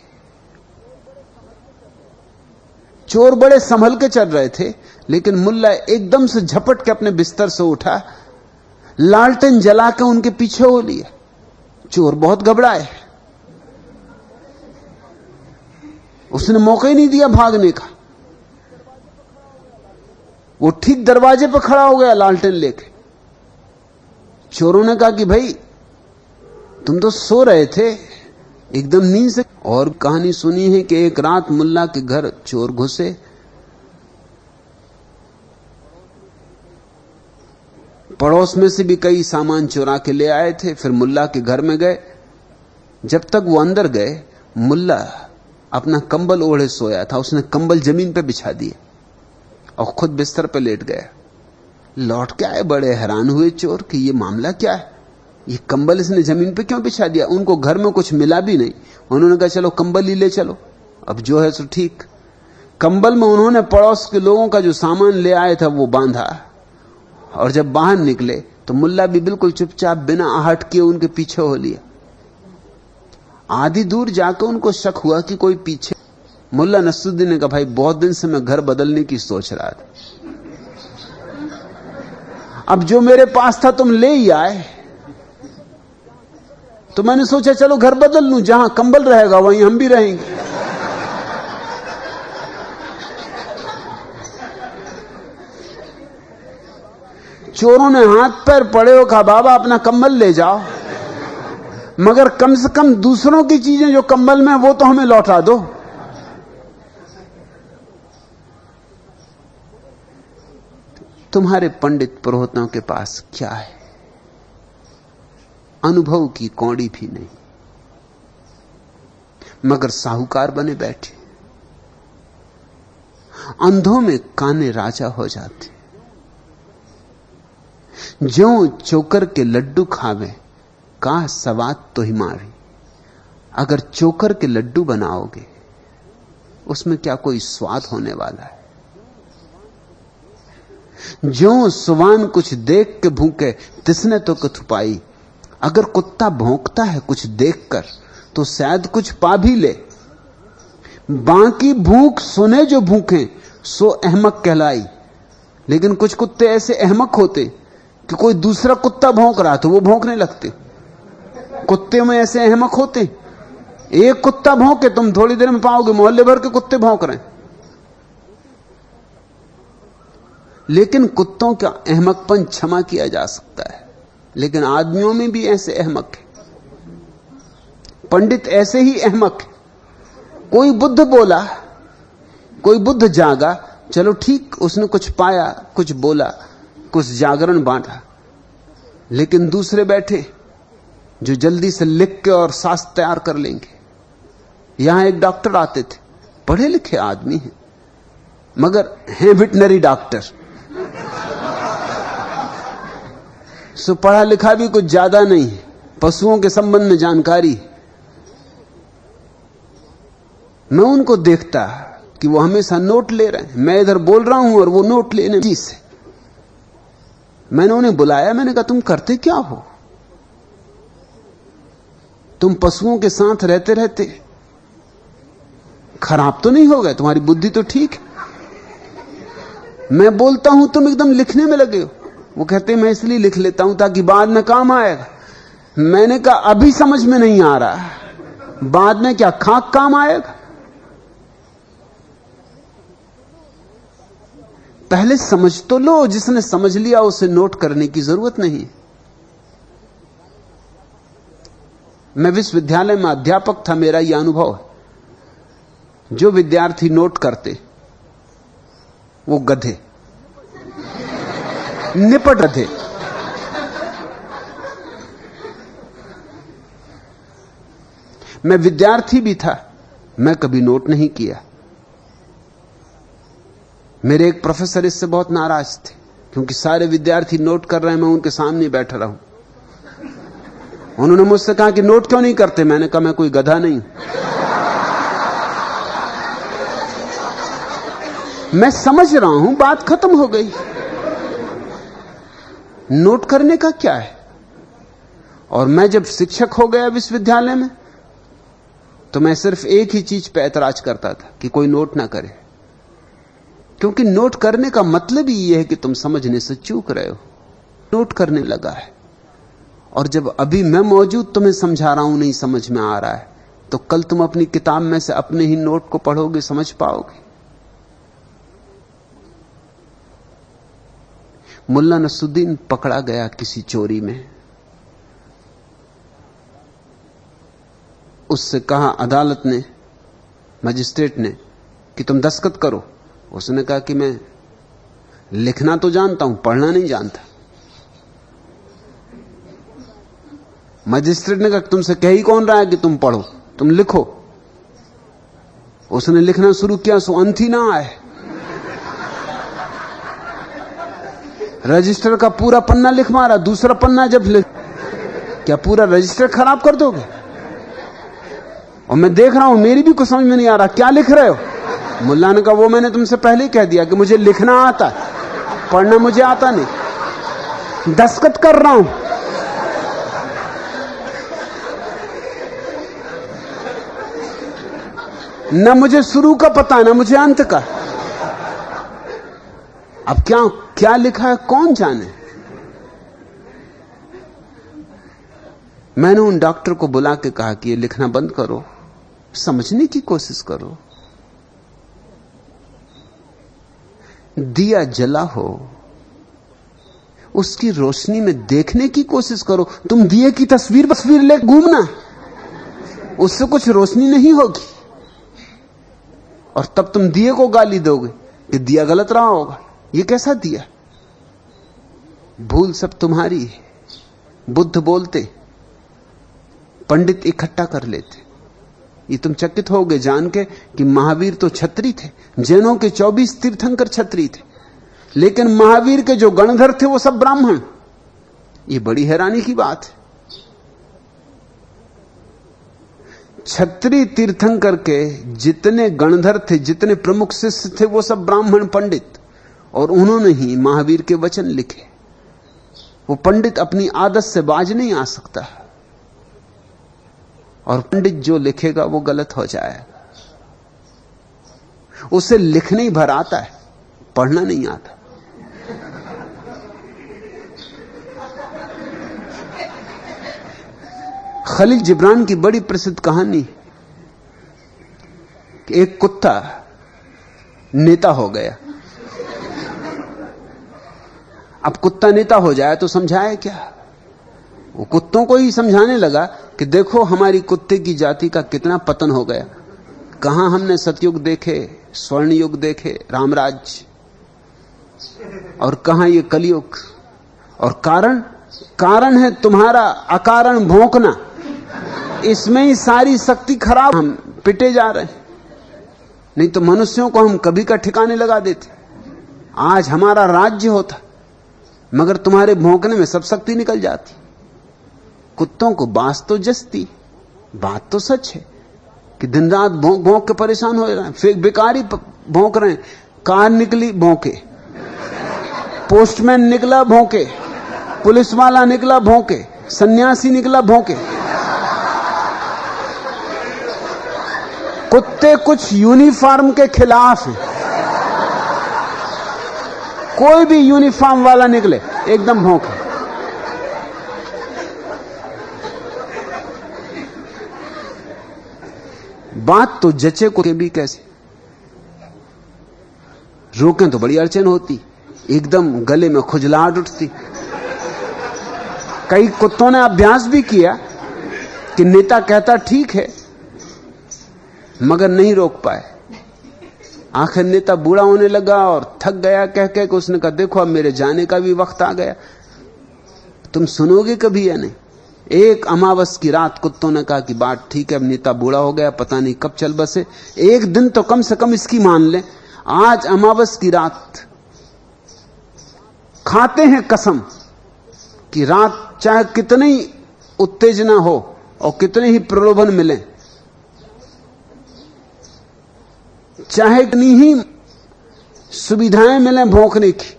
चोर बड़े संभल के चल रहे थे, लेकिन मुल्ला एकदम से झपट के अपने बिस्तर से उठा, लालटेन जला के उनके पीछे हो लिया। चोर बहुत घबराए, उसने मौका ही नहीं दिया भागने का। वो ठीक दरवाजे पर खड़ा हो गया लालटेन लेके। चोरों ने कहा कि भाई तुम तो सो रहे थे एकदम नींद से। और कहानी सुनी है कि एक रात मुल्ला के घर चोर घुसे पड़ोस में से भी कई सामान चुरा के ले आए थे। फिर मुल्ला के घर में गए। जब तक वो अंदर गए, मुल्ला अपना कंबल ओढ़े सोया था। उसने कंबल जमीन पे बिछा दिए और खुद बिस्तर पे लेट गया। लौट के आए, बड़े हैरान हुए चोर कि ये मामला क्या है, ये कंबल इसने जमीन पे क्यों बिछा दिया। उनको घर में कुछ मिला भी नहीं। उन्होंने कहा चलो कंबल ही ले चलो, अब जो है सो ठीक। कंबल में उन्होंने पड़ोस के लोगों का जो सामान ले आए था वो बांधा, और जब बाहर निकले तो मुल्ला भी बिल्कुल चुपचाप बिना आहट किए उनके पीछे हो लिया। आधी दूर जाकर उनको शक हुआ कि कोई पीछे। मुल्ला नसरुद्दीन ने कहा भाई बहुत दिन से मैं घर बदलने की सोच रहा था, अब जो मेरे पास था तुम ले ही आए, तो मैंने सोचा चलो घर बदल लूं, जहां कंबल रहेगा वहीं हम भी रहेंगे। चोरों ने हाथ पैर पड़े हो, कहा बाबा अपना कंबल ले जाओ, मगर कम से कम दूसरों की चीजें जो कंबल में वो तो हमें लौटा दो। तुम्हारे पंडित पुरोहितों के पास क्या है? अनुभव की कौड़ी भी नहीं, मगर साहूकार बने बैठे। अंधों में काने राजा हो जाते। ज्यों चोकर के लड्डू खावे का सवाद तो ही मारी। अगर चोकर के लड्डू बनाओगे उसमें क्या कोई स्वाद होने वाला है? ज्यों सुवान कुछ देख के भूखे तिसने तो कछु पाई। अगर कुत्ता भौंकता है कुछ देखकर तो शायद कुछ पा भी ले। बाकी भूख सुने जो भूखे सो अहमक कहलाई। लेकिन कुछ कुत्ते ऐसे अहमक होते कि कोई दूसरा कुत्ता भौंक रहा तो वो भौंकने लगते। कुत्ते में ऐसे अहमक होते, एक कुत्ता भौंके तुम थोड़ी देर में पाओगे मोहल्ले भर के कुत्ते भौंक रहे हैं। लेकिन कुत्तों का अहमकपन क्षमा किया जा सकता है, लेकिन आदमियों में भी ऐसे अहमक है। पंडित ऐसे ही अहमक है। कोई बुद्ध बोला, कोई बुद्ध जागा, चलो ठीक, उसने कुछ पाया, कुछ बोला, कुछ जागरण बांटा। लेकिन दूसरे बैठे जो जल्दी से लिख के और शास्त्र तैयार कर लेंगे। यहां एक डॉक्टर आते थे, पढ़े लिखे आदमी हैं मगर हैं वेटनरी डॉक्टर। सो पढ़ा लिखा भी कुछ ज्यादा नहीं है, पशुओं के संबंध में जानकारी। मैं उनको देखता कि वो हमेशा नोट ले रहे हैं। मैं इधर बोल रहा हूं और वो नोट लेने जी से। मैंने उन्हें बुलाया, मैंने कहा तुम करते क्या हो? तुम पशुओं के साथ रहते रहते खराब तो नहीं हो गए? तुम्हारी बुद्धि तो ठीक है। मैं बोलता हूं तुम एकदम लिखने में लगे हो। वो कहते मैं इसलिए लिख लेता हूं ताकि बाद में काम आएगा। मैंने कहा अभी समझ में नहीं आ रहा, बाद में क्या खाक काम आएगा? पहले समझ तो लो। जिसने समझ लिया उसे नोट करने की जरूरत नहीं। मैं विश्वविद्यालय में अध्यापक था, मेरा यह अनुभव है। जो विद्यार्थी नोट करते वो गधे, निपट गधे। मैं विद्यार्थी भी था, मैं कभी नोट नहीं किया। मेरे एक प्रोफेसर इससे बहुत नाराज थे क्योंकि सारे विद्यार्थी नोट कर रहे हैं, मैं उनके सामने बैठा रहूं। उन्होंने मुझसे कहा कि नोट क्यों नहीं करते? मैंने कहा मैं कोई गधा नहीं, मैं समझ रहा हूं, बात खत्म हो गई। नोट करने का क्या है? और मैं जब शिक्षक हो गया विश्वविद्यालय में तो मैं सिर्फ एक ही चीज पे ऐतराज करता था कि कोई नोट ना करे, क्योंकि नोट करने का मतलब ही यह है कि तुम समझने से चूक रहे हो। नोट करने लगा है, और जब अभी मैं मौजूद तुम्हें समझा रहा हूं नहीं समझ में आ रहा है, तो कल तुम अपनी किताब में से अपने ही नोट को पढ़ोगे, समझ पाओगे। मुल्ला नसरुद्दीन पकड़ा गया किसी चोरी में। उससे कहा अदालत ने, मजिस्ट्रेट ने, कि तुम दस्तखत करो। उसने कहा कि मैं लिखना तो जानता हूं, पढ़ना नहीं जानता। मजिस्ट्रेट ने कहा तुमसे कह ही कौन रहा है कि तुम पढ़ो, तुम लिखो। उसने लिखना शुरू किया, सो अंत ही ना आए। रजिस्टर का पूरा पन्ना लिख मारा, दूसरा पन्ना जब लिख, क्या पूरा रजिस्टर खराब कर दोगे? और मैं देख रहा हूं, मेरी भी कुछ समझ में नहीं आ रहा, क्या लिख रहे हो? मुल्ला ने कहा वो मैंने तुमसे पहले ही कह दिया कि मुझे लिखना आता है, पढ़ना मुझे आता नहीं, दस्तखत कर रहा हूं। न मुझे शुरू का पता, न मुझे अंत का। अब क्या क्या लिखा है कौन जाने। मैंने उन डॉक्टर को बुला के कहा कि ये लिखना बंद करो, समझने की कोशिश करो। दिया जला हो, उसकी रोशनी में देखने की कोशिश करो। तुम दिए की तस्वीर ले घूमना, उससे कुछ रोशनी नहीं होगी। और तब तुम दिए को गाली दोगे कि दिया गलत रहा होगा, ये कैसा दिया। भूल सब तुम्हारी है। बुद्ध बोलते, पंडित इकट्ठा कर लेते। ये तुम चकित होगे जान के कि महावीर तो छत्री थे, जैनों के 24 तीर्थंकर छत्री थे, लेकिन महावीर के जो गणधर थे वो सब ब्राह्मण। ये बड़ी हैरानी की बात है। छत्री तीर्थंकर के जितने गणधर थे, जितने प्रमुख शिष्य थे, वो सब ब्राह्मण पंडित, और उन्होंने ही महावीर के वचन लिखे। वो पंडित अपनी आदत से बाज नहीं आ सकता, और पंडित जो लिखेगा वो गलत हो जाएगा। उसे लिखने ही भर आता है, पढ़ना नहीं आता। खलील जिब्रान की बड़ी प्रसिद्ध कहानी कि एक कुत्ता नेता हो गया। अब कुत्ता नेता हो जाए तो समझाए क्या? वो कुत्तों को ही समझाने लगा कि देखो हमारी कुत्ते की जाति का कितना पतन हो गया। कहां हमने सतयुग देखे, स्वर्ण युग देखे, रामराज्य, और कहां ये कलयुग। और कारण है तुम्हारा अकारण भौंकना। इसमें ही सारी शक्ति खराब, हम पिटे जा रहे हैं। नहीं तो मनुष्यों को हम कभी का ठिकाने लगा देते, आज हमारा राज्य होता, मगर तुम्हारे भौंकने में सब शक्ति निकल जाती। कुत्तों को बात तो जसती, बात तो सच है कि दिन रात भौंक भौंक के परेशान हो रहे हैं, फिर बेकार ही भौंक रहे हैं। कार निकली भौंके, पोस्टमैन निकला भौंके, पुलिस वाला निकला भौंके, सन्यासी निकला भौंके। कुत्ते कुछ यूनिफॉर्म के खिलाफ हैं। कोई भी यूनिफॉर्म वाला निकले एकदम भौंके। बात तो जचे को भी कैसे रोकें तो बड़ी अड़चन होती, एकदम गले में खुजलाहट उठती। कई कुत्तों ने अभ्यास भी किया कि नेता कहता ठीक है, मगर नहीं रोक पाए। आखिर नेता बूढ़ा होने लगा और थक गया कह के उसने कहा देखो अब मेरे जाने का भी वक्त आ गया, तुम सुनोगे कभी या नहीं। एक अमावस की रात कुत्तों ने कहा कि बात ठीक है, अब नेता बूढ़ा हो गया, पता नहीं कब चल बसे, एक दिन तो कम से कम इसकी मान लें। आज अमावस की रात खाते हैं कसम कि रात चाहे कितनी उत्तेजना हो और कितने ही प्रलोभन मिले, चाहे कितनी ही सुविधाएं मिलें भौंकने की,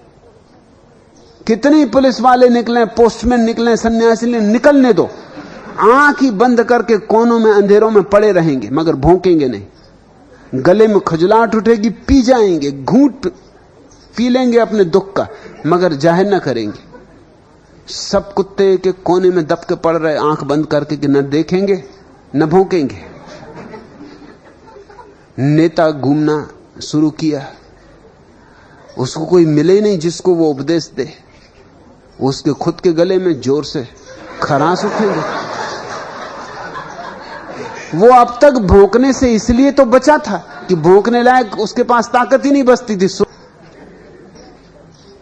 कितने पुलिस वाले निकले, पोस्टमैन निकले, सन्यासी निकलने दो, आंख ही बंद करके कोनों में अंधेरों में पड़े रहेंगे, मगर भौंकेंगे नहीं। गले में खुजलाहट उठेगी, पी जाएंगे, घूंट पी लेंगे अपने दुख का, मगर जाहिर न करेंगे। सब कुत्ते के कोने में दब के पड़ रहे, आंख बंद करके कि न देखेंगे न भौंकेंगे। नेता घूमना शुरू किया, उसको कोई मिले नहीं जिसको वो उपदेश दे। उसके खुद के गले में जोर से खराश उठेंगे। वो अब तक भौंकने से इसलिए तो बचा था कि भौंकने लायक उसके पास ताकत ही नहीं बचती थी।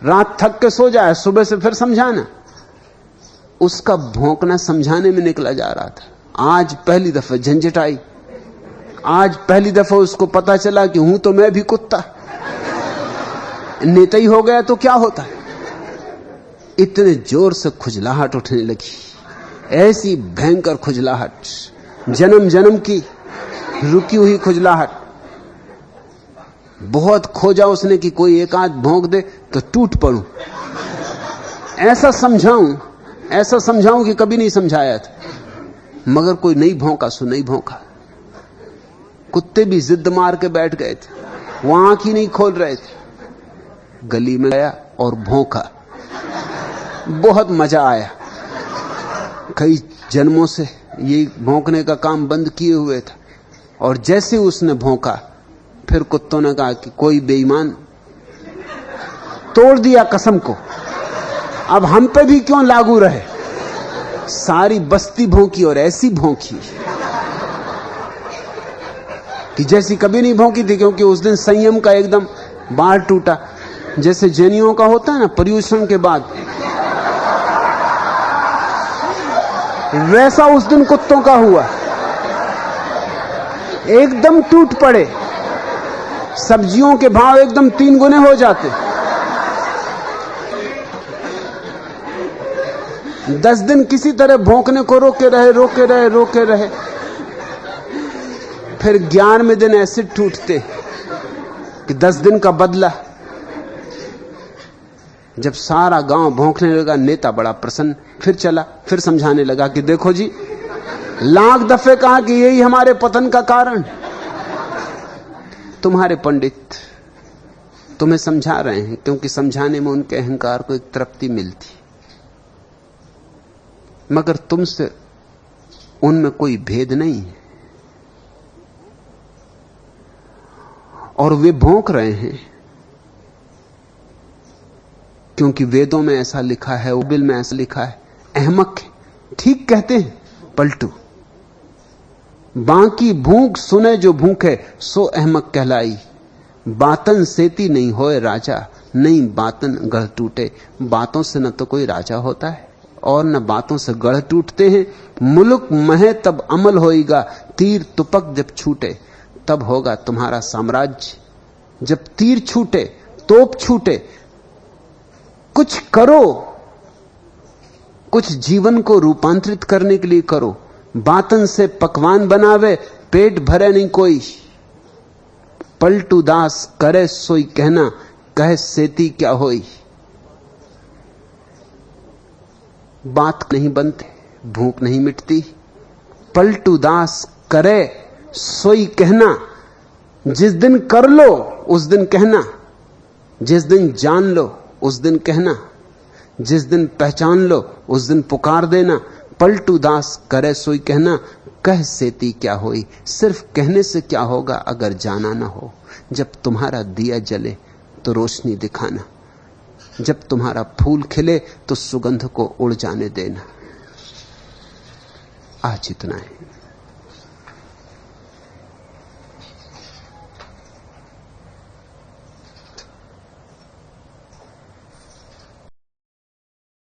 रात थक के सो जाए, सुबह से फिर समझाना। उसका भौंकना समझाने में निकला जा रहा था। आज पहली दफा झंझट आई, आज पहली दफा उसको पता चला कि हूं तो मैं भी कुत्ता, नेता ही हो गया तो क्या होता है। इतने जोर से खुजलाहट उठने लगी, ऐसी भयंकर खुजलाहट, जन्म जन्म की रुकी हुई खुजलाहट। बहुत खोजा उसने कि कोई एक आध भौंक दे तो टूट पड़ूं, ऐसा समझाऊं कि कभी नहीं समझाया था, मगर कोई नहीं भौंका सो नहीं भौंका। कुत्ते भी जिद मार के बैठ गए थे, वो आंख ही नहीं खोल रहे थे। गली में गया और भौंका, बहुत मजा आया। कई जन्मों से ये भौंकने का काम बंद किए हुए था, और जैसे उसने भौंका फिर कुत्तों ने कहा कि कोई बेईमान तोड़ दिया कसम को, अब हम पे भी क्यों लागू रहे। सारी बस्ती भौंकी और ऐसी भौंकी कि जैसी कभी नहीं भौंकी थी, क्योंकि उस दिन संयम का एकदम बाढ़ टूटा, जैसे जैनियों का होता है ना पर्यूषण के बाद, वैसा उस दिन कुत्तों का हुआ। एकदम टूट पड़े, सब्जियों के भाव एकदम 3 गुने हो जाते। 10 दिन किसी तरह भौंकने को रोके रहे, फिर 11वें दिन ऐसे टूटते कि 10 दिन का बदला। जब सारा गांव भौंकने लगा, नेता बड़ा प्रसन्न, फिर चला, फिर समझाने लगा कि देखो जी, लाख दफे कहा कि यही हमारे पतन का कारण। तुम्हारे पंडित तुम्हें समझा रहे हैं, क्योंकि समझाने में उनके अहंकार को एक तृप्ति मिलती, मगर तुमसे उनमें कोई भेद नहीं है। और वे भौंक रहे हैं क्योंकि वेदों में ऐसा लिखा है, उबिल में ऐसा लिखा है, अहमक है। ठीक कहते हैं पलटू, बाकी भूख सुने जो भूखे सो अहमक कहलाई। बातन सेती नहीं होए राजा, नहीं बातन गढ़ टूटे। बातों से न तो कोई राजा होता है और न बातों से गढ़ टूटते हैं। मुल्क महे तब अमल होएगा, तीर तुपक जब छूटे तब होगा तुम्हारा साम्राज्य। जब तीर छूटे, तोप छूटे, कुछ करो, कुछ जीवन को रूपांतरित करने के लिए करो। बातन से पकवान बनावे, पेट भरे नहीं कोई। पलटू दास करे सोई कहना, कहे सेती क्या होई। बात नहीं बनते, भूख नहीं मिटती। पलटू दास करे सोई कहना, जिस दिन कर लो उस दिन कहना, जिस दिन जान लो उस दिन कहना, जिस दिन पहचान लो उस दिन पुकार देना। पलटू दास करे सोई कहना, कह सेती क्या होई। सिर्फ कहने से क्या होगा अगर जाना ना हो। जब तुम्हारा दिया जले तो रोशनी दिखाना, जब तुम्हारा फूल खिले तो सुगंध को उड़ जाने देना। आज इतना है।